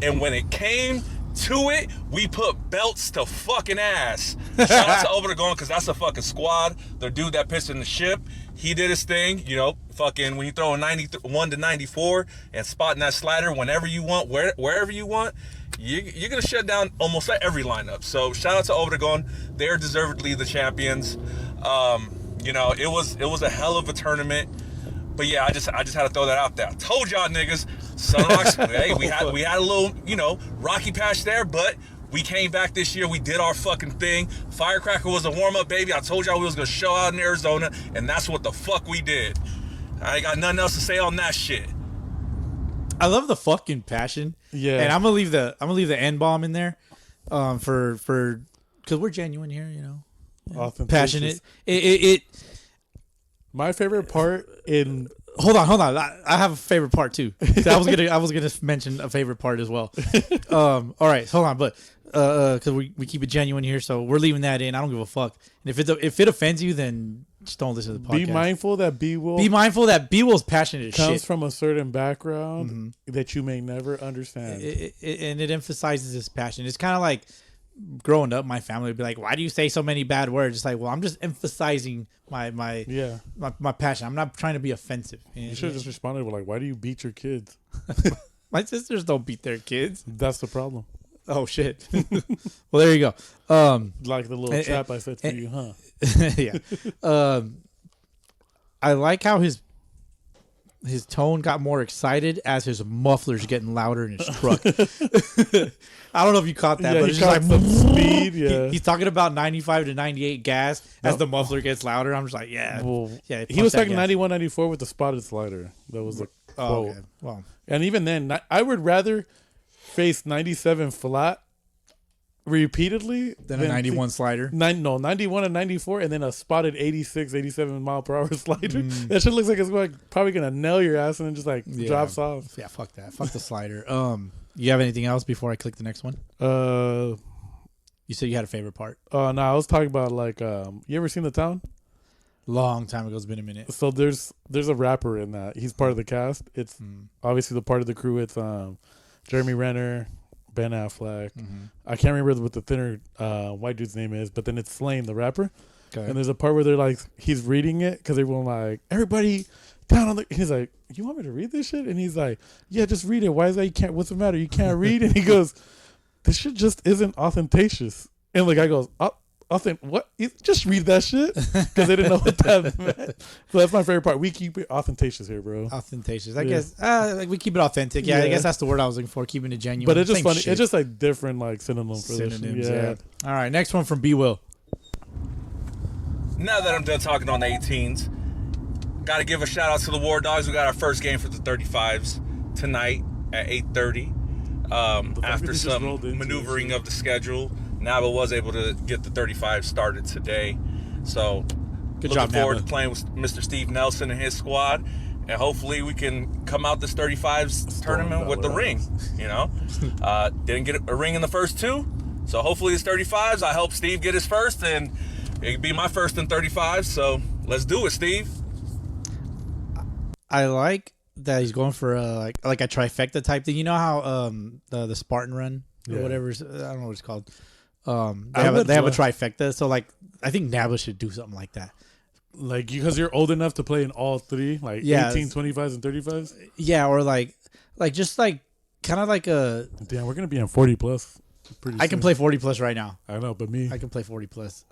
[SPEAKER 4] And when it came to it, we put belts to fucking ass. Shout out to Over the Gone, because that's a fucking squad. The dude that pitched in the ship, he did his thing, you know, fucking when you throw a 91 to 94 and spotting that slider whenever you want, wherever you want, you're going to shut down almost every lineup. So shout out to Over the Gone. They're deservedly the champions. You know, it was a hell of a tournament. But yeah, I just had to throw that out there. I told y'all niggas, Sunrocks, hey, we had a little, you know, rocky patch there, but we came back this year. We did our fucking thing. Firecracker was a warm-up, baby. I told y'all we was going to show out in Arizona, and that's what the fuck we did. I ain't got nothing else to say on that shit.
[SPEAKER 2] I love the fucking passion.
[SPEAKER 3] Yeah.
[SPEAKER 2] And I'm gonna leave the N bomb in there, for because we're genuine here, you know,
[SPEAKER 3] Authentic.
[SPEAKER 2] passionate. It
[SPEAKER 3] My favorite part in
[SPEAKER 2] Hold on. I have a favorite part too. I was gonna mention a favorite part as well. All right, hold on, but because we keep it genuine here, so we're leaving that in. I don't give a fuck. And if it offends you, then just don't listen to the podcast.
[SPEAKER 3] be mindful that B
[SPEAKER 2] Will's passionate as
[SPEAKER 3] comes
[SPEAKER 2] shit.
[SPEAKER 3] from a certain background that you may never understand.
[SPEAKER 2] And it emphasizes his passion. It's kind of like growing up, my family would be like, "Why do you say so many bad words?" It's like, well, I'm just emphasizing my passion. I'm not trying to be offensive.
[SPEAKER 3] You should have just responded with like, "Why do you beat your kids?"
[SPEAKER 2] My sisters don't beat their kids.
[SPEAKER 3] That's the problem.
[SPEAKER 2] Oh shit. Well, there you go.
[SPEAKER 3] Like the little trap I set for you, huh?
[SPEAKER 2] Yeah. I like how his tone got more excited as his muffler's getting louder in his truck. I don't know if you caught that,
[SPEAKER 3] Yeah,
[SPEAKER 2] but
[SPEAKER 3] he
[SPEAKER 2] it's just like
[SPEAKER 3] caught some speed. Yeah,
[SPEAKER 2] he's talking about 95 to 98 gas as
[SPEAKER 3] Yep.
[SPEAKER 2] the muffler gets louder. I'm just like, yeah.
[SPEAKER 3] well,
[SPEAKER 2] Yeah,
[SPEAKER 3] he was
[SPEAKER 2] punch that
[SPEAKER 3] talking
[SPEAKER 2] gas.
[SPEAKER 3] 91, 94 with the spotted slider. That was the
[SPEAKER 2] Oh,
[SPEAKER 3] quote.
[SPEAKER 2] okay. Well,
[SPEAKER 3] And even then, I would rather face 97 flat repeatedly
[SPEAKER 2] then a 91 slider.
[SPEAKER 3] 91 and 94, and then a spotted 86, 87 mile per hour slider. That shit looks like it's probably gonna nail your ass and then just like drops off.
[SPEAKER 2] Yeah, fuck that. Fuck the slider. You have anything else before I click the next one? You said you had a favorite part.
[SPEAKER 3] No, I was talking about like, you ever seen The Town?
[SPEAKER 2] Long time ago. It's been a minute.
[SPEAKER 3] So there's a rapper in that. He's part of the cast. It's obviously the part of the crew. It's Jeremy Renner, Ben Affleck.
[SPEAKER 2] Mm-hmm.
[SPEAKER 3] I can't remember what the thinner white dude's name is, but then it's Slane, the rapper.
[SPEAKER 2] Okay.
[SPEAKER 3] And there's a part where they're like, he's reading it because everyone like, everybody down on the. He's like, you want me to read this shit? And he's like, yeah, just read it. Why is that? You can't. What's the matter? You can't read. And he goes, this shit just isn't authentatious. And the guy goes, what? Just read that shit, because they didn't know what that meant. So that's my favorite part. We keep it authentatious here, bro.
[SPEAKER 2] Authentatious. I guess like we keep it authentic. Yeah, I guess that's the word I was looking for. Keeping it genuine.
[SPEAKER 3] But it's just
[SPEAKER 2] Same
[SPEAKER 3] funny.
[SPEAKER 2] shit.
[SPEAKER 3] It's just like different like synonyms for this. Yeah.
[SPEAKER 2] All right, next one from B Will.
[SPEAKER 4] Now that I'm done talking on the 18s, got to give a shout out to the War Dogs. We got our first game for the 35s tonight at 8:30. After some maneuvering of the schedule, Naba was able to get the 35 started today. So, looking forward to playing with Mr. Steve Nelson and his squad. And hopefully we can come out this 35s tournament with the ring, you know. Didn't get a ring in the first two. So hopefully it's 35s. I help Steve get his first, and it could be my first in 35. So let's do it, Steve.
[SPEAKER 2] I like that he's going for like a trifecta type thing. You know how the Spartan run or whatever, I don't know what it's called. They have a trifecta. So like I think Naba should do something like that.
[SPEAKER 3] Like because you're old enough to play in all three, like 18, 25s, and 35s.
[SPEAKER 2] Yeah, or like just like kind of like a.
[SPEAKER 3] Damn, we're gonna be in 40 plus.
[SPEAKER 2] I can play 40 plus right now.
[SPEAKER 3] I know, but me,
[SPEAKER 2] I can play 40 plus.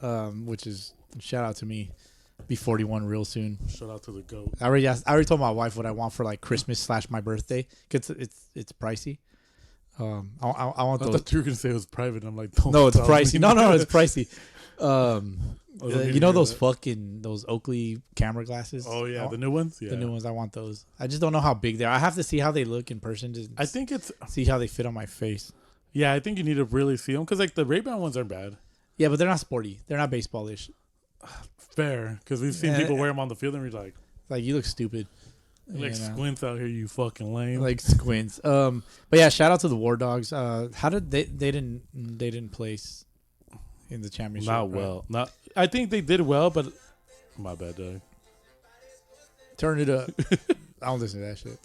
[SPEAKER 2] Which is shout out to me. Be 41 real soon.
[SPEAKER 3] Shout out to the GOAT.
[SPEAKER 2] I already told my wife what I want for like Christmas / my birthday. Cause it's pricey. I want those.
[SPEAKER 3] I thought you were gonna say it was private. I'm like,
[SPEAKER 2] no, it's pricey. No, it's pricey. You know those those Oakley camera glasses?
[SPEAKER 3] Oh yeah, the new ones. Yeah,
[SPEAKER 2] the new ones. I want those. I just don't know how big they are. I have to see how they look in person.
[SPEAKER 3] I think
[SPEAKER 2] see how they fit on my face.
[SPEAKER 3] Yeah, I think you need to really see them because like the Ray-Ban ones aren't bad.
[SPEAKER 2] Yeah, but they're not sporty. They're not baseball-ish.
[SPEAKER 3] Fair, because we've seen people wear them on the field and we're like
[SPEAKER 2] you look stupid.
[SPEAKER 3] Like squints out here, you fucking lame.
[SPEAKER 2] Like squints. But yeah, shout out to the War Dogs. How did they didn't place in the championship?
[SPEAKER 3] Not well. Not. I think they did well, but my bad, dog.
[SPEAKER 2] Turn it up. I don't listen to that shit.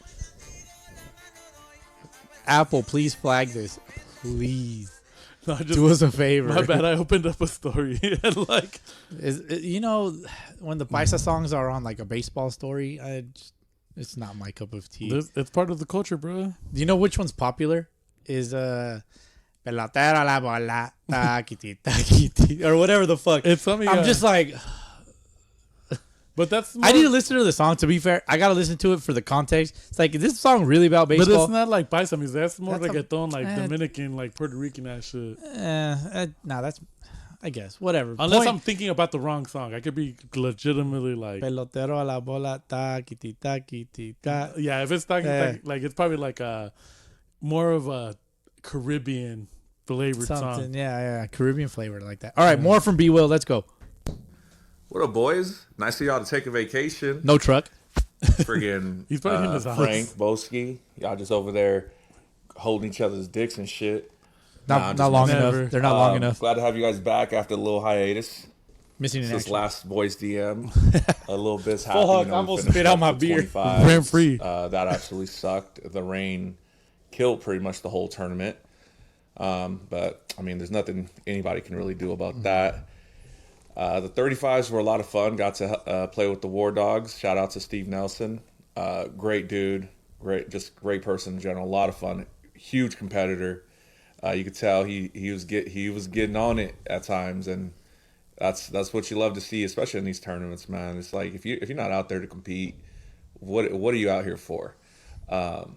[SPEAKER 2] Apple, please flag this, please. No, do us a favor.
[SPEAKER 3] My bad. I opened up a story and like,
[SPEAKER 2] when the Paisa songs are on like a baseball story, it's not my cup of tea.
[SPEAKER 3] It's part of the culture, bro.
[SPEAKER 2] Do you know which one's popular? Is pelotero la bola, taquiti taquiti, or whatever the fuck.
[SPEAKER 3] It's something.
[SPEAKER 2] I'm just like.
[SPEAKER 3] But that's
[SPEAKER 2] I need to listen to the song. To be fair, I gotta listen to it for the context. It's like, is this song really about baseball?
[SPEAKER 3] But it's not like Paisa music. That's more reggaeton, like Dominican, like Puerto Rican ass shit.
[SPEAKER 2] That's, I guess, whatever.
[SPEAKER 3] Unless I'm thinking about the wrong song, I could be legitimately like
[SPEAKER 2] pelotero a la bola, taquiti taquiti ta.
[SPEAKER 3] Yeah, if it's taquiti, like it's probably like a more of a Caribbean flavored song.
[SPEAKER 2] Yeah, Caribbean flavor like that. All right, more from B Will. Let's go.
[SPEAKER 4] What up, boys? Nice of y'all to take a vacation.
[SPEAKER 2] No truck.
[SPEAKER 4] Friggin'
[SPEAKER 3] He's probably in his house.
[SPEAKER 4] Frank, Boski. Y'all just over there holding each other's dicks and shit.
[SPEAKER 2] Not long enough. They're not long enough.
[SPEAKER 4] Glad to have you guys back after a little hiatus.
[SPEAKER 2] Missing an
[SPEAKER 4] This last voice DM. A little bit happy.
[SPEAKER 2] Fuck, I almost spit out my beer.
[SPEAKER 3] Rent free.
[SPEAKER 4] That absolutely sucked. The rain killed pretty much the whole tournament. But, I mean, there's nothing anybody can really do about that. The 35s were a lot of fun. Got to play with the War Dogs. Shout out to Steve Nelson. Great dude. Great person in general. A lot of fun. Huge competitor. You could tell he was getting on it at times, and that's what you love to see, especially in these tournaments, man. It's like if you're not out there to compete, what are you out here for?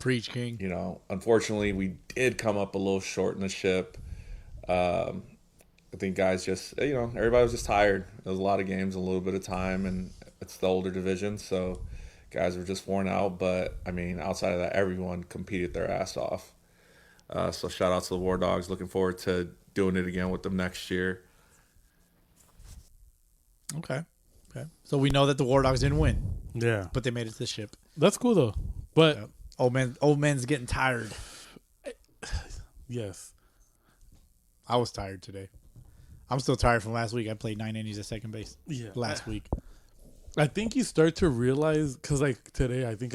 [SPEAKER 2] Preach, King.
[SPEAKER 4] You know, unfortunately, we did come up a little short in the ship. I think guys just, everybody was just tired. There was a lot of games, a little bit of time, and it's the older division, so guys were just worn out. But, I mean, outside of that, everyone competed their ass off. So shout out to the War Dogs. Looking forward to doing it again with them next year.
[SPEAKER 2] Okay. So we know that the War Dogs didn't win.
[SPEAKER 3] Yeah.
[SPEAKER 2] But they made it to the ship.
[SPEAKER 3] That's cool, though. But
[SPEAKER 2] old man's getting tired.
[SPEAKER 3] Yes.
[SPEAKER 2] I was tired today. I'm still tired from last week. I played 9 innings at second base last week.
[SPEAKER 3] I think you start to realize, because like today, I think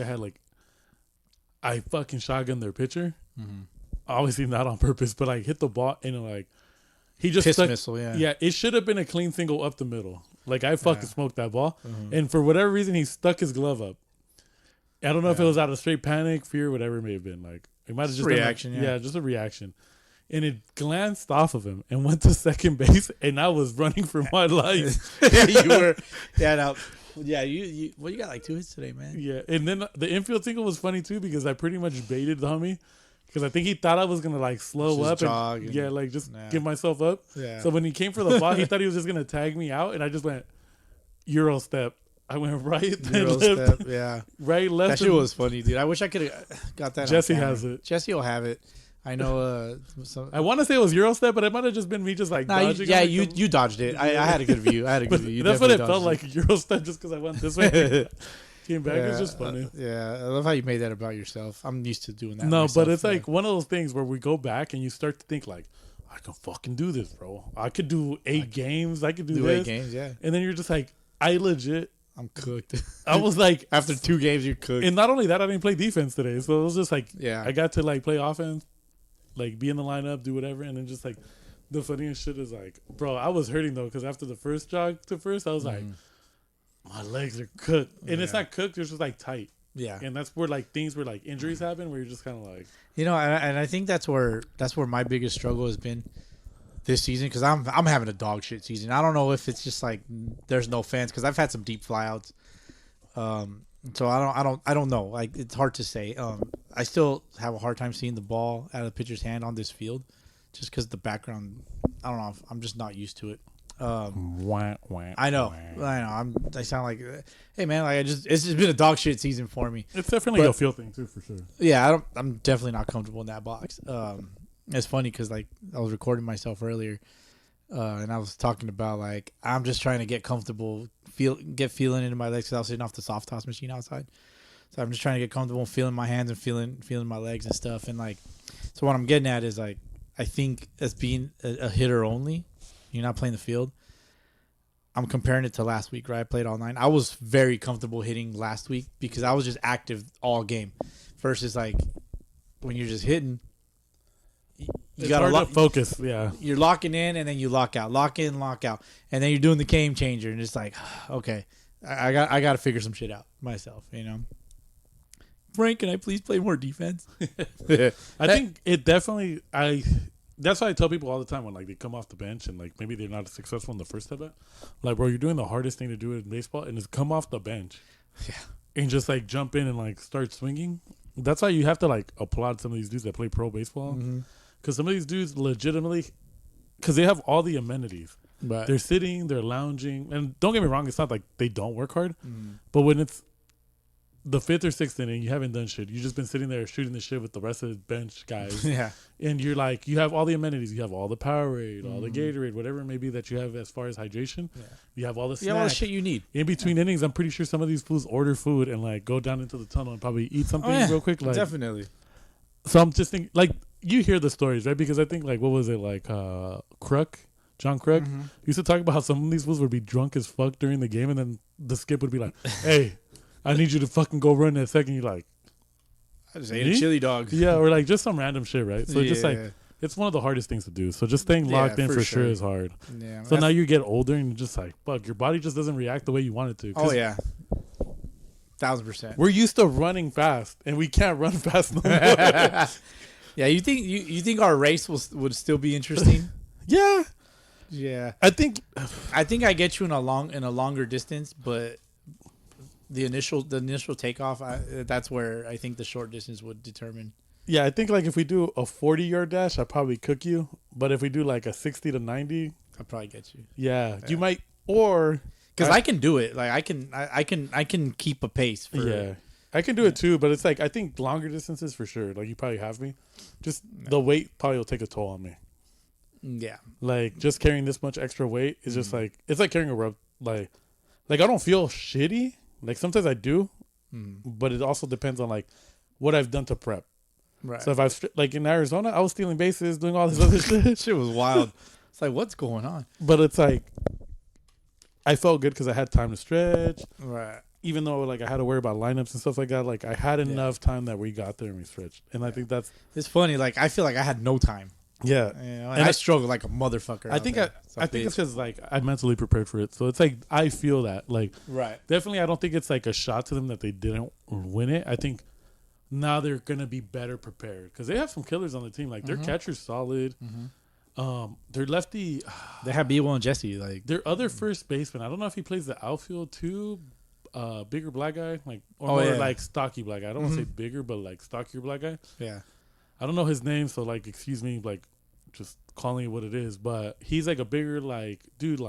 [SPEAKER 3] I fucking shotgunned their pitcher. obviously not on purpose, but like hit the ball and like he just
[SPEAKER 2] Piss
[SPEAKER 3] stuck,
[SPEAKER 2] missile, yeah.
[SPEAKER 3] Yeah, it should have been a clean single up the middle. Like I fucking smoked that ball, and for whatever reason he stuck his glove up. I don't know if it was out of straight panic, fear, whatever it may have been. Like it might have just
[SPEAKER 2] reaction,
[SPEAKER 3] been like, just a reaction. And it glanced off of him and went to second base, and I was running for my life.
[SPEAKER 2] You were, you well, you got like 2 hits today, man.
[SPEAKER 3] Yeah, and then the infield single was funny too because I pretty much baited the homie because I think he thought I was gonna like slow
[SPEAKER 2] Just
[SPEAKER 3] up
[SPEAKER 2] jog
[SPEAKER 3] and like just give myself up.
[SPEAKER 2] Yeah.
[SPEAKER 3] So when he came for the ball, he thought he was just gonna tag me out, and I just went Euro step. I went right, then
[SPEAKER 2] Euro
[SPEAKER 3] left,
[SPEAKER 2] step, yeah.
[SPEAKER 3] right, left.
[SPEAKER 2] That shit was funny, dude. I wish I could have got that.
[SPEAKER 3] Jesse
[SPEAKER 2] on camera.
[SPEAKER 3] has it.
[SPEAKER 2] Jesse will have it. I know.
[SPEAKER 3] I want to say it was Euro step, but it might have just been me just like dodging.
[SPEAKER 2] Yeah, you dodged it. I had a good view. You
[SPEAKER 3] that's what it
[SPEAKER 2] definitely
[SPEAKER 3] felt
[SPEAKER 2] dodged
[SPEAKER 3] like, Euro step, just because I went this way. Came back. It's just funny.
[SPEAKER 2] Yeah, I love how you made that about yourself. I'm used to doing that.
[SPEAKER 3] No,
[SPEAKER 2] myself,
[SPEAKER 3] but it's like one of those things where we go back and you start to think like, I can fucking do this, bro. I could do 8 games. I could do this.
[SPEAKER 2] 8 games, yeah.
[SPEAKER 3] And then you're just like, I legit.
[SPEAKER 2] I'm cooked.
[SPEAKER 3] I was like,
[SPEAKER 2] after 2 games, you're cooked.
[SPEAKER 3] And not only that, I didn't play defense today, so it was just like,
[SPEAKER 2] I
[SPEAKER 3] got to like play offense, like be in the lineup, do whatever, and then just like the funniest shit is like, bro, I was hurting though because after the first jog to first, I was like, my legs are cooked, and it's not cooked, it's just like tight.
[SPEAKER 2] Yeah,
[SPEAKER 3] and that's where like things where like injuries happen, where you're just kind of like,
[SPEAKER 2] and I think that's where my biggest struggle has been this season because I'm having a dog shit season. I don't know if it's just like there's no fans because I've had some deep flyouts. So I don't know. Like it's hard to say. I still have a hard time seeing the ball out of the pitcher's hand on this field, just because the background. I don't know. I'm just not used to it. I know. I sound like, hey man, like it's just been a dog shit season for me.
[SPEAKER 3] It's definitely a feel thing too, for sure.
[SPEAKER 2] Yeah, I'm definitely not comfortable in that box. It's funny because like I was recording myself earlier, and I was talking about like I'm just trying to get comfortable, get feeling into my legs because I was sitting off the soft toss machine outside. So I'm just trying to get comfortable, feeling my hands and feeling my legs and stuff. And like, so what I'm getting at is like I think as being a hitter only, you're not playing the field. I'm comparing it to last week, right? I played all 9. I was very comfortable hitting last week because I was just active all game. Versus like when you're just hitting. You gotta
[SPEAKER 3] focus, yeah.
[SPEAKER 2] You're locking in and then you lock out, lock in, lock out, and then you're doing the game changer, and it's like, okay, I got to figure some shit out myself, you know. Frank, can I please play more defense?
[SPEAKER 3] I think it definitely. That's why I tell people all the time when like they come off the bench and like maybe they're not successful in the first at bat. Like, bro, you're doing the hardest thing to do in baseball, and is come off the bench, and just like jump in and like start swinging. That's why you have to like applaud some of these dudes that play pro baseball. Mm-hmm. Because some of these dudes legitimately, because they have all the amenities.
[SPEAKER 2] Right.
[SPEAKER 3] They're sitting, they're lounging. And don't get me wrong, it's not like they don't work hard. But when it's the 5th or 6th inning, you haven't done shit. You've just been sitting there shooting the shit with the rest of the bench guys.
[SPEAKER 2] Yeah.
[SPEAKER 3] And you're like, you have all the amenities. You have all the Powerade, all the Gatorade, whatever it may be that you have as far as hydration. Yeah. You have all the snacks.
[SPEAKER 2] You have all the shit you need.
[SPEAKER 3] In between innings, I'm pretty sure some of these fools order food and like go down into the tunnel and probably eat something real quick. Like,
[SPEAKER 2] definitely.
[SPEAKER 3] So I'm just thinking, like, you hear the stories, right? Because I think, like, what was it, like, John Kruk used to talk about how some of these fools would be drunk as fuck during the game, and then the skip would be like, hey, I need you to fucking go run in a second. You're like,
[SPEAKER 2] I just ate a chili dog.
[SPEAKER 3] Yeah, or like just some random shit, right? So just like, it's one of the hardest things to do. So just staying locked in for sure is hard. Yeah. So now you get older and you're just like, fuck, your body just doesn't react the way you want it to.
[SPEAKER 2] Oh, yeah. 1000%.
[SPEAKER 3] We're used to running fast, and we can't run fast no more.
[SPEAKER 2] Yeah, you think our race would still be interesting?
[SPEAKER 3] Yeah.
[SPEAKER 2] Yeah.
[SPEAKER 3] I think
[SPEAKER 2] I get you in a longer distance, but the initial takeoff, that's where I think the short distance would determine.
[SPEAKER 3] Yeah, I think like if we do a 40-yard dash, I'd probably cook you. But if we do like a 60 to 90,
[SPEAKER 2] I'd probably get you.
[SPEAKER 3] Yeah. You might, or
[SPEAKER 2] because I can do it. Like I can keep a pace. For,
[SPEAKER 3] I can do it too, but it's like I think longer distances for sure. Like you probably have me. Just the weight probably will take a toll on me.
[SPEAKER 2] Yeah.
[SPEAKER 3] Like just carrying this much extra weight is just like it's like carrying a rope. Like I don't feel shitty. Like sometimes I do, but it also depends on like what I've done to prep.
[SPEAKER 2] Right.
[SPEAKER 3] So if I was like in Arizona, I was stealing bases, doing all this other shit.
[SPEAKER 2] Shit was wild. It's like what's going on?
[SPEAKER 3] But it's like I felt good because I had time to stretch.
[SPEAKER 2] Right.
[SPEAKER 3] even though like I had to worry about lineups and stuff like that, like I had enough time that we got there and we switched. And I think that's
[SPEAKER 2] it's funny. Like I feel like I had no time.
[SPEAKER 3] Yeah,
[SPEAKER 2] You know, and I struggled like a motherfucker.
[SPEAKER 3] I think it's because like I mentally prepared for it, so it's like I feel that like definitely I don't think it's like a shot to them that they didn't win it. I think now they're gonna be better prepared because they have some killers on the team. Like their catcher's solid. Their lefty,
[SPEAKER 2] they have B1 and Jesse. Like
[SPEAKER 3] their other first baseman. I don't know if he plays the outfield too. Bigger black guy, like like stocky black guy. I don't want to say bigger, but like stockier black guy.
[SPEAKER 2] Yeah.
[SPEAKER 3] I don't know his name, so like excuse me, like just calling it what it is. But he's like a bigger like dude's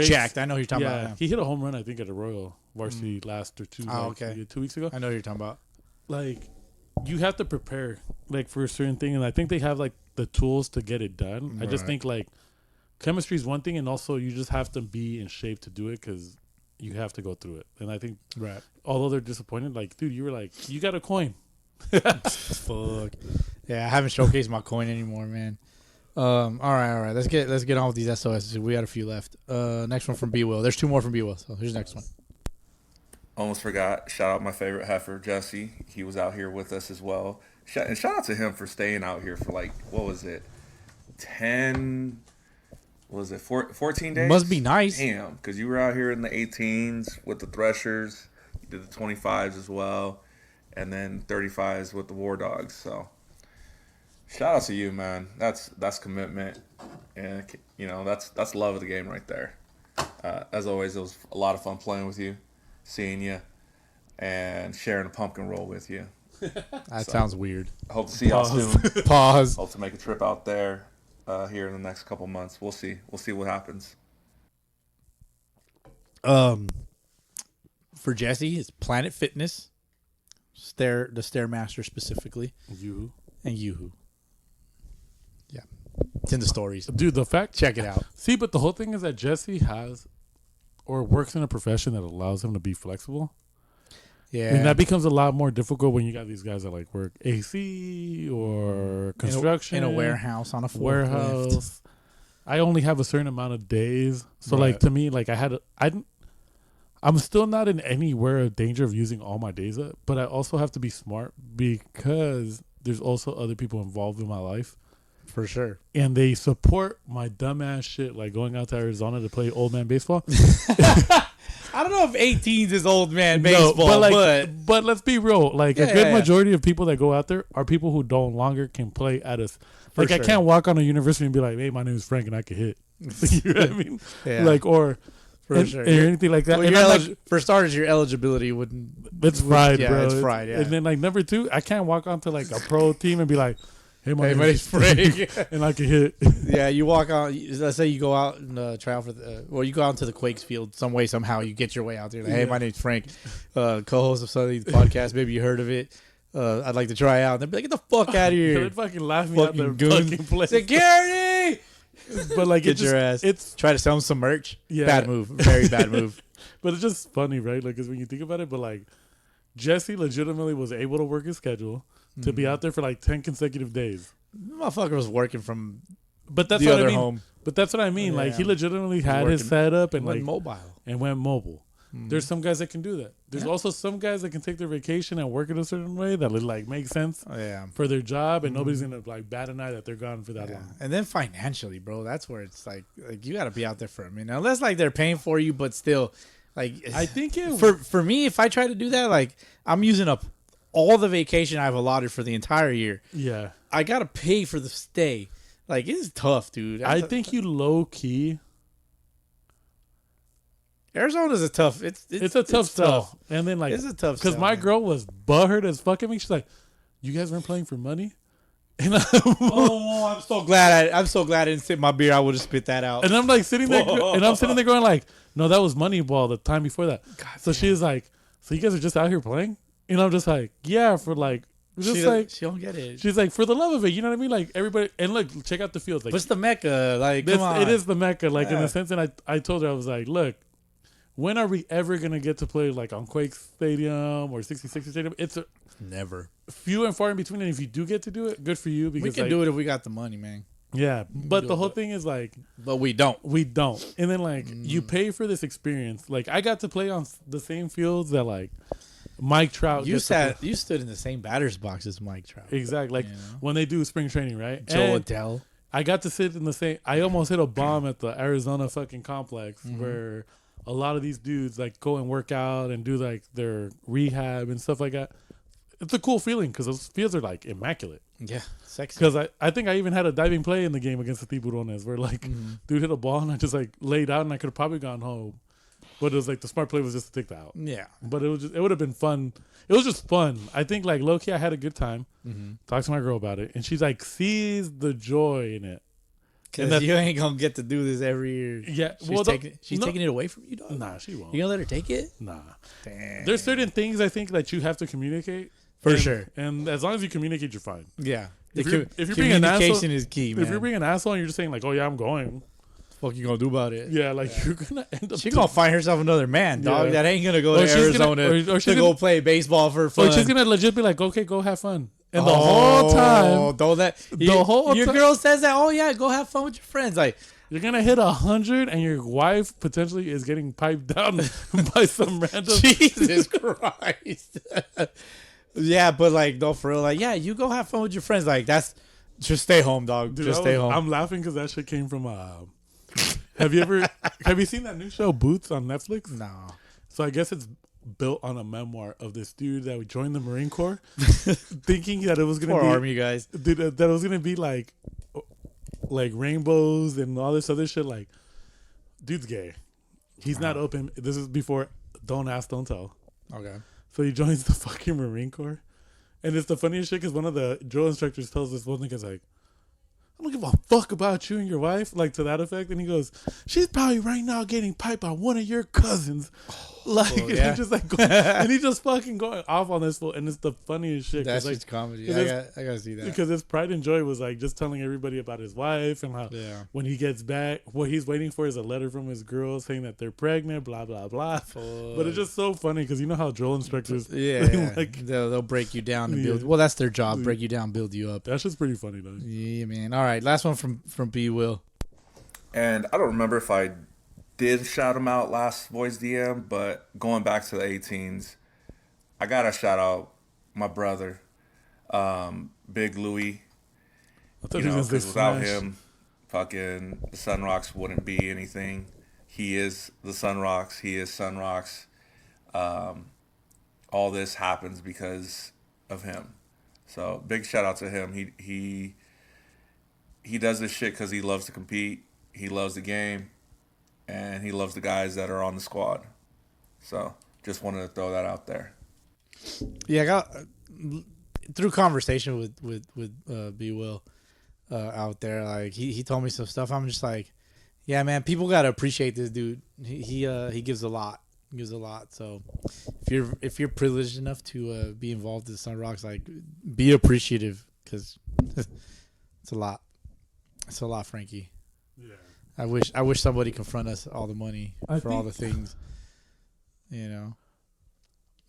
[SPEAKER 2] jacked. I know who you're talking about. Yeah.
[SPEAKER 3] He hit a home run I think at a Royal Varsity last or two.
[SPEAKER 2] Okay.
[SPEAKER 3] 2 weeks ago.
[SPEAKER 2] I know who you're talking about.
[SPEAKER 3] Like you have to prepare like for a certain thing, and I think they have like the tools to get it done. I just think like chemistry is one thing, and also you just have to be in shape to do it because you have to go through it. And I think although they're disappointed, like dude, you were like you got a coin.
[SPEAKER 2] Fuck. Yeah, I haven't showcased my coin anymore, man. All right. Let's get on with these SOSs. We got a few left. Next one from B Will. There's 2 more from B Will. So here's the next one.
[SPEAKER 4] Almost forgot. Shout out my favorite heifer, Jesse. He was out here with us as well. And shout out to him for staying out here for like, what was it? 14 days?
[SPEAKER 2] Must be nice.
[SPEAKER 4] Damn, because you were out here in the 18s with the Threshers. You did the 25s as well. And then 35s with the War Dogs. So shout out to you, man. That's commitment. And, you know, that's love of the game right there. As always, it was a lot of fun playing with you, seeing you, and sharing a pumpkin roll with you.
[SPEAKER 2] That sounds weird.
[SPEAKER 4] I hope to see y'all soon.
[SPEAKER 2] Pause.
[SPEAKER 4] Hope to make a trip out there here in the next couple months. We'll see. We'll see what happens.
[SPEAKER 2] For Jesse, it's Planet Fitness, the Stairmaster specifically, and Yoo-hoo. Yeah, it's in the stories,
[SPEAKER 3] dude. The fact,
[SPEAKER 2] check it out.
[SPEAKER 3] See, but the whole thing is that Jesse has or works in a profession that allows him to be flexible.
[SPEAKER 2] Yeah,
[SPEAKER 3] I mean, that becomes a lot more difficult when you got these guys that like work AC or construction
[SPEAKER 2] in a warehouse on a
[SPEAKER 3] warehouse. I only have a certain amount of days, so like to me, like I'm still not in anywhere of danger of using all my days up, but I also have to be smart because there's also other people involved in my life.
[SPEAKER 2] For sure.
[SPEAKER 3] And they support my dumbass shit, like going out to Arizona to play old man baseball.
[SPEAKER 2] I don't know if 18s is old man baseball,
[SPEAKER 3] but let's be real. Like a good majority of people that go out there are people who no longer can play at us. Like sure. I can't walk on a university and be like, hey, my name is Frank and I can hit. You know what I mean? Yeah. Like, or...
[SPEAKER 2] For sure.
[SPEAKER 3] Or anything like that.
[SPEAKER 2] Well, for starters, your eligibility wouldn't...
[SPEAKER 3] It's fried, bro.
[SPEAKER 2] Yeah, it's fried, yeah.
[SPEAKER 3] And then, like, number 2, I can't walk onto, like, a pro team and be like, hey, my
[SPEAKER 2] name's Frank.
[SPEAKER 3] And I can hit.
[SPEAKER 2] Yeah, you walk out... Let's say you go out and try out for the... you go out into the Quakes field some way, somehow. You get your way out there. Like, hey, my name's Frank. Co-host of Sunday podcast. Maybe you heard of it. I'd like to try out. And they'd be like, get the fuck out of here.
[SPEAKER 3] They'd fucking laugh me out the fucking place.
[SPEAKER 2] Security!
[SPEAKER 3] But like
[SPEAKER 2] get your ass.
[SPEAKER 3] It's
[SPEAKER 2] try to sell them some merch. Yeah. Bad move. Very bad move.
[SPEAKER 3] But it's just funny, right? Like, because when you think about it, but like Jesse legitimately was able to work his schedule to be out there for like 10 consecutive days.
[SPEAKER 2] Motherfucker was working from
[SPEAKER 3] but that's
[SPEAKER 2] the
[SPEAKER 3] what
[SPEAKER 2] other
[SPEAKER 3] I mean.
[SPEAKER 2] home.
[SPEAKER 3] But that's what I mean. Yeah. Like he legitimately had his setup and
[SPEAKER 2] went
[SPEAKER 3] like went mobile. There's some guys that can do that. There's also some guys that can take their vacation and work in a certain way that would like make sense for their job, and nobody's gonna like bat an eye that they're gone for that long.
[SPEAKER 2] And then financially, bro, that's where it's like you got to be out there for a minute, unless like they're paying for you, but still, like
[SPEAKER 3] I think
[SPEAKER 2] for me, if I try to do that, like I'm using up all the vacation I've allotted for the entire year.
[SPEAKER 3] Yeah,
[SPEAKER 2] I gotta pay for the stay. Like it's tough, dude.
[SPEAKER 3] I think you low key.
[SPEAKER 2] Arizona's a tough. It's
[SPEAKER 3] a tough sell. And then like
[SPEAKER 2] it's a tough
[SPEAKER 3] because my girl was butthurt as fuck at me. She's like, "You guys weren't playing for money." And
[SPEAKER 2] I'm so glad. I'm so glad I didn't sip my beer. I would have spit that out.
[SPEAKER 3] And I'm like sitting there, and I'm sitting there going like, "No, that was Moneyball the time before that." God, so she was like, "So you guys are just out here playing?" And I'm just like, "Yeah, for like." Just
[SPEAKER 2] she don't get it.
[SPEAKER 3] She's like, for the love of it, you know what I mean? Like everybody, and look, check out the fields. Like,
[SPEAKER 2] what's the Mecca? Like, come on.
[SPEAKER 3] It is the Mecca, like in a sense. And I told her, I was like, look. When are we ever going to get to play like on Quake Stadium or 66 Stadium? It's
[SPEAKER 2] never.
[SPEAKER 3] Few and far in between. And if you do get to do it, good for you. Because
[SPEAKER 2] we can do it if we got the money, man.
[SPEAKER 3] Yeah, but the whole thing is like,
[SPEAKER 2] but we don't.
[SPEAKER 3] And then like you pay for this experience. Like I got to play on the same fields that like Mike Trout.
[SPEAKER 2] You stood in the same batter's box as Mike Trout.
[SPEAKER 3] Exactly. Like when they do spring training, right?
[SPEAKER 2] Joe Adele.
[SPEAKER 3] I got to sit in the same. I almost hit a bomb at the Arizona fucking complex where a lot of these dudes like go and work out and do like their rehab and stuff like that. It's a cool feeling because those fields are like immaculate.
[SPEAKER 2] Yeah, sexy.
[SPEAKER 3] Because I think I even had a diving play in the game against the Tiburones where like dude hit a ball and I just like laid out and I could have probably gone home, but it was like the smart play was just to take that out.
[SPEAKER 2] Yeah,
[SPEAKER 3] but it would have been fun. It was just fun. I think like low key I had a good time. Talked to my girl about it and she's like sees the joy in it.
[SPEAKER 2] Because you ain't gonna get to do this every year.
[SPEAKER 3] Yeah,
[SPEAKER 2] she's taking it away from you, dog.
[SPEAKER 3] Nah, she won't.
[SPEAKER 2] You gonna let her take it?
[SPEAKER 3] Nah.
[SPEAKER 2] Damn.
[SPEAKER 3] There's certain things I think that you have to communicate.
[SPEAKER 2] For sure.
[SPEAKER 3] And as long as you communicate, you're fine.
[SPEAKER 2] Yeah.
[SPEAKER 3] If you're being an asshole, communication is key, man. If you're being an asshole and you're just saying like, "Oh yeah, I'm going,"
[SPEAKER 2] what you gonna do about it?
[SPEAKER 3] Yeah, like you're gonna end up.
[SPEAKER 2] She's gonna find herself another man, dog. That ain't gonna go to Arizona to go play baseball for fun.
[SPEAKER 3] Or she's gonna legit be like, "Okay, go have fun." And the whole time,
[SPEAKER 2] your girl says that. Oh yeah, go have fun with your friends. Like
[SPEAKER 3] you're gonna hit 100, and your wife potentially is getting piped down by some random.
[SPEAKER 2] Jesus Christ. Yeah, but like, no, for real, like, yeah, you go have fun with your friends. Like, just stay home, dog. Dude, stay home.
[SPEAKER 3] I'm laughing because that shit came from. Have you seen that new show Boots on Netflix?
[SPEAKER 2] No.
[SPEAKER 3] So I guess it's built on a memoir of this dude that joined the Marine Corps, thinking that it was gonna be
[SPEAKER 2] Army guys,
[SPEAKER 3] dude, that it was gonna be like rainbows and all this other shit. Like, dude's gay. He's not open. This is before. Don't ask, don't tell.
[SPEAKER 2] Okay.
[SPEAKER 3] So he joins the fucking Marine Corps. And it's the funniest shit because one of the drill instructors tells this one nigga's like, I don't give a fuck about you and your wife, like to that effect. And he goes, she's probably right now getting piped by one of your cousins. And just like, and he's just fucking going off on this fool. And it's the funniest shit.
[SPEAKER 2] That's
[SPEAKER 3] like,
[SPEAKER 2] just comedy. I gotta see that.
[SPEAKER 3] Because his pride and joy was like just telling everybody about his wife and how when he gets back, what he's waiting for is a letter from his girl saying that they're pregnant, blah, blah, blah. But it's just so funny because you know how drill instructors,
[SPEAKER 2] like, they'll break you down and build. Well, that's their job, break you down, build you up.
[SPEAKER 3] That's just pretty funny though.
[SPEAKER 2] Yeah, man. All right, last one from B. Will.
[SPEAKER 5] And I don't remember if I did shout him out last voice DM, but going back to the 18s, I gotta shout out my brother, Big Louie. Because without him, fucking the Sun Rocks wouldn't be anything. He is the Sun Rocks. He is Sun Rocks. All this happens because of him. So big shout out to him. He does this shit because he loves to compete. He loves the game. And he loves the guys that are on the squad. So just wanted to throw that out there.
[SPEAKER 2] Yeah, I got through conversation with B. Will out there. Like he told me some stuff. I'm just like, yeah, man. People gotta appreciate this dude. He gives a lot. He gives a lot. So if you're privileged enough to be involved in Sun Rocks, like be appreciative because it's a lot. It's a lot, Frankie.
[SPEAKER 3] Yeah.
[SPEAKER 2] I wish somebody could front us all the money for all the things, you know.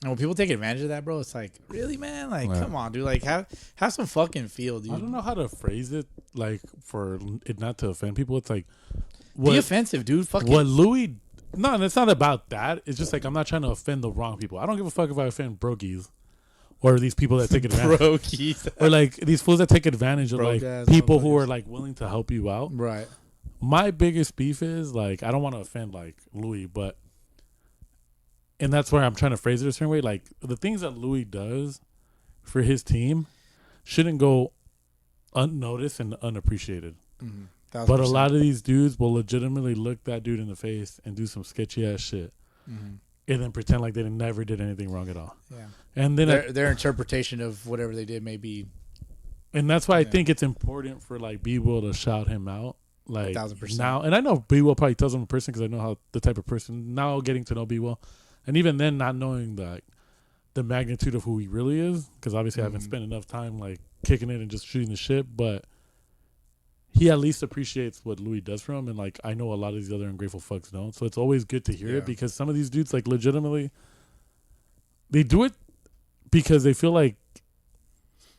[SPEAKER 2] And when people take advantage of that, bro, it's like, really, man? Like, come on, dude. Like, have some fucking feel, dude.
[SPEAKER 3] I don't know how to phrase it, like, for it not to offend people. It's like,
[SPEAKER 2] be offensive, dude. Fucking
[SPEAKER 3] what Louis. No, and it's not about that. It's just like I'm not trying to offend the wrong people. I don't give a fuck if I offend brokies. Or these people that take advantage.
[SPEAKER 2] Brokies.
[SPEAKER 3] Or like these fools that take advantage of like people who are like willing to help you out.
[SPEAKER 2] Right.
[SPEAKER 3] My biggest beef is like I don't want to offend like Louis, but and that's where I'm trying to phrase it a certain way. Like the things that Louis does for his team shouldn't go unnoticed and unappreciated. Mm-hmm. But a lot of these dudes will legitimately look that dude in the face and do some sketchy ass shit. Mm-hmm. And then pretend like they never did anything wrong at all. Yeah. And then
[SPEAKER 2] their interpretation of whatever they did may be.
[SPEAKER 3] And that's why I think it's important for like B Will to shout him out. Like
[SPEAKER 2] 1,000%.
[SPEAKER 3] Now, and I know B Will probably tells him in person because I know how the type of person now getting to know B Will, and even then not knowing the magnitude of who he really is because obviously I haven't spent enough time like kicking it and just shooting the shit, but he at least appreciates what Louis does for him, and like I know a lot of these other ungrateful fucks don't. So it's always good to hear it because some of these dudes like legitimately they do it because they feel like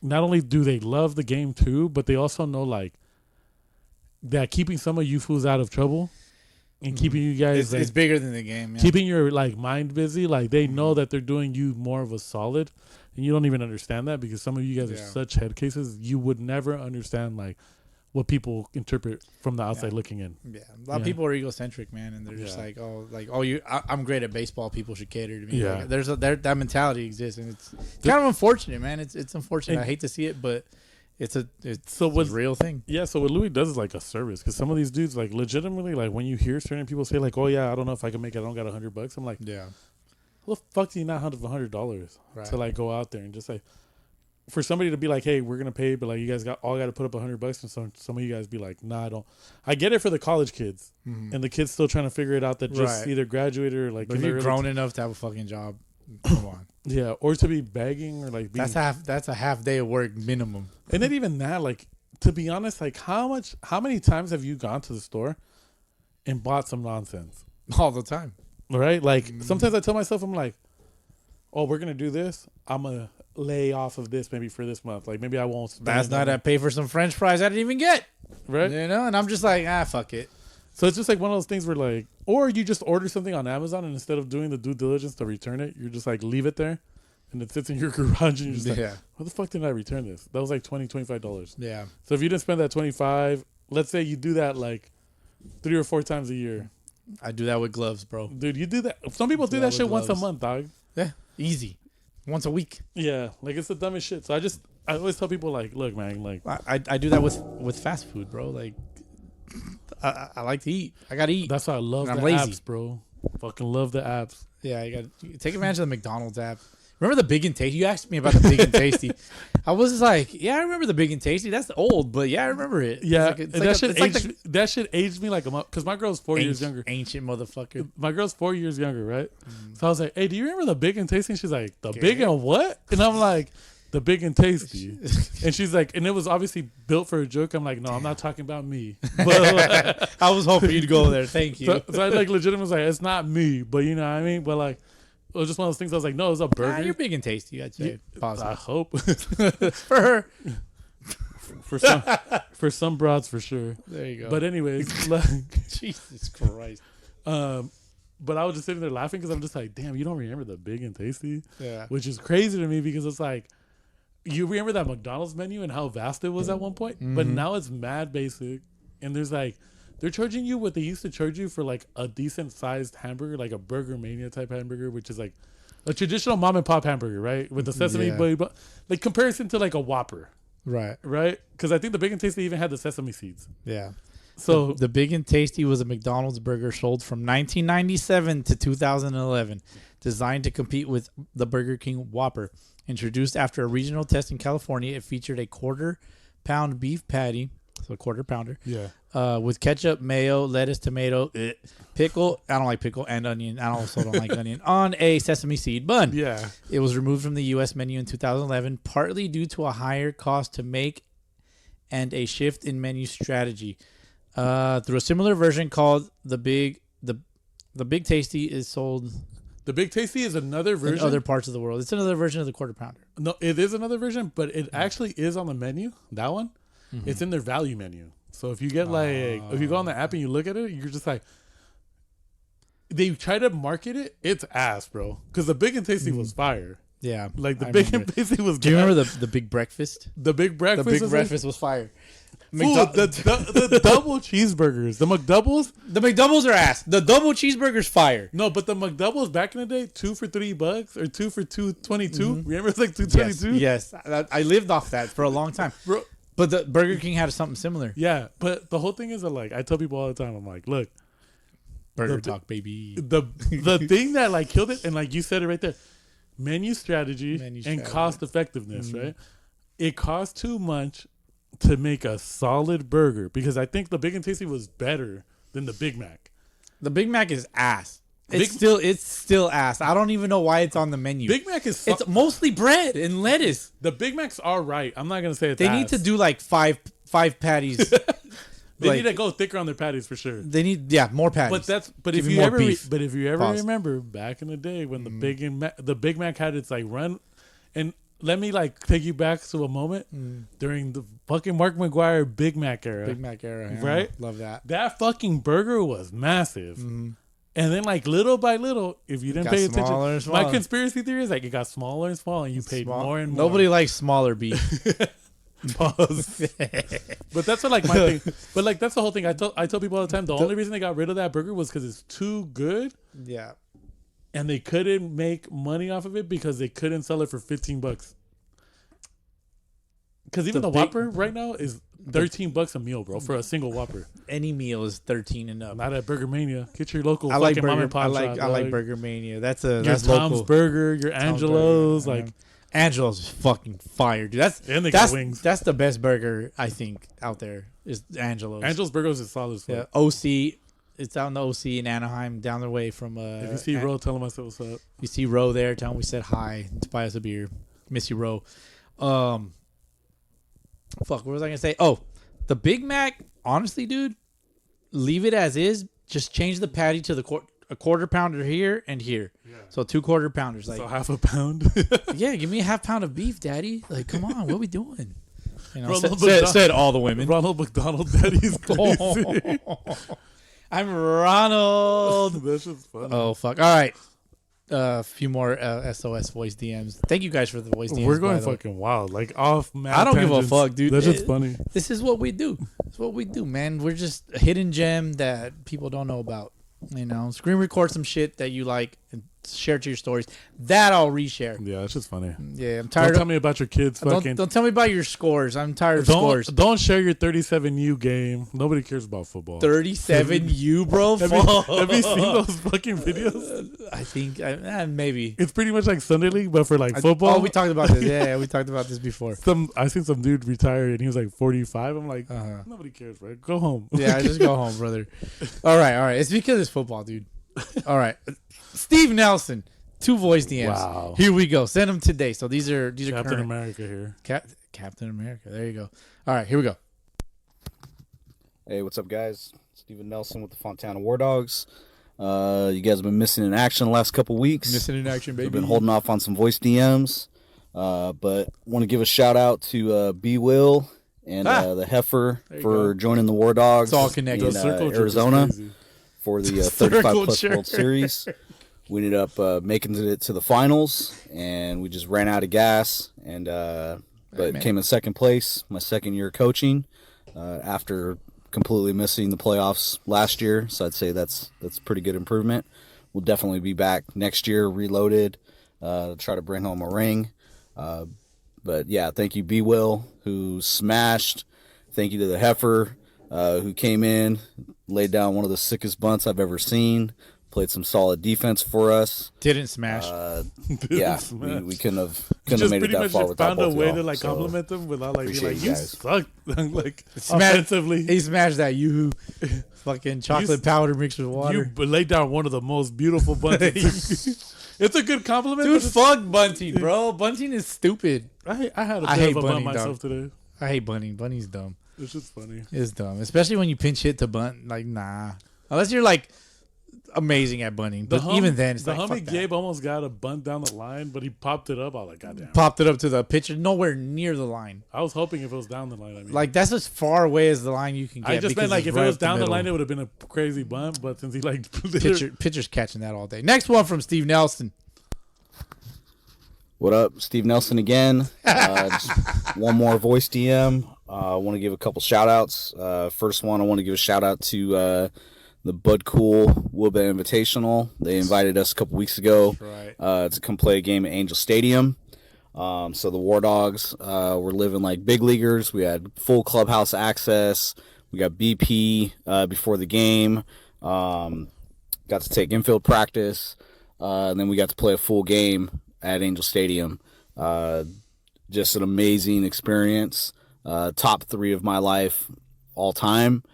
[SPEAKER 3] not only do they love the game too, but they also know like that keeping some of you fools out of trouble and keeping you guys
[SPEAKER 2] It's bigger than the game. Yeah.
[SPEAKER 3] keeping your like mind busy. Like they know that they're doing you more of a solid, and you don't even understand that because some of you guys are such head cases. You would never understand like what people interpret from the outside looking in.
[SPEAKER 2] Yeah, a lot of people are egocentric, man, and they're just like, I'm great at baseball. People should cater to me.
[SPEAKER 3] Yeah.
[SPEAKER 2] Like, that mentality exists, and it's kind of unfortunate, man. It's unfortunate. I hate to see it, but it's a real thing.
[SPEAKER 3] Yeah, so what Louis does is like a service because some of these dudes like legitimately like when you hear certain people say like, oh yeah, I don't know if I can make it. I don't got $100. I'm like,
[SPEAKER 2] Yeah,
[SPEAKER 3] how the fuck do you not have $100 to like go out there and just like for somebody to be like, hey, we're gonna pay, but like you guys got to put up $100, and some of you guys be like, nah, I don't. I get it for the college kids, and the kids still trying to figure it out that just either graduated or like.
[SPEAKER 2] But if you're grown enough to have a fucking job, come on.
[SPEAKER 3] Yeah, or to be begging or like being,
[SPEAKER 2] that's a half day of work minimum.
[SPEAKER 3] and then even that, like to be honest, like how many times have you gone to the store and bought some nonsense?
[SPEAKER 2] All the time.
[SPEAKER 3] Right? Like sometimes I tell myself, I'm like, oh, we're gonna do this. I'm gonna lay off of this maybe for this month. Like maybe I won't spend
[SPEAKER 2] Last night I paid for some French fries I didn't even get.
[SPEAKER 3] right?
[SPEAKER 2] You know, and I'm just like, fuck it.
[SPEAKER 3] So it's just like one of those things where like, or you just order something on Amazon and instead of doing the due diligence to return it, you're just like leave it there and it sits in your garage and you're just like, why the fuck didn't I return this? That was like $25.
[SPEAKER 2] Yeah.
[SPEAKER 3] So if you didn't spend that 25, let's say you do that like 3 or 4 times a year.
[SPEAKER 2] I do that with gloves, bro.
[SPEAKER 3] Dude, you do that. Some people do that shit once a month, dog.
[SPEAKER 2] Yeah. Easy. Once a week.
[SPEAKER 3] Yeah. Like it's the dumbest shit. So I always tell people like, look, man, like
[SPEAKER 2] I do that with fast food, bro. Like I like to eat. I gotta eat.
[SPEAKER 3] that's why I love the
[SPEAKER 2] I'm lazy.
[SPEAKER 3] apps, bro. Fucking love the apps.
[SPEAKER 2] Yeah, you gotta take advantage of the McDonald's app. Remember the Big and Tasty? You asked me about the Big and Tasty. I was just like, yeah, I remember the Big and Tasty. That's old, but yeah, I remember it.
[SPEAKER 3] Yeah,
[SPEAKER 2] That
[SPEAKER 3] should age me like a month because my girl's 4 years younger.
[SPEAKER 2] Ancient motherfucker.
[SPEAKER 3] My girl's 4 years younger, right? So I was like, hey, do you remember the Big and Tasty? She's like, the Big and what? And I'm like, the Big and Tasty. And she's like, and it was obviously built for a joke. I'm like, no, I'm not talking about me. But
[SPEAKER 2] I was hoping you'd go there. Thank you.
[SPEAKER 3] so I like legitimately was like, it's not me, but you know what I mean? But like, it was just one of those things. I was like, no, it's a burger.
[SPEAKER 2] You're Big and Tasty, I'd say. Positive.
[SPEAKER 3] I hope
[SPEAKER 2] For her.
[SPEAKER 3] for some broads for sure.
[SPEAKER 2] There you go.
[SPEAKER 3] But anyways, like,
[SPEAKER 2] Jesus Christ.
[SPEAKER 3] but I was just sitting there laughing because I'm just like, damn, you don't remember the Big and Tasty?
[SPEAKER 2] Yeah.
[SPEAKER 3] Which is crazy to me because it's like, you remember that McDonald's menu and how vast it was at one point? But now it's mad basic. And there's like, they're charging you what they used to charge you for like a decent sized hamburger, like a Burger Mania type hamburger, which is like a traditional mom and pop hamburger, right? With the sesame, but like comparison to like a Whopper.
[SPEAKER 2] Right.
[SPEAKER 3] Right? Because I think the Big and Tasty even had the sesame seeds.
[SPEAKER 2] Yeah.
[SPEAKER 3] So
[SPEAKER 2] the Big and Tasty was a McDonald's burger sold from 1997 to 2011, designed to compete with the Burger King Whopper. Introduced after a regional test in California, it featured a quarter-pound beef patty, so a quarter-pounder, with ketchup, mayo, lettuce, tomato, pickle. I don't like pickle and onion. I also don't like onion on a sesame seed bun.
[SPEAKER 3] Yeah.
[SPEAKER 2] It was removed from the U.S. menu in 2011, partly due to a higher cost to make and a shift in menu strategy. Through a similar version called the Big Tasty is sold.
[SPEAKER 3] The Big Tasty is another version.
[SPEAKER 2] In other parts of the world. It's another version of the quarter pounder.
[SPEAKER 3] No, it is another version, but it actually is on the menu. That one, it's in their value menu. So if you get if you go on the app and you look at it, you're just like, they try to market it. It's ass, bro. Because the Big and Tasty was fire.
[SPEAKER 2] Yeah,
[SPEAKER 3] like the Big and Tasty was.
[SPEAKER 2] Do you remember the Big Breakfast?
[SPEAKER 3] The Big Breakfast.
[SPEAKER 2] The Big Breakfast was fire.
[SPEAKER 3] Fool, the double cheeseburgers, the McDoubles.
[SPEAKER 2] The McDoubles are ass. The double cheeseburgers fire.
[SPEAKER 3] No, but the McDoubles back in the day, 2 for $3 or 2 for $2.22. Remember, it's like $2.22.
[SPEAKER 2] Yes, I lived off that for a long time,
[SPEAKER 3] bro.
[SPEAKER 2] But the Burger King had something similar.
[SPEAKER 3] Yeah, but the whole thing is that like I tell people all the time, I'm like, look,
[SPEAKER 2] Burger Talk, baby.
[SPEAKER 3] The thing that like killed it, and like you said it right there, menu strategy and cost effectiveness, right? It costs too much to make a solid burger because I think the Big and Tasty was better than the Big Mac.
[SPEAKER 2] The Big Mac is ass. It's still ass. I don't even know why it's on the menu.
[SPEAKER 3] Big Mac is
[SPEAKER 2] it's mostly bread and lettuce.
[SPEAKER 3] The Big Macs are right. I'm not gonna say it's
[SPEAKER 2] They
[SPEAKER 3] ass.
[SPEAKER 2] need to do like five patties.
[SPEAKER 3] They need to go thicker on their patties for sure.
[SPEAKER 2] They need more patties.
[SPEAKER 3] But if you ever remember back in the day when the Big Mac had its like run, and let me like take you back to a moment during the fucking Mark McGuire Big Mac era.
[SPEAKER 2] Big Mac era, yeah.
[SPEAKER 3] Right?
[SPEAKER 2] Love that.
[SPEAKER 3] That fucking burger was massive. And then, like, little by little, if you didn't pay attention, my conspiracy theory is like it got smaller and smaller, and you paid more and more.
[SPEAKER 2] Nobody likes smaller beef.
[SPEAKER 3] Pause. But that's what, like, my thing. But like, that's the whole thing. I tell people all the time. The only reason they got rid of that burger was because it's too good.
[SPEAKER 2] Yeah.
[SPEAKER 3] And they couldn't make money off of it because they couldn't sell it for $15. Because even the Whopper right now is $13 a meal, bro, for a single Whopper.
[SPEAKER 2] Any meal is 13 and up.
[SPEAKER 3] Not at Burger Mania. Get your local
[SPEAKER 2] I like
[SPEAKER 3] fucking
[SPEAKER 2] Burger,
[SPEAKER 3] mom and pop
[SPEAKER 2] I
[SPEAKER 3] shop.
[SPEAKER 2] like Burger Mania. That's
[SPEAKER 3] Tom's
[SPEAKER 2] local.
[SPEAKER 3] Burger, your Angelo's,
[SPEAKER 2] Burger,
[SPEAKER 3] like
[SPEAKER 2] Angelo's is fucking fire, dude.
[SPEAKER 3] And they got wings.
[SPEAKER 2] That's the best burger I think out there is Angelo's.
[SPEAKER 3] Angelo's Burgers is solid as fuck.
[SPEAKER 2] Yeah, OC. It's out in the OC in Anaheim, down the way from.
[SPEAKER 3] If you see Ro, tell him I said what's up.
[SPEAKER 2] You see Ro there, tell him we said hi. To buy us a beer. Miss you, Ro. Fuck, what was I gonna say? Oh, the Big Mac. Honestly, dude, leave it as is. Just change the patty to a quarter pounder here and here. Yeah. So 2 quarter pounders. Like,
[SPEAKER 3] so half a pound.
[SPEAKER 2] Yeah, give me a half pound of beef, daddy. Like, come on, what are we doing? You know,
[SPEAKER 3] Ronald
[SPEAKER 2] said all the women.
[SPEAKER 3] Ronald McDonald Daddy's crazy.
[SPEAKER 2] I'm Ronald.
[SPEAKER 3] That's just funny.
[SPEAKER 2] Oh, fuck. All right. A few more SOS voice DMs. Thank you guys for the voice DMs.
[SPEAKER 3] We're going fucking wild. Like, off mad
[SPEAKER 2] I don't give a
[SPEAKER 3] tangents.
[SPEAKER 2] fuck, dude.
[SPEAKER 3] That's just funny.
[SPEAKER 2] This is what we do. It's what we do, man. We're just a hidden gem that people don't know about. You know, screen record some shit that you like and share it to your stories. That I'll reshare.
[SPEAKER 3] Yeah, it's just funny.
[SPEAKER 2] Yeah, I'm tired.
[SPEAKER 3] Don't tell me about your kids. Fucking.
[SPEAKER 2] Don't tell me about your scores. I'm tired of scores.
[SPEAKER 3] Don't share your 37U game. Nobody cares about football.
[SPEAKER 2] 37U, bro.
[SPEAKER 3] Have you seen those fucking videos?
[SPEAKER 2] I think maybe
[SPEAKER 3] it's pretty much like Sunday League, but for like football.
[SPEAKER 2] Oh, we talked about this. Yeah, we talked about this before.
[SPEAKER 3] I seen some dude retire and he was like 45. I'm like, nobody cares, bro. Go home.
[SPEAKER 2] Yeah, just go home, brother. All right. It's because it's football, dude. All right, Steve Nelson, 2 voice DMs.
[SPEAKER 3] Wow.
[SPEAKER 2] Here we go. Send them today. So these are
[SPEAKER 3] Captain
[SPEAKER 2] current.
[SPEAKER 3] America here.
[SPEAKER 2] Captain America. There you go. All right, here we go.
[SPEAKER 6] Hey, what's up, guys? Steven Nelson with the Fontana War Dogs. You guys have been missing in action the last couple weeks.
[SPEAKER 2] Missing in action, baby.
[SPEAKER 6] We've been holding off on some voice DMs, but want to give a shout out to B. Will and the Heifer for joining the War Dogs.
[SPEAKER 2] It's all connected.
[SPEAKER 6] In Arizona for the 35-plus World Series. We ended up making it to the finals, and we just ran out of gas, and but came in second place my second year coaching after completely missing the playoffs last year. So I'd say that's pretty good improvement. We'll definitely be back next year, reloaded, try to bring home a ring. But yeah, thank you, B. Will, who smashed. Thank you to the Heifer, who came in, laid down one of the sickest bunts I've ever seen. Played some solid defense for us.
[SPEAKER 2] Didn't smash.
[SPEAKER 6] We couldn't have made it that far without
[SPEAKER 3] found a
[SPEAKER 6] both
[SPEAKER 3] way
[SPEAKER 6] y'all.
[SPEAKER 3] to like compliment them without like being like, you
[SPEAKER 6] guys.
[SPEAKER 3] suck. Like offensively.
[SPEAKER 2] He smashed that yoo-hoo fucking chocolate powder mixed with water.
[SPEAKER 3] You laid down one of the most beautiful bunts. It's a good compliment.
[SPEAKER 2] Dude, fuck bunting, bro. Bunting is stupid.
[SPEAKER 3] I had a
[SPEAKER 2] I
[SPEAKER 3] bit
[SPEAKER 2] hate
[SPEAKER 3] of a
[SPEAKER 2] bunting,
[SPEAKER 3] bunt myself
[SPEAKER 2] dog.
[SPEAKER 3] today.
[SPEAKER 2] I hate bunting. Bunting's dumb.
[SPEAKER 3] It's just funny.
[SPEAKER 2] It's dumb. Especially when you pinch hit to bunt. Like, nah. Unless you're like amazing at bunting. But even then, it's
[SPEAKER 3] the
[SPEAKER 2] like,
[SPEAKER 3] homie
[SPEAKER 2] fuck that.
[SPEAKER 3] Gabe almost got a bunt down the line, but he popped it up. I was like, goddamn.
[SPEAKER 2] Popped it up to the pitcher, nowhere near the line.
[SPEAKER 3] I was hoping if it was down the line. I mean,
[SPEAKER 2] Like, that's as far away as the line you can get.
[SPEAKER 3] I just meant
[SPEAKER 2] because
[SPEAKER 3] like
[SPEAKER 2] it's
[SPEAKER 3] if
[SPEAKER 2] right
[SPEAKER 3] it was
[SPEAKER 2] up the
[SPEAKER 3] down the
[SPEAKER 2] middle.
[SPEAKER 3] line, it would have been a crazy bunt. But since he like
[SPEAKER 2] Pitcher's catching that all day. Next one from Steve Nelson.
[SPEAKER 6] What up, Steve Nelson again. Just one more voice DM. I want to give a couple shout outs. First one, I want to give a shout out to the Bud Cool Wooba Invitational. They invited us a couple weeks ago to come play a game at Angel Stadium. So the War Dogs were living like big leaguers. We had full clubhouse access. We got BP before the game. Got to take infield practice. And then we got to play a full game at Angel Stadium. Just an amazing experience. Top 3 of my life all time.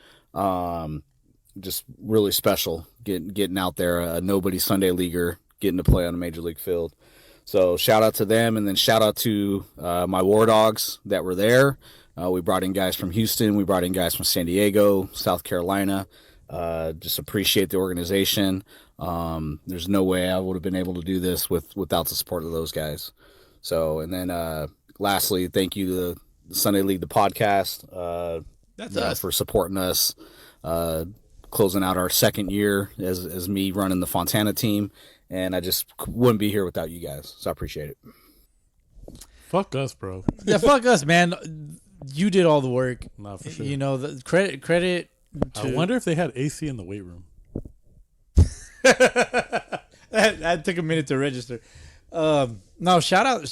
[SPEAKER 6] Just really special getting out there, a nobody Sunday leaguer, getting to play on a major league field. So shout out to them, and then shout out to my War Dogs that were there. We brought in guys from Houston. We brought in guys from San Diego, South Carolina. Just appreciate the organization. There's no way I would have been able to do this without the support of those guys. So, and then lastly, thank you to the Sunday League, the podcast,
[SPEAKER 2] That's us.
[SPEAKER 6] for supporting us, closing out our second year as me running the Fontana team. And I just wouldn't be here without you guys. So I appreciate it.
[SPEAKER 3] Fuck us, bro.
[SPEAKER 2] Yeah, fuck us, man. You did all the work.
[SPEAKER 3] Nah, for sure.
[SPEAKER 2] You know, the credit to...
[SPEAKER 3] I wonder if they had AC in the weight room.
[SPEAKER 2] that took a minute to register. No, shout out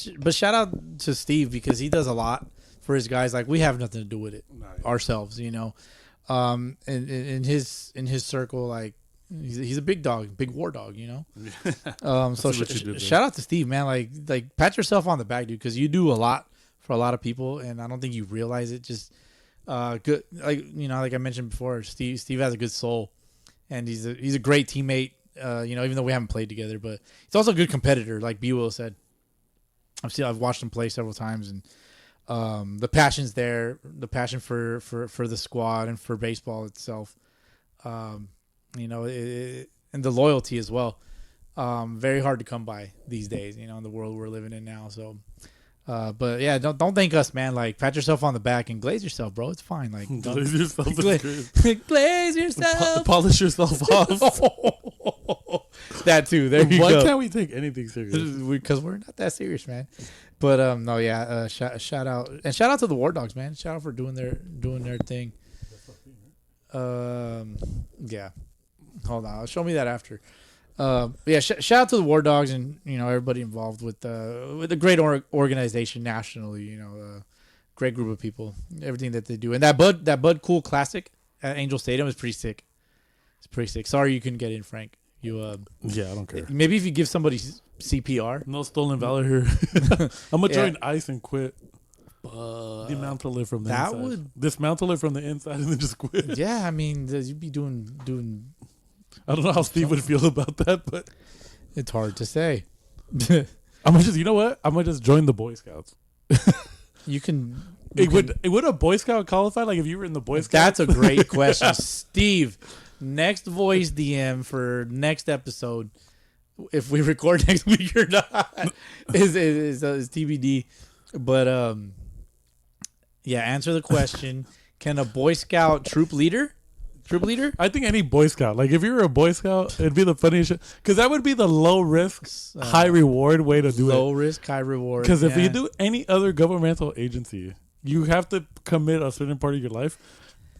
[SPEAKER 2] to Steve because he does a lot for his guys. Like, we have nothing to do with it ourselves, you know. In his circle, like, he's a big dog, big war dog, you know. So shout out to Steve, man. Like pat yourself on the back, dude, because you do a lot for a lot of people, and I don't think you realize it. Just good, like, you know, like I mentioned before, Steve has a good soul, and he's a great teammate. You know, even though we haven't played together, but he's also a good competitor, like BUUUUUCKS said. I've watched him play several times, and the passion's there, the passion for the squad and for baseball itself. You know, and the loyalty as well. Very hard to come by these days, you know, in the world we're living in now. So, but yeah, don't thank us, man. Like, pat yourself on the back and glaze yourself, bro. It's fine. Like,
[SPEAKER 3] Glaze yourself.
[SPEAKER 2] glaze yourself.
[SPEAKER 3] Polish yourself off.
[SPEAKER 2] That too. There you
[SPEAKER 3] Why
[SPEAKER 2] go.
[SPEAKER 3] can't we take anything serious?
[SPEAKER 2] Because we're not that serious, man. But no, yeah. Shout out to the War Dogs, man. Shout out for doing their thing. Yeah. Hold on, show me that after. Yeah, shout out to the War Dogs and, you know, everybody involved with a great organization nationally. You know, great group of people. Everything that they do, and that Bud Cool Classic at Angel Stadium is pretty sick. It's pretty sick. Sorry you couldn't get in, Frank. You
[SPEAKER 3] yeah, I don't care.
[SPEAKER 2] Maybe if you give somebody CPR.
[SPEAKER 3] No stolen valor here. I'm gonna join ICE and quit. Dismantle it from the inside. Dismantle it from the inside and then just quit.
[SPEAKER 2] Yeah, I mean, you'd be doing.
[SPEAKER 3] I don't know how Steve would feel about that, but
[SPEAKER 2] it's hard to say.
[SPEAKER 3] I'm gonna just, you know what? I'm gonna just join the Boy Scouts.
[SPEAKER 2] You can.
[SPEAKER 3] Would a Boy Scout qualify? Like, if you were in the Boy Scouts?
[SPEAKER 2] That's a great question, Steve. Next voice DM for next episode, if we record next week or not, is TBD. But yeah, answer the question: can a Boy Scout troop leader?
[SPEAKER 3] I think any Boy Scout. Like, if you were a Boy Scout, it'd be the funniest shit. Because that would be the low risk, high reward way to do it.
[SPEAKER 2] Low risk, high reward.
[SPEAKER 3] Because if you do any other governmental agency, you have to commit a certain part of your life.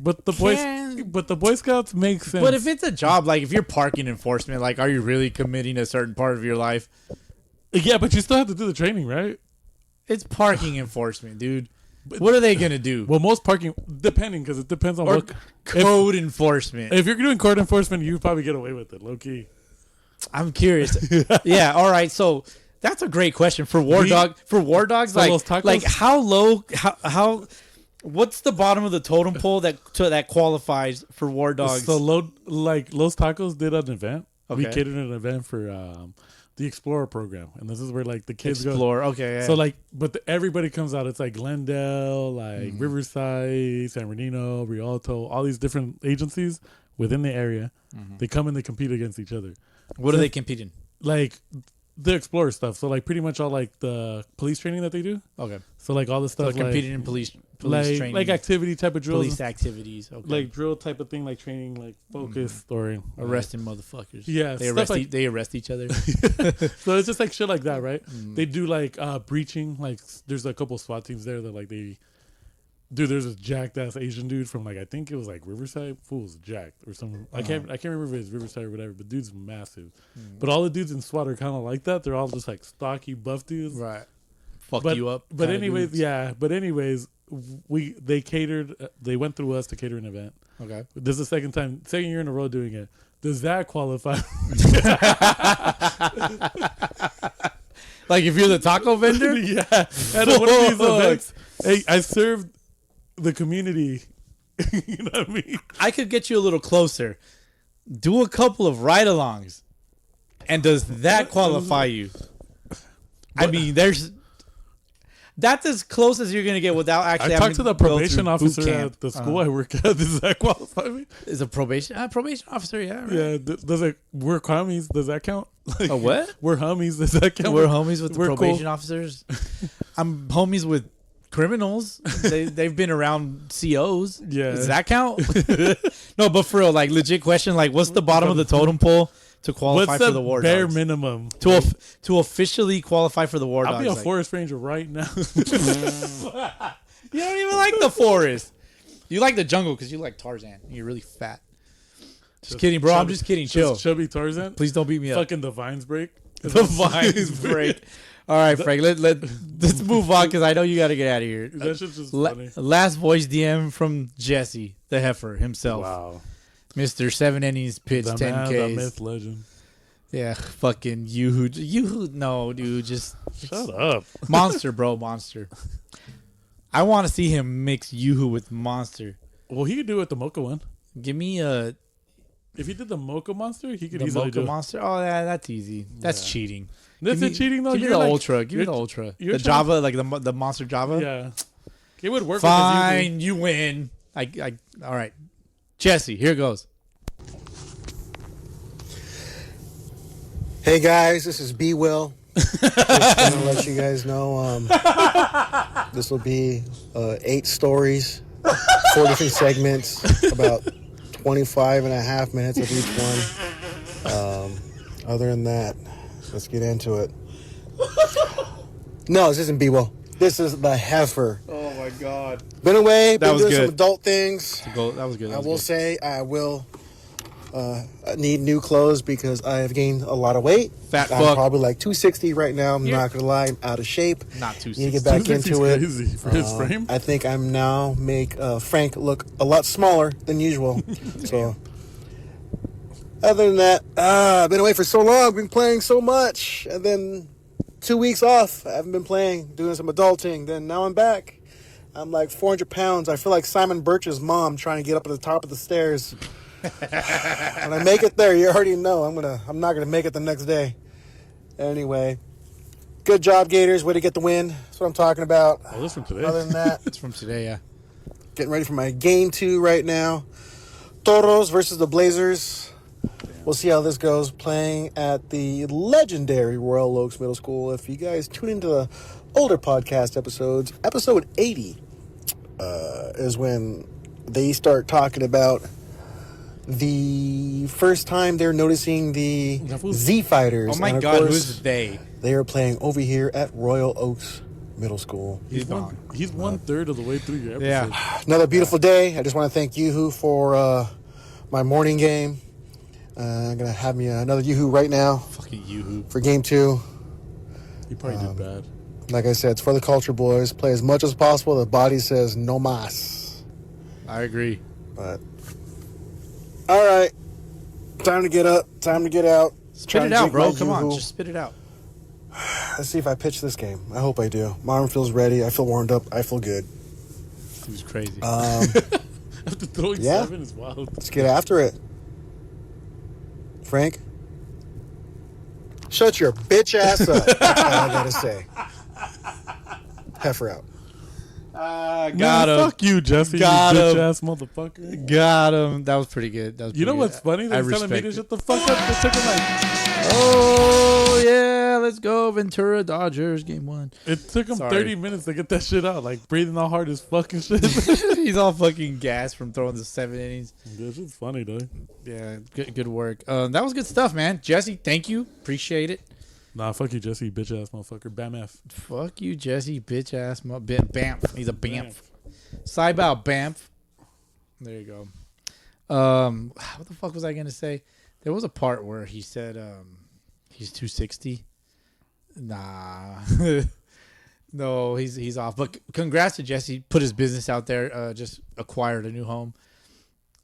[SPEAKER 3] But the Boy Scouts make sense.
[SPEAKER 2] But if it's a job, like if you're parking enforcement, like, are you really committing a certain part of your life?
[SPEAKER 3] Yeah, but you still have to do the training, right?
[SPEAKER 2] It's parking enforcement, dude. What are they gonna do?
[SPEAKER 3] Well, most parking, depending, because it depends on what
[SPEAKER 2] code enforcement.
[SPEAKER 3] If you're doing code enforcement, you probably get away with it, low key.
[SPEAKER 2] I'm curious. Yeah, all right. So that's a great question for war dogs. Like how low? How? What's the bottom of the totem pole that qualifies for war dogs?
[SPEAKER 3] So Los Tacos did an event.
[SPEAKER 2] Okay.
[SPEAKER 3] We catered an event for the Explorer program, and this is where like the kids
[SPEAKER 2] Explore.
[SPEAKER 3] go.
[SPEAKER 2] Okay. Yeah.
[SPEAKER 3] So like, but everybody comes out. It's like Glendale, like Riverside, San Bernardino, Rialto, all these different agencies within the area. They come and they compete against each other.
[SPEAKER 2] What are they competing?
[SPEAKER 3] Like the Explorer stuff. So like pretty much all like the police training that they do.
[SPEAKER 2] Okay.
[SPEAKER 3] So like all the stuff.
[SPEAKER 2] So competing in police training,
[SPEAKER 3] like activity type of drills.
[SPEAKER 2] Police activities. Okay.
[SPEAKER 3] Like drill type of thing, like training, like focused or
[SPEAKER 2] arresting motherfuckers.
[SPEAKER 3] Yeah,
[SPEAKER 2] they arrest each other.
[SPEAKER 3] So it's just like shit like that, right? They do like breaching. Like there's a couple SWAT teams there that like they. Dude, there's a jacked ass Asian dude from like I think it was like Riverside. Fool's jacked or something. I can't remember if it's Riverside or whatever. But dude's massive. But all the dudes in SWAT are kind of like that. They're all just like stocky, buff dudes.
[SPEAKER 2] Right. Fuck you up.
[SPEAKER 3] But anyways, yeah. But anyways, they catered. They went through us to cater an event.
[SPEAKER 2] Okay.
[SPEAKER 3] This is the second year in a row doing it. Does that qualify?
[SPEAKER 2] Like if you're the taco vendor?
[SPEAKER 3] Yeah. At one of these events, hey, I served the community. You know what I mean?
[SPEAKER 2] I could get you a little closer. Do a couple of ride-alongs. And does that qualify you? I mean, That's as close as you're gonna get without actually.
[SPEAKER 3] I talked to the probation officer
[SPEAKER 2] camp.
[SPEAKER 3] at the school I work at. Does that qualify me?
[SPEAKER 2] Is a probation officer? Yeah. Right.
[SPEAKER 3] Yeah. Does it? We're homies. Does that count? Like,
[SPEAKER 2] A what?
[SPEAKER 3] We're homies. Does that count?
[SPEAKER 2] We're homies with the
[SPEAKER 3] We're
[SPEAKER 2] probation
[SPEAKER 3] cool.
[SPEAKER 2] officers. I'm homies with criminals. They've been around COs.
[SPEAKER 3] Yeah.
[SPEAKER 2] Does that count? No, but for real, like legit question, like what's the bottom of the totem pole to qualify
[SPEAKER 3] What's
[SPEAKER 2] for
[SPEAKER 3] the
[SPEAKER 2] the war
[SPEAKER 3] bare
[SPEAKER 2] dogs?
[SPEAKER 3] minimum?
[SPEAKER 2] To officially qualify for the war
[SPEAKER 3] I'll
[SPEAKER 2] dogs.
[SPEAKER 3] be a
[SPEAKER 2] like,
[SPEAKER 3] forest ranger right now.
[SPEAKER 2] you don't even like the forest. You like the jungle because you like Tarzan. You're really fat. Just kidding, bro. I'm just kidding. Chill.
[SPEAKER 3] Chubby Tarzan.
[SPEAKER 2] Please don't beat me up.
[SPEAKER 3] Fucking the vines break.
[SPEAKER 2] The vines break. All right, Frank. Let's move on because I know you got to get out of here.
[SPEAKER 3] That shit's just funny.
[SPEAKER 2] Last voice DM from Jesse, the heifer himself.
[SPEAKER 3] Wow.
[SPEAKER 2] Mr. 7 innings pitch,
[SPEAKER 3] The
[SPEAKER 2] 10
[SPEAKER 3] man,
[SPEAKER 2] Ks.
[SPEAKER 3] the myth, legend.
[SPEAKER 2] Yeah, fucking you. No, dude, just
[SPEAKER 3] Shut up.
[SPEAKER 2] Monster, bro, Monster. I want to see him mix Yoo-hoo with Monster.
[SPEAKER 3] Well, he could do it with the Mocha one.
[SPEAKER 2] Give me a
[SPEAKER 3] If he did the Mocha Monster, he could
[SPEAKER 2] the
[SPEAKER 3] easily do
[SPEAKER 2] Mocha
[SPEAKER 3] it.
[SPEAKER 2] Monster. Oh, that's easy. That's cheating.
[SPEAKER 3] This
[SPEAKER 2] Give
[SPEAKER 3] is cheating though.
[SPEAKER 2] Give me
[SPEAKER 3] You're
[SPEAKER 2] the
[SPEAKER 3] like-
[SPEAKER 2] Ultra. Give me the
[SPEAKER 3] you're-
[SPEAKER 2] Ultra.
[SPEAKER 3] you're
[SPEAKER 2] The
[SPEAKER 3] trying-
[SPEAKER 2] Java, like the Monster Java.
[SPEAKER 3] Yeah. It would work.
[SPEAKER 2] Fine, you win. All right, Jesse. Here goes.
[SPEAKER 7] Hey guys, this is B Will. Just gonna let you guys know this will be 8 stories, 4 different segments, about 25 and a half minutes of each one. Other than that, let's get into it. No, this isn't B Will. This is the heifer.
[SPEAKER 2] Oh my God.
[SPEAKER 7] Been away, been
[SPEAKER 2] was
[SPEAKER 7] doing
[SPEAKER 2] good.
[SPEAKER 7] some adult things.
[SPEAKER 2] That was good.
[SPEAKER 7] I will say I will need new clothes because I have gained a lot of weight.
[SPEAKER 2] Fat
[SPEAKER 7] I'm
[SPEAKER 2] fuck.
[SPEAKER 7] probably like 260 right now. I'm not gonna lie, I'm out of shape.
[SPEAKER 2] Not too.
[SPEAKER 7] Need to get back into it.
[SPEAKER 3] Crazy for his frame.
[SPEAKER 7] I think I'm now make Frank look a lot smaller than usual. So, other than that, I've been away for so long, been playing so much, and then 2 weeks off. I haven't been playing, doing some adulting. Then now I'm back. I'm like 400 pounds. I feel like Simon Birch's mom trying to get up at the top of the stairs. When I make it there, you already know I'm not gonna make it the next day. Anyway, good job, Gators. Way to get the win. That's what I'm talking about.
[SPEAKER 3] Oh, this from today.
[SPEAKER 7] Other than that,
[SPEAKER 2] It's from today. Yeah.
[SPEAKER 7] getting ready for my game 2 right now. Toros versus the Blazers. We'll see how this goes. Playing at the legendary Royal Oaks Middle School. If you guys tune into the older podcast episodes, episode 80 is when they start talking about the first time they're noticing the Z Fighters.
[SPEAKER 2] Oh my
[SPEAKER 7] And of
[SPEAKER 2] God,
[SPEAKER 7] course,
[SPEAKER 2] who's they?
[SPEAKER 7] they are playing over here at Royal Oaks Middle School.
[SPEAKER 3] He's
[SPEAKER 2] gone.
[SPEAKER 3] He's 1/3 of the way through your episode.
[SPEAKER 2] Yeah.
[SPEAKER 7] Another beautiful day. I just want to thank Yoo-Hoo for my morning game. I'm going to have me another Yoo-Hoo right now
[SPEAKER 2] Fucking Yoo-hoo.
[SPEAKER 7] for game 2.
[SPEAKER 3] He probably did bad.
[SPEAKER 7] Like I said, it's for the culture, boys. Play as much as possible. The body says no mas.
[SPEAKER 2] I agree.
[SPEAKER 7] But, all right. Time to get up. Time to get out.
[SPEAKER 2] Spit
[SPEAKER 7] Trying
[SPEAKER 2] it
[SPEAKER 7] to
[SPEAKER 2] out,
[SPEAKER 7] drink
[SPEAKER 2] bro.
[SPEAKER 7] my
[SPEAKER 2] Come on,
[SPEAKER 7] Yoo-Hoo.
[SPEAKER 2] just spit it out.
[SPEAKER 7] Let's see if I pitch this game. I hope I do. My arm feels ready. I feel warmed up. I feel good.
[SPEAKER 2] He was crazy.
[SPEAKER 3] After throwing
[SPEAKER 7] yeah.
[SPEAKER 3] 7 is wild.
[SPEAKER 7] Let's get after it. Frank? Shut your bitch ass up. That's all I gotta say. Heifer out.
[SPEAKER 2] Got
[SPEAKER 3] Man,
[SPEAKER 2] him.
[SPEAKER 3] Fuck you, Jesse.
[SPEAKER 2] Got
[SPEAKER 3] you
[SPEAKER 2] him.
[SPEAKER 3] bitch ass motherfucker.
[SPEAKER 2] Got him. That was pretty good. That was
[SPEAKER 3] You know
[SPEAKER 2] pretty
[SPEAKER 3] what's
[SPEAKER 2] good.
[SPEAKER 3] funny?
[SPEAKER 2] I
[SPEAKER 3] They're telling me
[SPEAKER 2] respect
[SPEAKER 3] to
[SPEAKER 2] it.
[SPEAKER 3] shut the fuck up. It took him like
[SPEAKER 2] Oh yeah, let's go Ventura Dodgers game 1.
[SPEAKER 3] it took him
[SPEAKER 2] Sorry.
[SPEAKER 3] 30 minutes to get that shit out. Like breathing all hard as fucking shit.
[SPEAKER 2] He's all fucking gassed from throwing the 7 innings.
[SPEAKER 3] This is funny though.
[SPEAKER 2] Yeah, good work. That was good stuff, man. Jesse, thank you. Appreciate it.
[SPEAKER 3] Nah, fuck you, Jesse, bitch ass motherfucker. Bam F.
[SPEAKER 2] Fuck you, Jesse, bitch ass. Bamf. He's a Bamf. Saibow Bamf. There you go. What the fuck was I gonna say? There was a part where he said he's 260. Nah. No, he's off. But congrats to Jesse. Put his business out there. Just acquired a new home.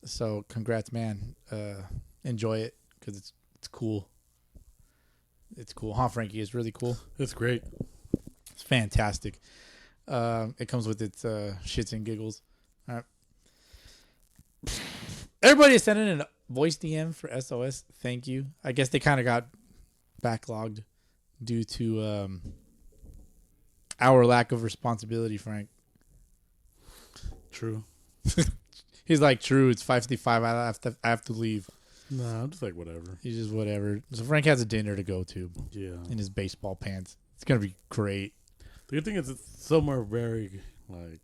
[SPEAKER 2] So congrats, man. Enjoy it because it's cool. It's cool, huh, Frankie? It's really cool.
[SPEAKER 3] It's great.
[SPEAKER 2] It's fantastic. It comes with its shits and giggles. All right. Everybody is sending in a voice DM for SOS. Thank you. I guess they kind of got backlogged due to our lack of responsibility, Frank.
[SPEAKER 3] True.
[SPEAKER 2] He's like, true. It's 5:55. I have to leave.
[SPEAKER 3] Nah, I'm just like whatever.
[SPEAKER 2] He's just whatever. So Frank has a dinner to go to.
[SPEAKER 3] Yeah.
[SPEAKER 2] In his baseball pants. It's gonna be great.
[SPEAKER 3] The good thing is it's somewhere very like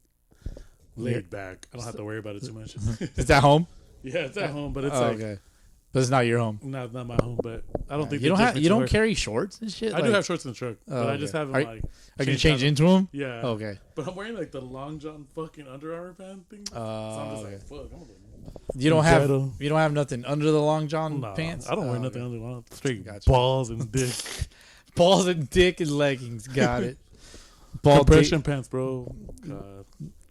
[SPEAKER 3] laid back. I don't have to worry about it too much.
[SPEAKER 2] It's at home.
[SPEAKER 3] Yeah, it's at home, but it's like
[SPEAKER 2] okay. But it's not your home.
[SPEAKER 3] not my home. But I don't think
[SPEAKER 2] you don't carry shorts and shit.
[SPEAKER 3] I do have shorts in the truck, but I just have them
[SPEAKER 2] Are you gonna change into them?
[SPEAKER 3] Yeah.
[SPEAKER 2] Okay.
[SPEAKER 3] But I'm wearing like the long john fucking Under Armour pant thing. So I'm just like, fuck.
[SPEAKER 2] You don't have nothing under the long john pants.
[SPEAKER 3] I don't wear nothing under long. Straight
[SPEAKER 2] Gotcha.
[SPEAKER 3] balls and dick.
[SPEAKER 2] Balls and dick and leggings. Got it.
[SPEAKER 3] Compression pants, bro. God.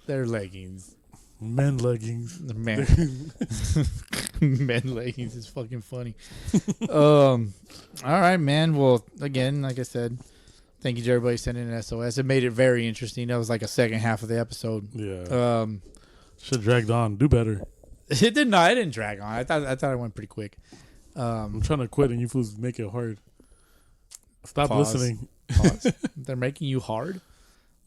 [SPEAKER 2] They're leggings.
[SPEAKER 3] Men leggings.
[SPEAKER 2] Man. Men leggings is fucking funny. All right, man. Well, again, like I said, thank you to everybody sending an SOS. It made it very interesting. That was like a second half of the episode.
[SPEAKER 3] Yeah. Should dragged on. Do better.
[SPEAKER 2] It didn't drag on. I thought it went pretty quick.
[SPEAKER 3] I'm trying to quit and you fools make it hard. Stop listening.
[SPEAKER 2] Pause. They're making you hard?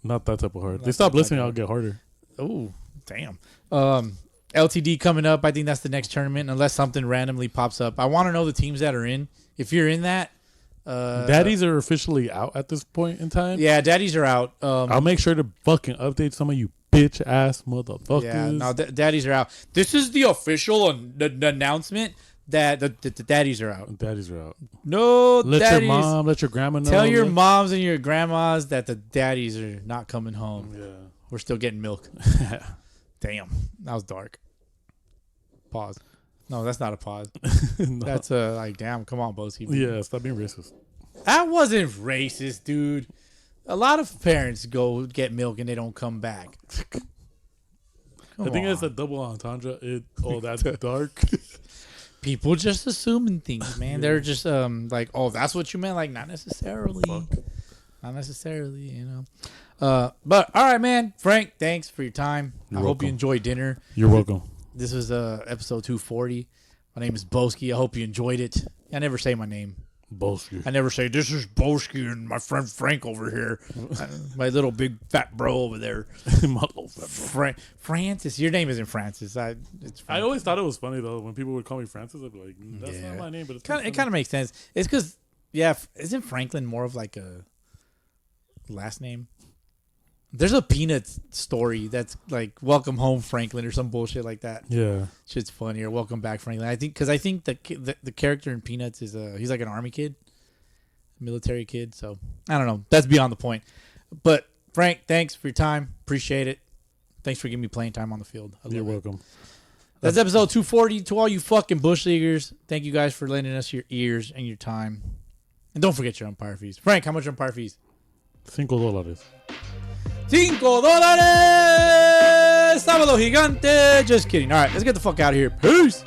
[SPEAKER 3] Not that type of hard. They stop listening, I'll get harder.
[SPEAKER 2] Oh, damn. LTD coming up. I think that's the next tournament, unless something randomly pops up. I want to know the teams that are in. If you're in that,
[SPEAKER 3] Daddies are officially out at this point in time.
[SPEAKER 2] Yeah, daddies are out.
[SPEAKER 3] I'll make sure to fucking update some of you bitch ass motherfuckers.
[SPEAKER 2] Yeah, no, daddies are out. This is the official announcement that the daddies are out.
[SPEAKER 3] Daddies are out.
[SPEAKER 2] No,
[SPEAKER 3] let
[SPEAKER 2] daddies.
[SPEAKER 3] your mom, let your grandma know.
[SPEAKER 2] Tell your moms and your grandmas that the daddies are not coming home.
[SPEAKER 3] Yeah,
[SPEAKER 2] we're still getting milk. Damn, that was dark. Pause. No, that's not a pause. No. That's like, damn, come on, Boski.
[SPEAKER 3] Yeah, stop being racist.
[SPEAKER 2] That wasn't racist, dude. A lot of parents go get milk and they don't come back.
[SPEAKER 3] I think it's a double entendre. That's dark.
[SPEAKER 2] People just assuming things, man. They're just like, oh, that's what you meant. Like, not necessarily. Not necessarily, you know. But all right, man. Frank, thanks for your time. I hope you enjoyed dinner.
[SPEAKER 3] You're welcome.
[SPEAKER 2] This was episode 240. My name is Boski. I hope you enjoyed it. I never say my name.
[SPEAKER 3] Boski.
[SPEAKER 2] I never say, this is Boski and my friend Frank over here. My little big fat bro over there.
[SPEAKER 3] My little fat bro.
[SPEAKER 2] Francis. Your name isn't Francis.
[SPEAKER 3] I always thought it was funny, though. When people would call me Francis, I'd be like, that's not my name. But it kind
[SPEAKER 2] of makes sense. It's because, isn't Franklin more of like a last name? There's a Peanuts story that's like "Welcome Home, Franklin" or some bullshit like that.
[SPEAKER 3] Yeah, shit's
[SPEAKER 2] funny. Or "Welcome Back, Franklin." I think the character in Peanuts is he's like an army kid, military kid. So I don't know. That's beyond the point. But Frank, thanks for your time. Appreciate it. Thanks for giving me playing time on the field.
[SPEAKER 3] You're welcome.
[SPEAKER 2] That's episode 240. To all you fucking bush leaguers, thank you guys for lending us your ears and your time. And don't forget your umpire fees. Frank, how much umpire fees?
[SPEAKER 3] $5.
[SPEAKER 2] $5. Sábado gigante. Just kidding. All right, let's get the fuck out of here. Peace.